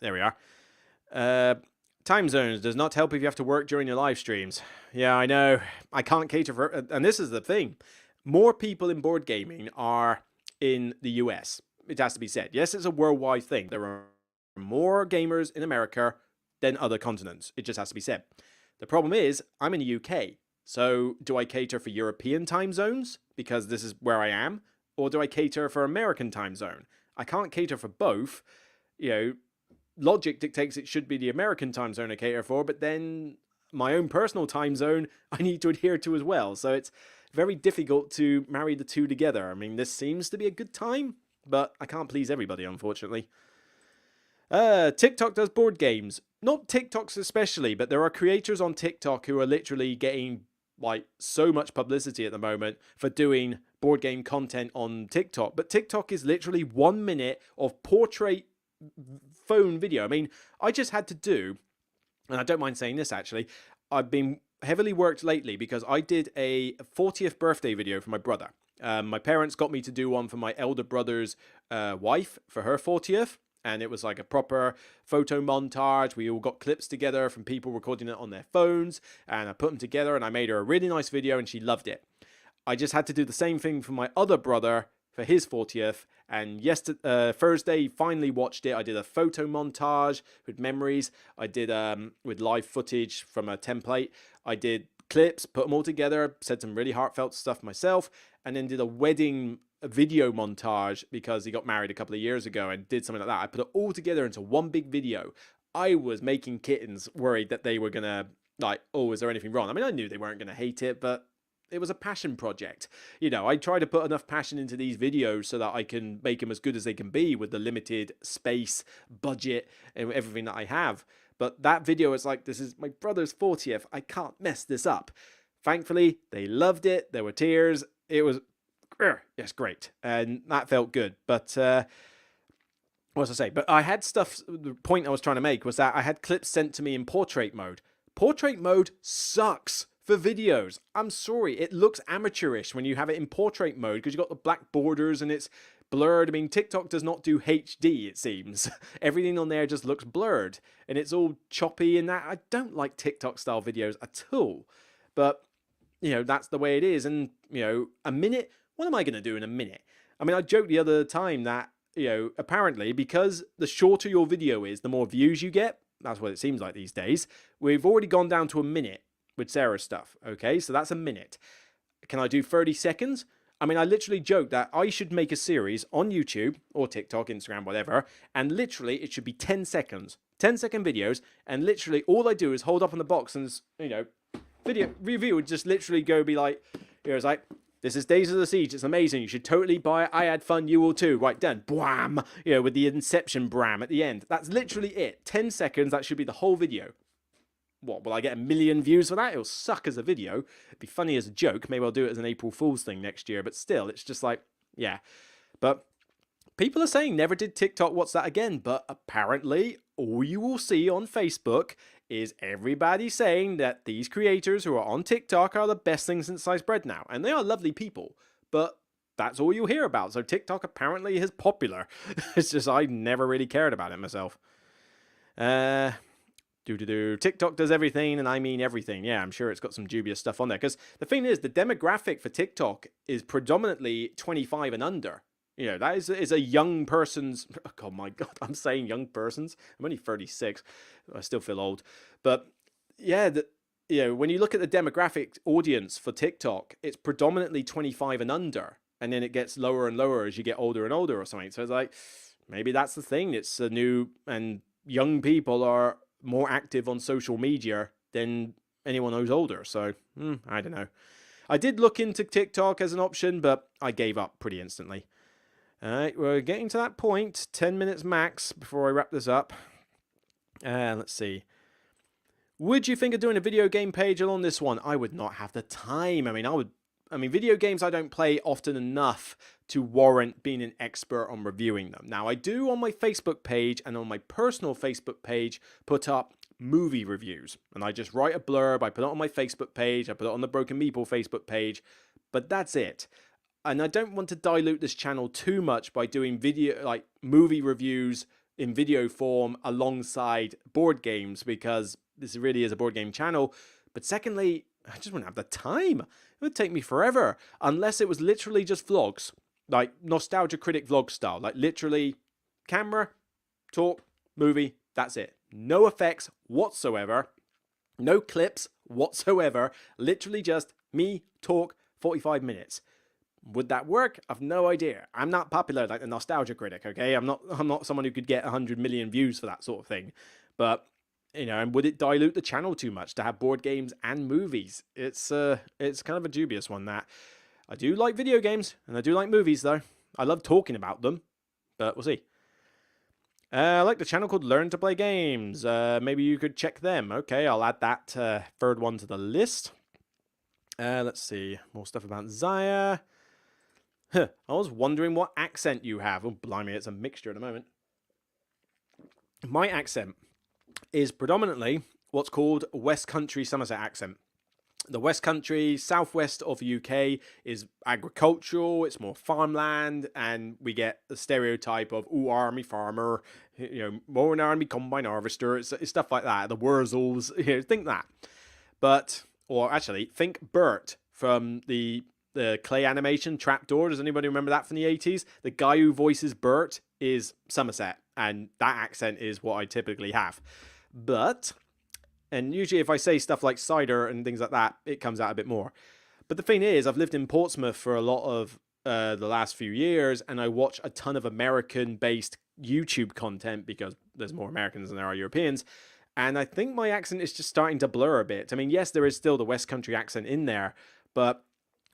There we are. Time zones does not help if you have to work during your live streams. Yeah, I know. I can't cater for... And this is the thing. More people in board gaming are in the US. it has to be said. Yes, it's a worldwide thing. There are more gamers in America than other continents. It just has to be said. The problem is, I'm in the UK. So do I cater for European time zones because this is where I am? Or do I cater for American time zone? I can't cater for both. You know, logic dictates it should be the American time zone I cater for, but then my own personal time zone I need to adhere to as well. So it's very difficult to marry the two together. I mean, this seems to be a good time, but I can't please everybody, unfortunately. TikTok does board games. Not TikToks especially, but there are creators on TikTok who are literally getting like so much publicity at the moment for doing board game content on TikTok. But TikTok is literally 1 minute of portrait phone video. I mean, I just had to do, and I don't mind saying this actually, I've been heavily worked lately because I did a 40th birthday video for my brother. My parents got me to do one for my elder brother's wife for her 40th. And it was like a proper photo montage. We all got clips together from people recording it on their phones. And I put them together and I made her a really nice video and she loved it. I just had to do the same thing for my other brother for his 40th. And Thursday, he finally watched it. I did a photo montage with memories. I did with live footage from a template. I did clips, put them all together, said some really heartfelt stuff myself, and then did a wedding video montage because he got married a couple of years ago and did something like that. I put it all together into one big video. I was making kittens worried that they were gonna like, oh, is there anything wrong? I mean, I knew they weren't gonna hate it, but it was a passion project. You know, I try to put enough passion into these videos so that I can make them as good as they can be with the limited space, budget, and everything that I have. But that video is like, this is my brother's 40th. I can't mess this up. Thankfully, they loved it. There were tears. It was yes, great. And that felt good. But what was I say? But I had stuff, the point I was trying to make was that I had clips sent to me in portrait mode. Portrait mode sucks for videos. I'm sorry. It looks amateurish when you have it in portrait mode because you've got the black borders and it's blurred. I mean, TikTok does not do HD, it seems. Everything on there just looks blurred and it's all choppy and that. I don't like TikTok style videos at all. But, you know, that's the way it is. And, you know, a minute, what am I going to do in a minute? I mean, I joked the other time that, you know, apparently because the shorter your video is, the more views you get. That's what it seems like these days. We've already gone down to a minute with Sarah's stuff. Okay, so that's a minute. Can I do 30 seconds? I mean, I literally joked that I should make a series on YouTube or TikTok, Instagram, whatever, and literally it should be 10 seconds. 10-second videos, and literally all I do is hold up on the box and, you know, video review would just literally go be like, you know, it's like, this is Days of the Siege. It's amazing. You should totally buy it. I had fun. You will too. Right, done. Bwam. You know, with the Inception bram at the end. That's literally it. 10 seconds. That should be the whole video. What, will I get 1 million views for that? It'll suck as a video. It'd be funny as a joke. Maybe I'll do it as an April Fool's thing next year. But still, it's just like, yeah. But people are saying never did TikTok. What's that again? But apparently, all you will see on Facebook is everybody saying that these creators who are on TikTok are the best thing since sliced bread now. And they are lovely people, but that's all you hear about. So TikTok apparently is popular. It's just I never really cared about it myself. TikTok does everything, and I mean everything. Yeah, I'm sure it's got some dubious stuff on there. Because the thing is, the demographic for TikTok is predominantly 25 and under. You know, that is a young person's... Oh my God, I'm saying young persons. I'm only 36. I still feel old. But yeah, you know, when you look at the demographic audience for TikTok, it's predominantly 25 and under. And then it gets lower and lower as you get older and older or something. So it's like, maybe that's the thing. It's a new... And young people are more active on social media than anyone who's older. So, I don't know. I did look into TikTok as an option, but I gave up pretty instantly. Alright, we're getting to that point. 10 minutes max before I wrap this up. Let's see. Would you think of doing a video game page along this one? I would not have the time. I mean, video games I don't play often enough to warrant being an expert on reviewing them. Now, I do on my Facebook page and on my personal Facebook page put up movie reviews. And I just write a blurb. I put it on my Facebook page. I put it on the Broken Meeple Facebook page. But that's it. And I don't want to dilute this channel too much by doing video, like movie reviews in video form alongside board games, because this really is a board game channel. But secondly, I just wouldn't have the time. It would take me forever, unless it was literally just vlogs. like nostalgia critic vlog style, like literally camera, talk, movie, that's it. No effects whatsoever, no clips whatsoever, literally just me talk 45 minutes. Would that work? I've no idea. I'm not popular like the nostalgia critic, okay? I'm not someone who could get 100 million views for that sort of thing. But and would it dilute the channel too much to have board games and movies? It's kind of a dubious one that. I do like video games and I do like movies though. I love talking about them, but we'll see. I like the channel called Learn to Play Games. Maybe you could check them. Okay, I'll add that third one to the list. Let's see. More stuff about Zaya. I was wondering what accent you have. Oh, blimey, it's a mixture at the moment. My accent is predominantly what's called West Country Somerset accent. The West Country, southwest of the UK, is agricultural, it's more farmland, and we get the stereotype of, ooh, army farmer, more an army combine harvester, it's stuff like that, the Wurzels, think that. But, or actually, think Bert from the clay animation Trapdoor. Does anybody remember that from the 80s? The guy who voices Bert is Somerset, and that accent is what I typically have. And usually if I say stuff like cider and things like that, it comes out a bit more. But the thing is, I've lived in Portsmouth for a lot of the last few years, and I watch a ton of American-based YouTube content because there's more Americans than there are Europeans. And I think my accent is just starting to blur a bit. I mean, yes, there is still the West Country accent in there, but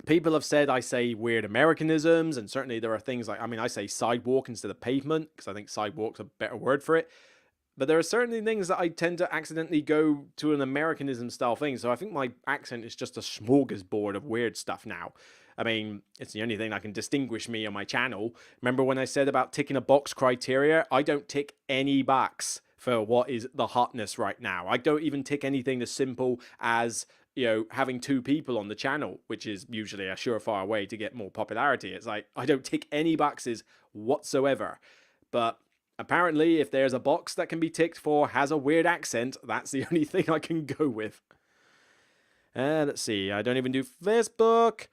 people have said I say weird Americanisms, and certainly there are things like, I say sidewalk instead of pavement, because I think sidewalk's a better word for it. But there are certainly things that I tend to accidentally go to an Americanism style thing. So I think my accent is just a smorgasbord of weird stuff now. I mean, it's the only thing that can distinguish me on my channel. Remember when I said about ticking a box criteria? I don't tick any box for what is the hotness right now. I don't even tick anything as simple as, having 2 people on the channel, which is usually a surefire way to get more popularity. It's like, I don't tick any boxes whatsoever. But apparently, if there's a box that can be ticked for has a weird accent, that's the only thing I can go with. Let's see. I don't even do Facebook.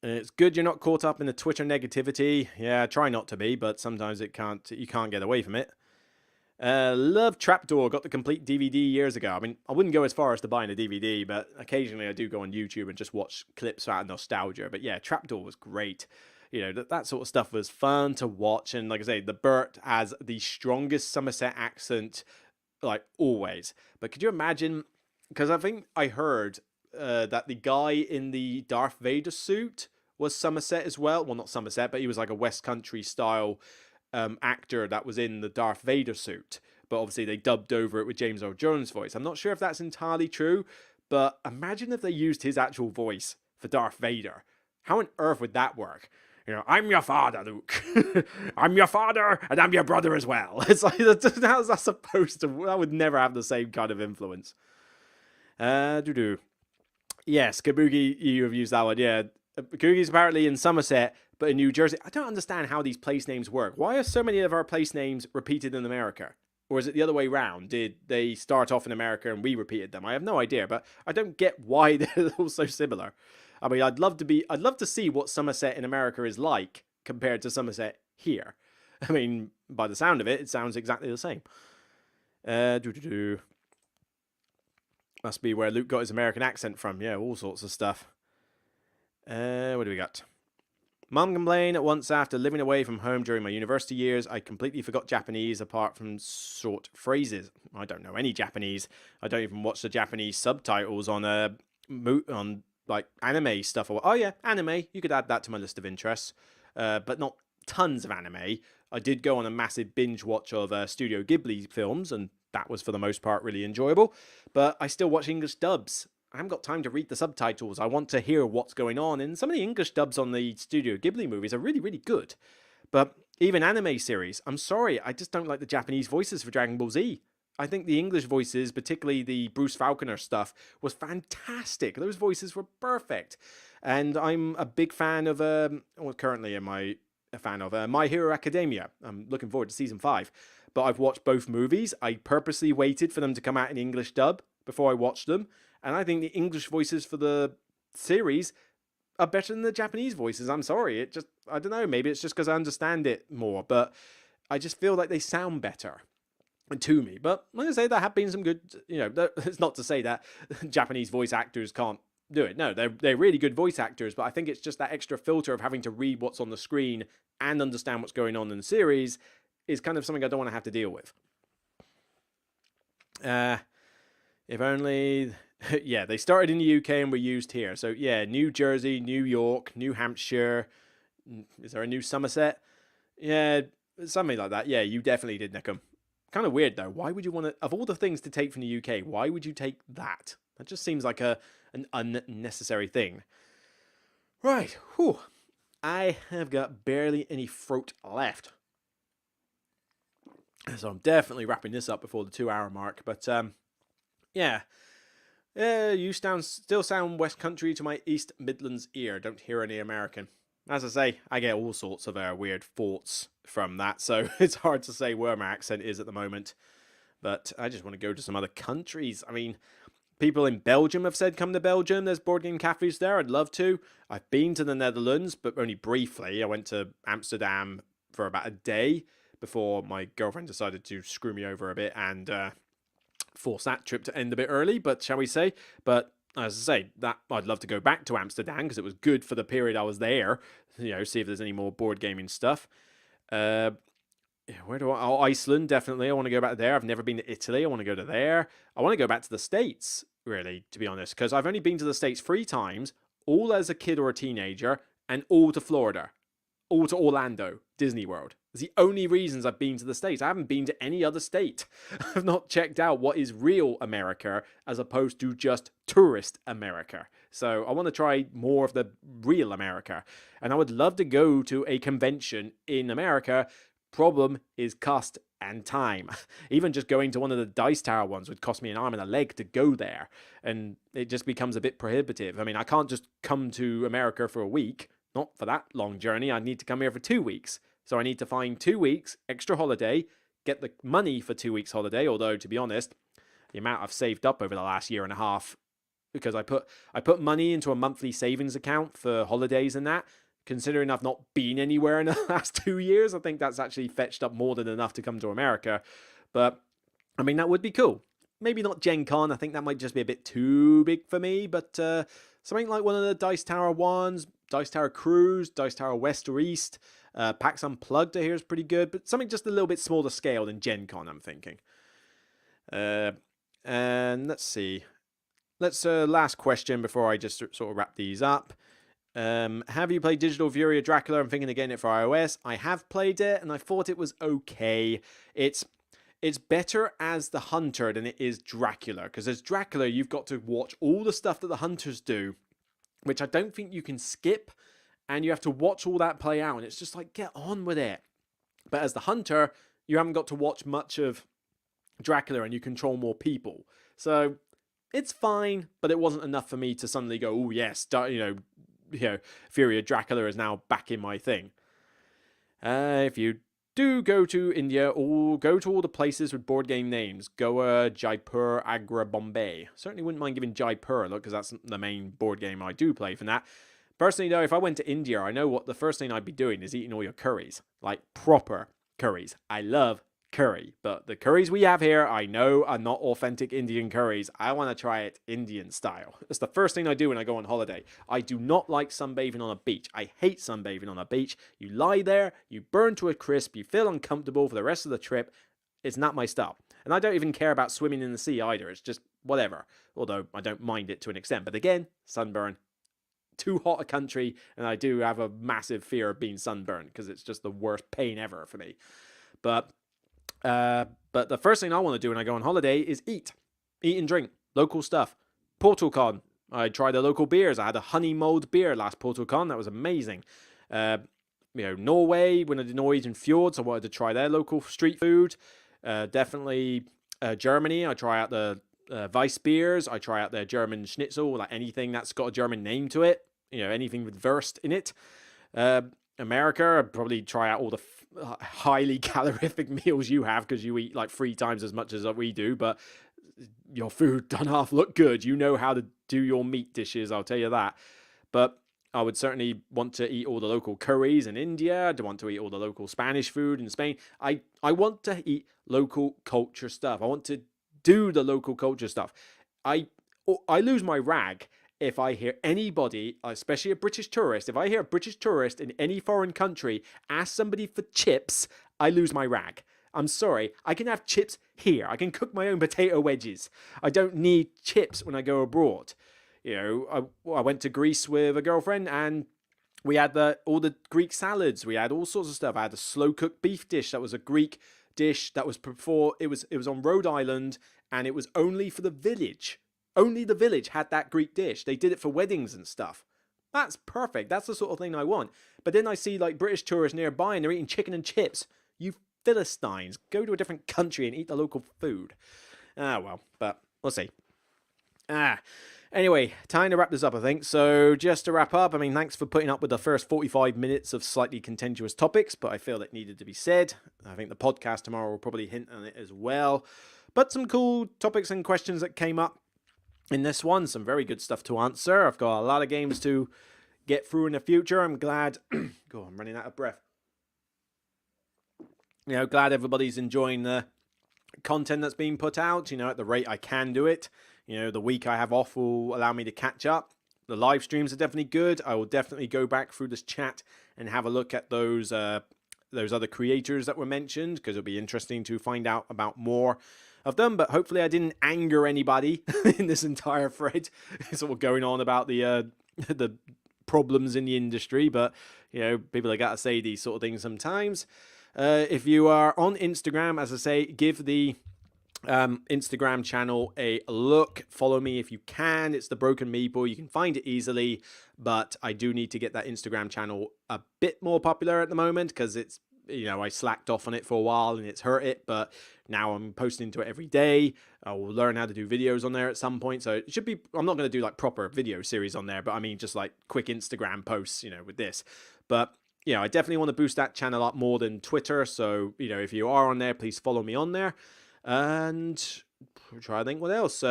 It's good you're not caught up in the Twitter negativity. Yeah, try not to be, but sometimes you can't get away from it. Love Trapdoor. Got the complete DVD years ago. I mean, I wouldn't go as far as to buying a DVD, but occasionally I do go on YouTube and just watch clips out of nostalgia. But yeah, Trapdoor was great. That sort of stuff was fun to watch. And like I say, the Bert has the strongest Somerset accent, like always. But could you imagine, because I think I heard that the guy in the Darth Vader suit was Somerset as well. Well, not Somerset, but he was like a West Country style actor that was in the Darth Vader suit. But obviously they dubbed over it with James Earl Jones' voice. I'm not sure if that's entirely true, but imagine if they used his actual voice for Darth Vader. How on earth would that work? I'm your father, Luke. I'm your father, and I'm your brother as well. It's like, how's that supposed to? That would never have the same kind of influence. Yes, Kabuki, you have used that one. Yeah, Kabuki's apparently in Somerset, but in New Jersey. I don't understand how these place names work. Why are so many of our place names repeated in America? Or is it the other way around? Did they start off in America and we repeated them? I have no idea, but I don't get why they're all so similar. I mean, I'd love to see what Somerset in America is like compared to Somerset here. I mean, by the sound of it, it sounds exactly the same. Must be where Luke got his American accent from. Yeah, all sorts of stuff. What do we got? Mum complained that once after living away from home during my university years, I completely forgot Japanese apart from short phrases. I don't know any Japanese. I don't even watch the Japanese subtitles on like anime stuff. Oh yeah, anime. You could add that to my list of interests, but not tons of anime. I did go on a massive binge watch of Studio Ghibli films, and that was for the most part really enjoyable. But I still watch English dubs. I haven't got time to read the subtitles. I want to hear what's going on, and some of the English dubs on the Studio Ghibli movies are really, really good. But even anime series, I'm sorry, I just don't like the Japanese voices for Dragon Ball Z. I think the English voices, particularly the Bruce Falconer stuff, was fantastic. Those voices were perfect. And I'm a big fan of, currently am I a fan of My Hero Academia. I'm looking forward to season 5. But I've watched both movies. I purposely waited for them to come out in English dub before I watched them. And I think the English voices for the series are better than the Japanese voices. I'm sorry. I don't know, maybe it's just because I understand it more, but I just feel like they sound better to me. But like I say, there have been some good, it's not to say that Japanese voice actors can't do it. No, they're really good voice actors, but I think it's just that extra filter of having to read what's on the screen and understand what's going on in the series is kind of something I don't want to have to deal with. If only, yeah, they started in the UK and were used here. So yeah, New Jersey, New York, New Hampshire. Is there a New Somerset? Yeah, something like that. Yeah, you definitely did nick them. Kind of weird though. Why would you want to? Of all the things to take from the UK, why would you take that? That just seems like an unnecessary thing. Right. Whew. I have got barely any throat left, so I'm definitely wrapping this up before the 2 hour mark. But yeah. You still sound West Country to my East Midlands ear. Don't hear any American. As I say, I get all sorts of weird thoughts from that, so it's hard to say where my accent is at the moment. But I just want to go to some other countries. I mean, people in Belgium have said come to Belgium. There's board game cafes there. I'd love to. I've been to the Netherlands, but only briefly. I went to Amsterdam for about a day before my girlfriend decided to screw me over a bit and force that trip to end a bit early, but shall we say. But as I say, that I'd love to go back to Amsterdam because it was good for the period I was there. See if there's any more board gaming stuff. Where do I? Oh, Iceland, definitely. I want to go back there. I've never been to Italy. I want to go to there. I want to go back to the States, really, to be honest, because I've only been to the States 3 times, all as a kid or a teenager, and all to Florida, all to Orlando, Disney World. It's the only reasons I've been to the States. I haven't been to any other state. I've not checked out what is real America as opposed to just tourist America. So I want to try more of the real America. And I would love to go to a convention in America. Problem is cost and time. Even just going to one of the Dice Tower ones would cost me an arm and a leg to go there. And it just becomes a bit prohibitive. I mean, I can't just come to America for a week. Not for that long journey. I need to come here for 2 weeks. So I need to find 2 weeks extra holiday, get the money for 2 weeks holiday. Although, to be honest, the amount I've saved up over the last year and a half, because I put money into a monthly savings account for holidays and that. Considering I've not been anywhere in the last 2 years, I think that's actually fetched up more than enough to come to America. But I mean, that would be cool. Maybe not Gen Con. I think that might just be a bit too big for me. But something like one of the Dice Tower ones, Dice Tower Cruise, Dice Tower West or East. PAX Unplugged I hear is pretty good, but something just a little bit smaller scale than Gen Con, I'm thinking. And let's see. Last question before I just sort of wrap these up. Have you played Digital Fury of Dracula? I'm thinking of getting it for iOS. I have played it, and I thought it was okay. It's better as the Hunter than it is Dracula, because as Dracula, you've got to watch all the stuff that the Hunters do, which I don't think you can skip. And you have to watch all that play out, and it's just like, get on with it. But as the Hunter, you haven't got to watch much of Dracula, and you control more people. So it's fine, but it wasn't enough for me to suddenly go, oh yes, Fury of Dracula is now back in my thing. If you do go to India, or go to all the places with board game names, Goa, Jaipur, Agra, Bombay. Certainly wouldn't mind giving Jaipur a look, because that's the main board game I do play from that. Personally, though, if I went to India, I know what the first thing I'd be doing is eating all your curries. Like, proper curries. I love curry. But the curries we have here, I know are not authentic Indian curries. I want to try it Indian style. That's the first thing I do when I go on holiday. I do not like sunbathing on a beach. I hate sunbathing on a beach. You lie there, you burn to a crisp, you feel uncomfortable for the rest of the trip. It's not my style. And I don't even care about swimming in the sea either. It's just whatever. Although I don't mind it to an extent. But again, sunburn. Too hot a country, and I do have a massive fear of being sunburned because it's just the worst pain ever for me. But the first thing I want to do when I go on holiday is eat and drink local stuff. PortalCon, I tried the local beers. I had a honey mulled beer last PortalCon. That was amazing. Norway, when I did Norwegian Fjords, I wanted to try their local street food. Definitely Germany. I try out the Weiss beers. I try out their German schnitzel, like anything that's got a German name to it. Anything with Wurst in it. America, I'd probably try out all the highly calorific meals you have, because you eat like 3 times as much as we do, but your food doesn't half look good. You know how to do your meat dishes, I'll tell you that. But I would certainly want to eat all the local curries in India. I want to eat all the local Spanish food in Spain. I want to eat local culture stuff. I want to do the local culture stuff. I I lose my rag if I hear anybody, especially a British tourist, if I hear a British tourist in any foreign country ask somebody for chips, I lose my rag. I'm sorry, I can have chips here. I can cook my own potato wedges. I don't need chips when I go abroad. You know, I went to Greece with a girlfriend and we had all the Greek salads. We had all sorts of stuff. I had a slow cooked beef dish that was a Greek dish that was before it was on Rhode Island, and it was only for the village. Only the village had that Greek dish. They did it for weddings and stuff. That's perfect. That's the sort of thing I want. But then I see like British tourists nearby and they're eating chicken and chips. You Philistines, go to a different country and eat the local food. Well, but we'll see. Anyway, time to wrap this up, I think. So just to wrap up, I mean, thanks for putting up with the first 45 minutes of slightly contentious topics, but I feel it needed to be said. I think the podcast tomorrow will probably hint on it as well. But some cool topics and questions that came up in this one. Some very good stuff to answer. I've got a lot of games to get through in the future. I'm glad... God, I'm running out of breath. You know, glad everybody's enjoying the content that's being put out, you know, at the rate I can do it. You know, the week I have off will allow me to catch up. The live streams are definitely good. I will definitely go back through this chat and have a look at those other creators that were mentioned, because it'll be interesting to find out about more of them. But hopefully I didn't anger anybody in this entire thread. Sort of going on about the problems in the industry. But, you know, people have got to say these sort of things sometimes. If you are on Instagram, as I say, give the Instagram channel a look. Follow me if you can. It's the Broken Meeple. You can find it easily, but I do need to get that Instagram channel a bit more popular at the moment, because it's, you know, I slacked off on it for a while and it's hurt it, but now I'm posting to it every day. I will learn how to do videos on there at some point, so it should be, I'm not going to do like proper video series on there, but I mean just like quick Instagram posts, you know, with this. But you know, I definitely want to boost that channel up more than Twitter, so, you know, if you are on there, please follow me on there. And try to think what else.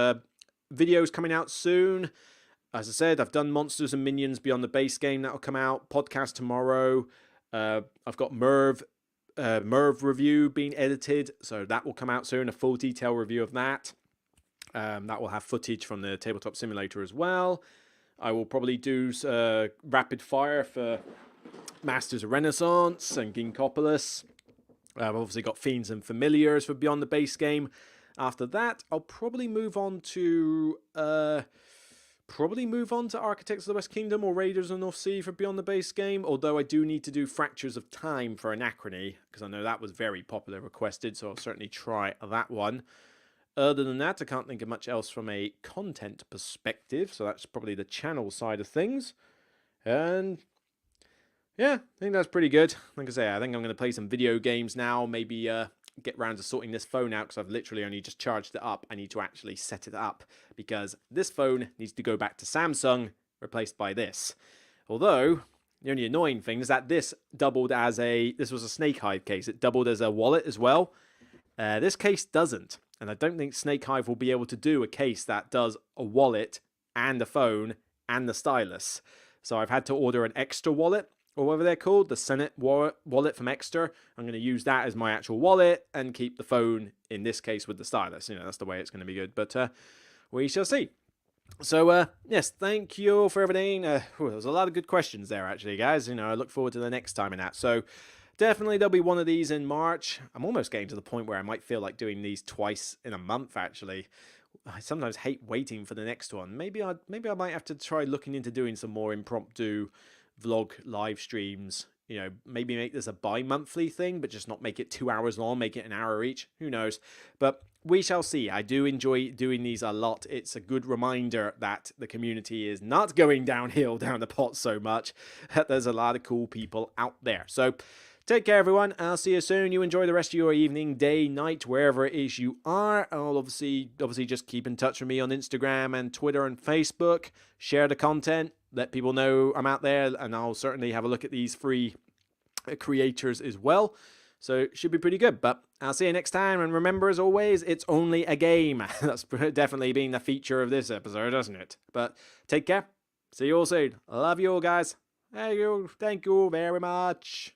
Videos coming out soon. As I said, I've done Monsters and Minions Beyond the Base Game. That'll come out. Podcast tomorrow. I've got Merv review being edited, so that will come out soon. A full detail review of that. That will have footage from the Tabletop Simulator as well. I will probably do rapid fire for Masters of Renaissance and Ginkgopolis. I've obviously got Fiends and Familiars for Beyond the Base Game. After that, I'll probably move on to Architects of the West Kingdom or Raiders of the North Sea for Beyond the Base Game. Although I do need to do Fractures of Time for Anachrony, because I know that was very popular requested, so I'll certainly try that one. Other than that, I can't think of much else from a content perspective, so that's probably the channel side of things. And yeah, I think that's pretty good. Like I say, I think I'm going to play some video games now. Maybe get round to sorting this phone out, because I've literally only just charged it up. I need to actually set it up, because this phone needs to go back to Samsung, replaced by this. Although, the only annoying thing is that this doubled as this was a Snake Hive case. It doubled as a wallet as well. This case doesn't. And I don't think Snake Hive will be able to do a case that does a wallet and a phone and the stylus. So I've had to order an extra wallet, or whatever they're called, the Senate wallet from Exeter. I'm going to use that as my actual wallet and keep the phone, in this case, with the stylus. You know, that's the way it's going to be good. But we shall see. So, yes, thank you for everything. There was a lot of good questions there, actually, guys. You know, I look forward to the next time in that. So, definitely there'll be one of these in March. I'm almost getting to the point where I might feel like doing these twice in a month, actually. I sometimes hate waiting for the next one. Maybe I might have to try looking into doing some more impromptu vlog live streams. You know, maybe make this a bi-monthly thing, but just not make it 2 hours long, make it an hour each. Who knows? But we shall see. I do enjoy doing these a lot. It's a good reminder that the community is not going downhill down the pot so much. There's a lot of cool people out there. So take care, everyone. I'll see you soon. You enjoy the rest of your evening, day, night, wherever it is you are. I'll obviously just keep in touch with me on Instagram and Twitter and Facebook. Share the content. Let people know I'm out there, and I'll certainly have a look at these free creators as well. So it should be pretty good. But I'll see you next time. And remember, as always, it's only a game. That's definitely been the feature of this episode, hasn't it? But take care. See you all soon. Love you all, guys. Thank you very much.